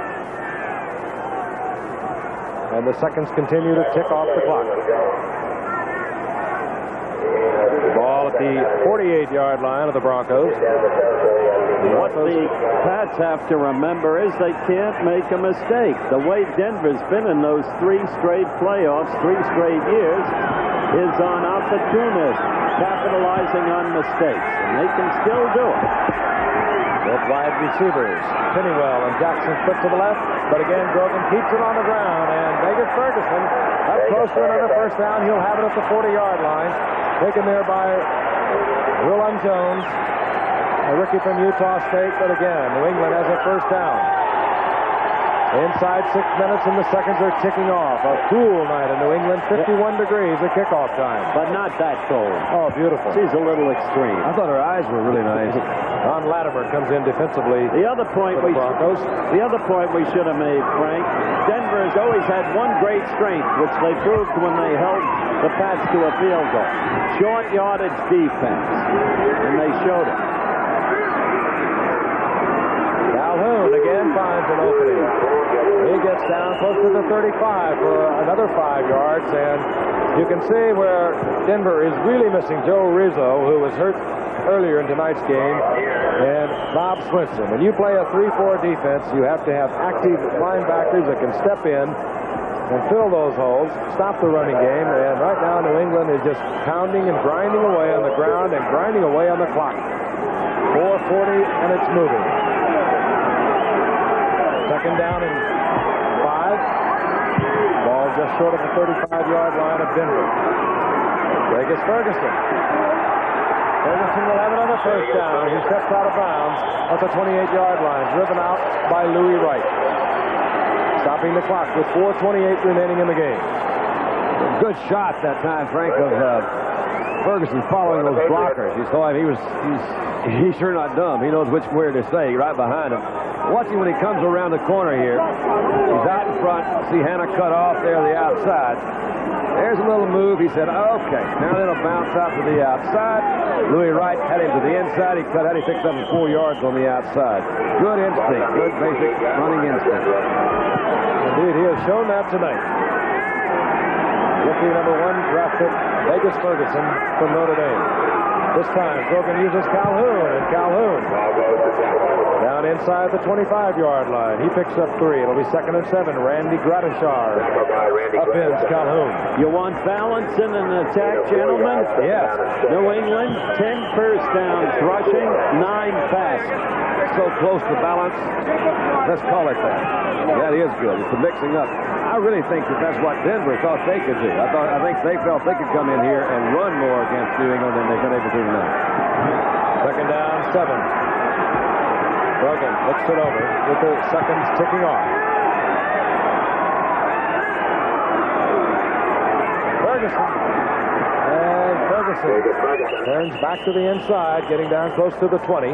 And the seconds continue to tick off the clock. Ball at the 48-yard line of the Broncos. What the Pats have to remember is they can't make a mistake. The way Denver's been in those 3 straight playoffs, 3 straight years, is on opportunism, capitalizing on mistakes, and they can still do it. Both wide receivers, Pennywell and Jackson split to the left, but again, Grogan keeps it on the ground, and Vegas Ferguson up close to another first down. He'll have it at the 40-yard line, taken there by Roland Jones, a rookie from Utah State, but again, New England has a first down. Inside 6 minutes and the seconds are ticking off. A cool night in New England, 51 degrees at kickoff time. But not that cold. Oh, beautiful. She's a little extreme. I thought her eyes were really nice. Don Latimer comes in defensively. The other point we should have made, Frank, Denver has always had one great strength, which they proved when they held the Pats to a field goal. Short yardage defense. And they showed it. Calhoun again finds an opening. He gets down close to the 35 for another 5 yards, and you can see where Denver is really missing Joe Rizzo, who was hurt earlier in tonight's game, and Bob Swinson. When you play a 3-4 defense, you have to have active linebackers that can step in and fill those holes, stop the running game, and right now New England is just pounding and grinding away on the ground and grinding away on the clock. 4:40, and it's moving. 2nd down and 5. Ball just short of the 35-yard line of Denver. Vegas Ferguson. Ferguson will have it on the first down. He steps out of bounds at the 28-yard line, driven out by Louis Wright. Stopping the clock with 4:28 remaining in the game. Good shot that time, Frank, of Ferguson following those blockers. You saw him. He's sure not dumb. He knows where to stay, right behind him. Watching when he comes around the corner here. He's out in front. See Hannah cut off there on the outside. There's a little move. He said, okay, now it'll bounce out to the outside. Louis Wright had him to the inside. He cut out. He picked up 4 yards on the outside. Good instinct. Good basic running instinct. Indeed, he has shown that tonight. Rookie number 1 draft pick, Vegas Ferguson from Notre Dame. This time, Grogan uses Calhoun, and Calhoun down inside the 25-yard line. He picks up 3. It'll be 2nd and 7. Randy Gradishar upends Calhoun. You want balance in an attack, gentlemen? Yes. New England, 10 first downs rushing, 9 passing. So close to balance. Let's call it that. That is good. It's the mixing up. I really think that that's what Denver thought they could do. I think they felt they could come in here and run more against New England than they've been able to tonight. Second down, 7. Brogan looks it over with the seconds ticking off. Ferguson. And Ferguson turns back to the inside, getting down close to the 20.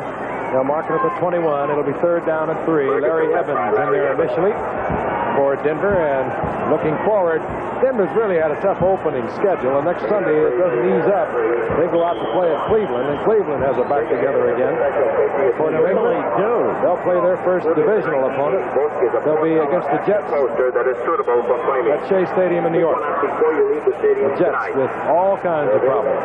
They'll mark it at the 21. It'll be 3rd down and 3. Larry Evans in there initially for Denver, and looking forward, Denver's really had a tough opening schedule, and next Sunday it doesn't ease up. They go out to play at Cleveland, and Cleveland has a back together again. For New England, they'll play their first divisional opponent. They'll be against the Jets at Shea Stadium in New York. The Jets with all kinds of problems.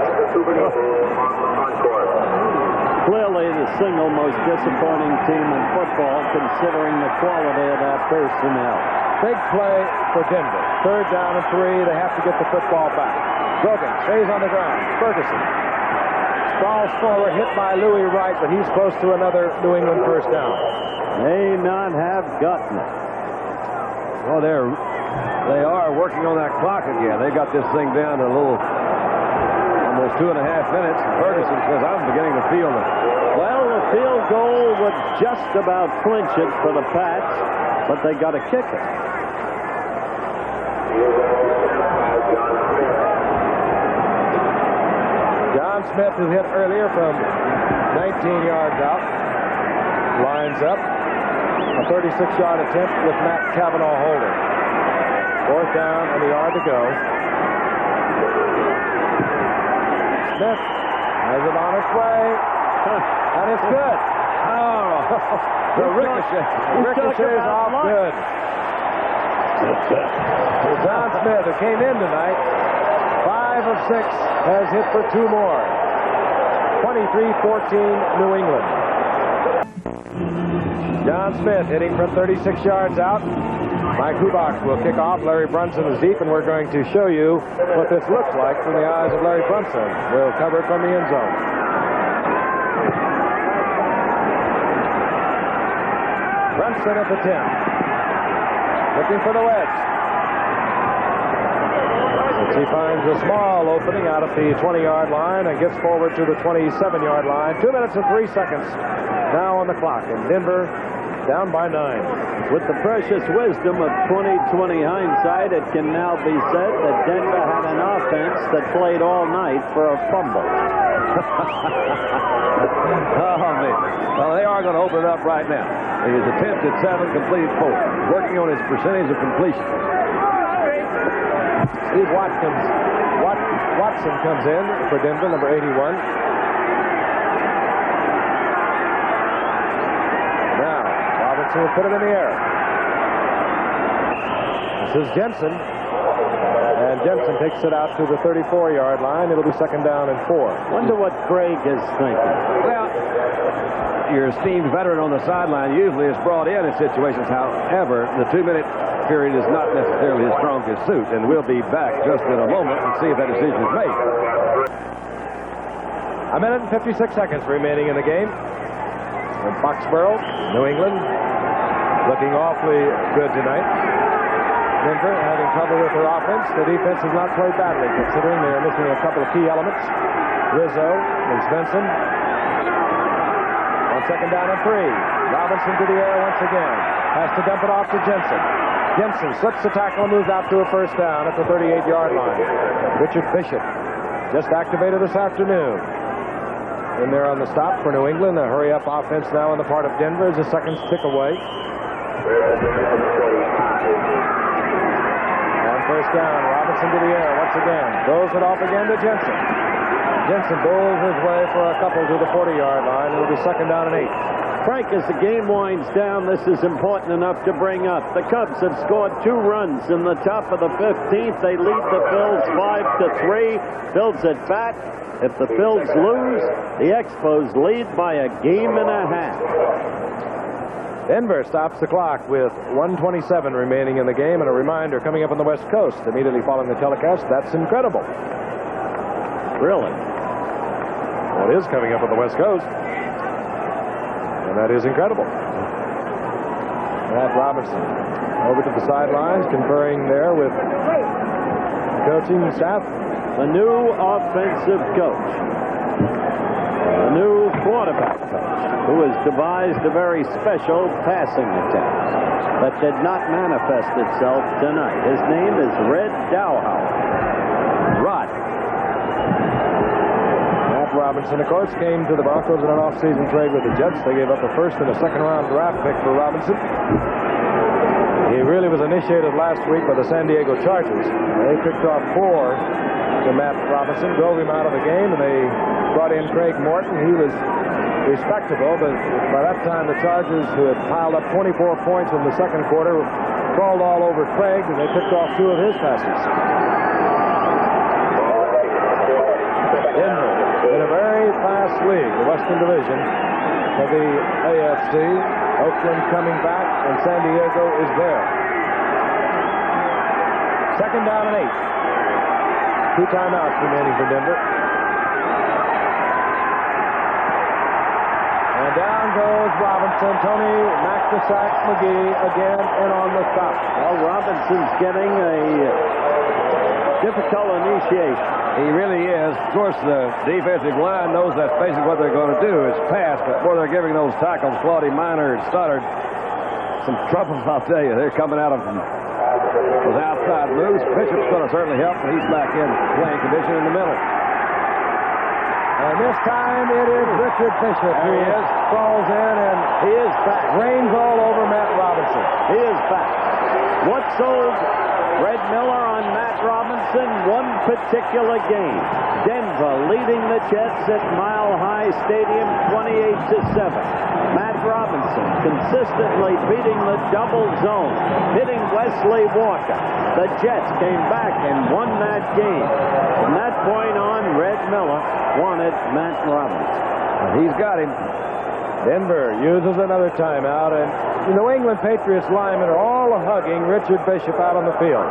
Clearly the single most disappointing team in football, considering the quality of that personnel. Big play for Denver. 3rd down and 3. They have to get the football back. Brogan stays on the ground. Ferguson falls forward, hit by Louis Wright, but he's close to another New England first down. May not have gotten it. Well, they are working on that clock again. They got this thing down to a little, almost 2.5 minutes. Ferguson says, I'm beginning to feel it. Well, the field goal would just about clinch it for the Pats, but they got to kick it. John Smith, who hit earlier from 19 yards out, lines up. A 36-yard attempt with Matt Cavanaugh holding. 4th down and a yard to go. Smith has it on its way, and it's good. Oh, the ricochet is off good. John Smith, who came in tonight, 5 of 6, has hit for 2 more. 23-14 New England. John Smith hitting from 36 yards out. Mike Hubach will kick off. Larry Brunson is deep, and we're going to show you what this looks like from the eyes of Larry Brunson. We'll cover it from the end zone. Brunson at the 10. Looking for the wedge. As he finds a small opening out at the 20-yard line and gets forward to the 27-yard line. 2 minutes and 3 seconds now on the clock, and Denver down by 9. With the precious wisdom of 20/20 hindsight, it can now be said that Denver had an offense that played all night for a fumble. Oh, man. Well, they are going to open it up right now. He has attempted 7, completed 4. Working on his percentage of completion. Steve Watson comes in for Denver, number 81. Now, Robinson will put it in the air. This is Jensen. And Jensen takes it out to the 34-yard line. It'll be 2nd down and 4. Wonder what Craig is thinking. Well, your esteemed veteran on the sideline usually is brought in situations. However, the 2-minute period is not necessarily his strongest suit, and we'll be back just in a moment and see if that decision is made. A minute and 56 seconds remaining in the game. In Foxborough, New England, looking awfully good tonight. Denver having trouble with their offense. The defense has not played badly, considering they're missing a couple of key elements. Rizzo and Svensson. On 2nd down and 3. Robinson to the air once again. Has to dump it off to Jensen. Jensen slips the tackle and moves out to a first down at the 38-yard line. Richard Bishop just activated this afternoon. In there on the stop for New England. A hurry-up offense now on the part of Denver as the seconds tick away. On first down, Robinson to the air once again. Throws it off again to Jensen. Jensen bowls his way for a couple to the 40-yard line. It'll be 2nd down and 8. Frank, as the game winds down, this is important enough to bring up. The Cubs have scored 2 runs in the top of the 15th. They lead the Phils 5-3. Phils at bat. If the Phils lose, the Expos lead by a game and a half. Denver stops the clock with 1:27 remaining in the game, and a reminder coming up on the West Coast immediately following the telecast. That's incredible. Really? Well, it is coming up on the West Coast. And that is incredible. Matt Robinson over to the sidelines, conferring there with the coaching staff. The new offensive coach, the new quarterback coach, who has devised a very special passing attack that did not manifest itself tonight. His name is Red Dowhower. Rod. Matt Robinson, of course, came to the Broncos in an off-season trade with the Jets. They gave up a first and a second-round draft pick for Robinson. He really was initiated last week by the San Diego Chargers. They picked off 4 to Matt Robinson, drove him out of the game, and they brought in Craig Morton. He was respectable, but by that time the Chargers, who had piled up 24 points in the second quarter, crawled all over Craig, and they picked off 2 of his passes. Denver in a very fast league, the Western Division of the AFC. Oakland coming back, and San Diego is there. Second down and 8. 2 timeouts remaining for Denver. And down goes Robinson. Tony McTasack McGee again in on the stop. Well, Robinson's getting a difficult initiation. He really is. Of course, the defensive line knows that's basically what they're going to do is pass, but boy, they're giving those tackles, Claudie Miner and Stoddard, some trouble, I'll tell you. They're coming out of them. Those outside moves. Bishop's going to certainly help, and he's back in playing condition in the middle. And this time it is Richard Bishop who falls in, and he is back. Rains all over Matt Robinson. He is back. What sold Red Miller on Matt Robinson? One particular game. Denver leading the Jets at Mile High Stadium 28-7. Matt Robinson consistently beating the double zone, hitting Wesley Walker. The Jets came back and won that game. From that point on, Red Miller wanted Matt Robinson. He's got him. Denver uses another timeout, and the New England Patriots linemen are all hugging Richard Bishop out on the field.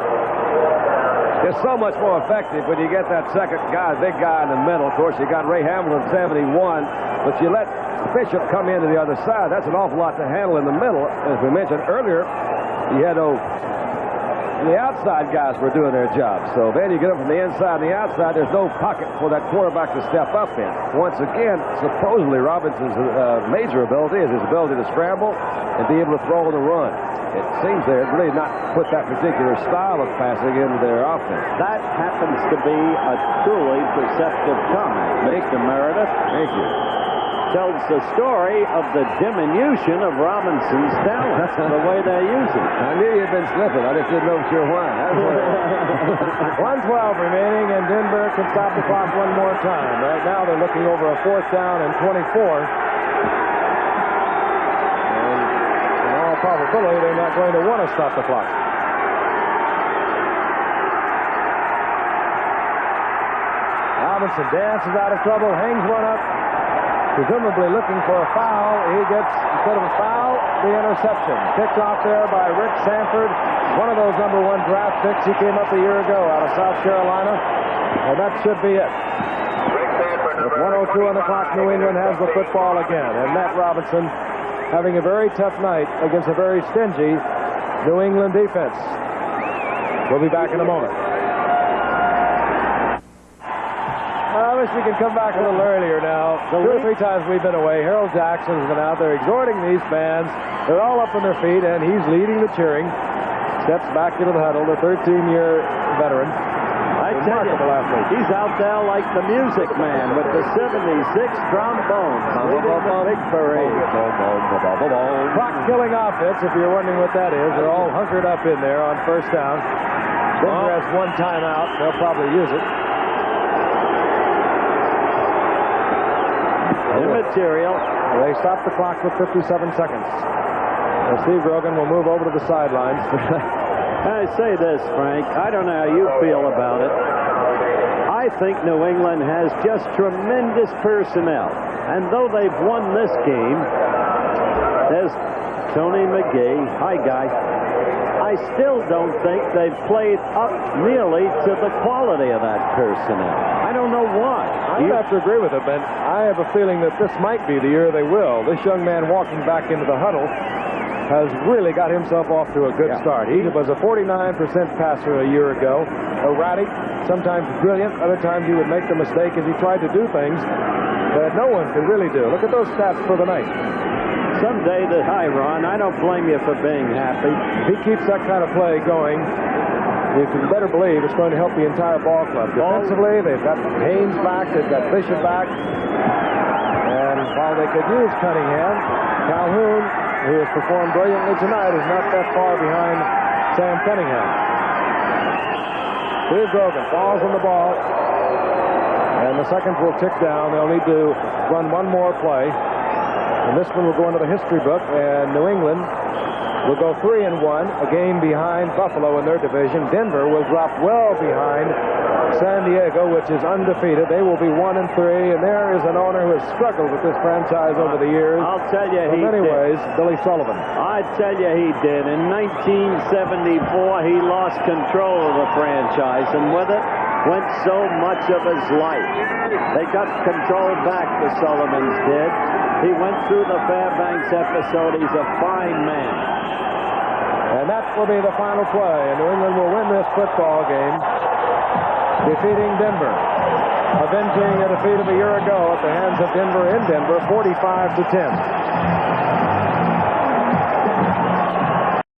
It's so much more effective when you get that second guy, big guy in the middle. Of course, you got Ray Hamilton, 71, but you let Bishop come into the other side. That's an awful lot to handle in the middle. As we mentioned earlier, you had the outside guys were doing their job. So then you get them from the inside and the outside. There's no pocket for that quarterback to step up in. Once again, supposedly Robinson's major ability is his ability to scramble and be able to throw on the run. It seems they're really not put that particular style of passing into their offense. That happens to be a truly perceptive comment, Mr. Meredith. Thank you. Tells the story of the diminution of Robinson's talent, the way they're using. I knew you'd been slipping. I just didn't know sure why. 1:12 remaining, and Denver can stop the clock one more time. Right now, they're looking over a 4th down and 24. And in all probability, they're not going to want to stop the clock. Robinson dances out of trouble, hangs one up. Presumably looking for a foul. He gets, instead of a foul, the interception. Picked off there by Rick Sanford, one of those #1 draft picks. He came up a year ago out of South Carolina, and that should be it. With 1:02 on the clock, New England has the football again, and Matt Robinson having a very tough night against a very stingy New England defense. We'll be back in a moment. I wish we could come back a little earlier now. 2 or 3 times we've been away. Harold Jackson's been out there exhorting these fans. They're all up on their feet, and he's leading the cheering. Steps back into the huddle, the 13-year veteran. I tell you, he's out there like the Music Man with the 76 trombones. Leading the big parade. Clock-killing offense, if you're wondering what that is. They're all hunkered up in there on 1st down. Denver has 1 timeout. They'll probably use it. Immaterial. They stop the clock with 57 seconds. And Steve Grogan will move over to the sidelines. I say this, Frank. I don't know how you feel about it. I think New England has just tremendous personnel. And though they've won this game, there's Tony McGee. Hi, guy. I still don't think they've played up nearly to the quality of that personnel. I don't know why. I have to agree with it, Ben. I have a feeling that this might be the year they will. This young man walking back into the huddle has really got himself off to a good start. He was a 49% passer a year ago, erratic, sometimes brilliant, other times he would make the mistake as he tried to do things that no one could really do. Look at those stats for the night. Someday, hi, Ron, I don't blame you for being happy. If he keeps that kind of play going, you can better believe it's going to help the entire ball club. Defensively, they've got Haynes back, they've got Bishop back, and while they could use Cunningham, Calhoun, who has performed brilliantly tonight, is not that far behind Sam Cunningham. Steve Grogan falls on the ball, and the seconds will tick down. They'll need to run one more play. And this one will go into the history book, and New England will go 3-1, a game behind Buffalo in their division. Denver will drop well behind San Diego, which is undefeated. They will be 1-3, and there is an owner who has struggled with this franchise over the years. I'll tell you, in many ways, Billy Sullivan. I tell you, he did. In 1974, he lost control of the franchise, and with it went so much of his life. They got control back, the Sullivans did. He went through the Fairbanks episode. He's a fine man. And that will be the final play. And New England will win this football game, defeating Denver, avenging a defeat of a year ago at the hands of Denver in Denver, 45-10.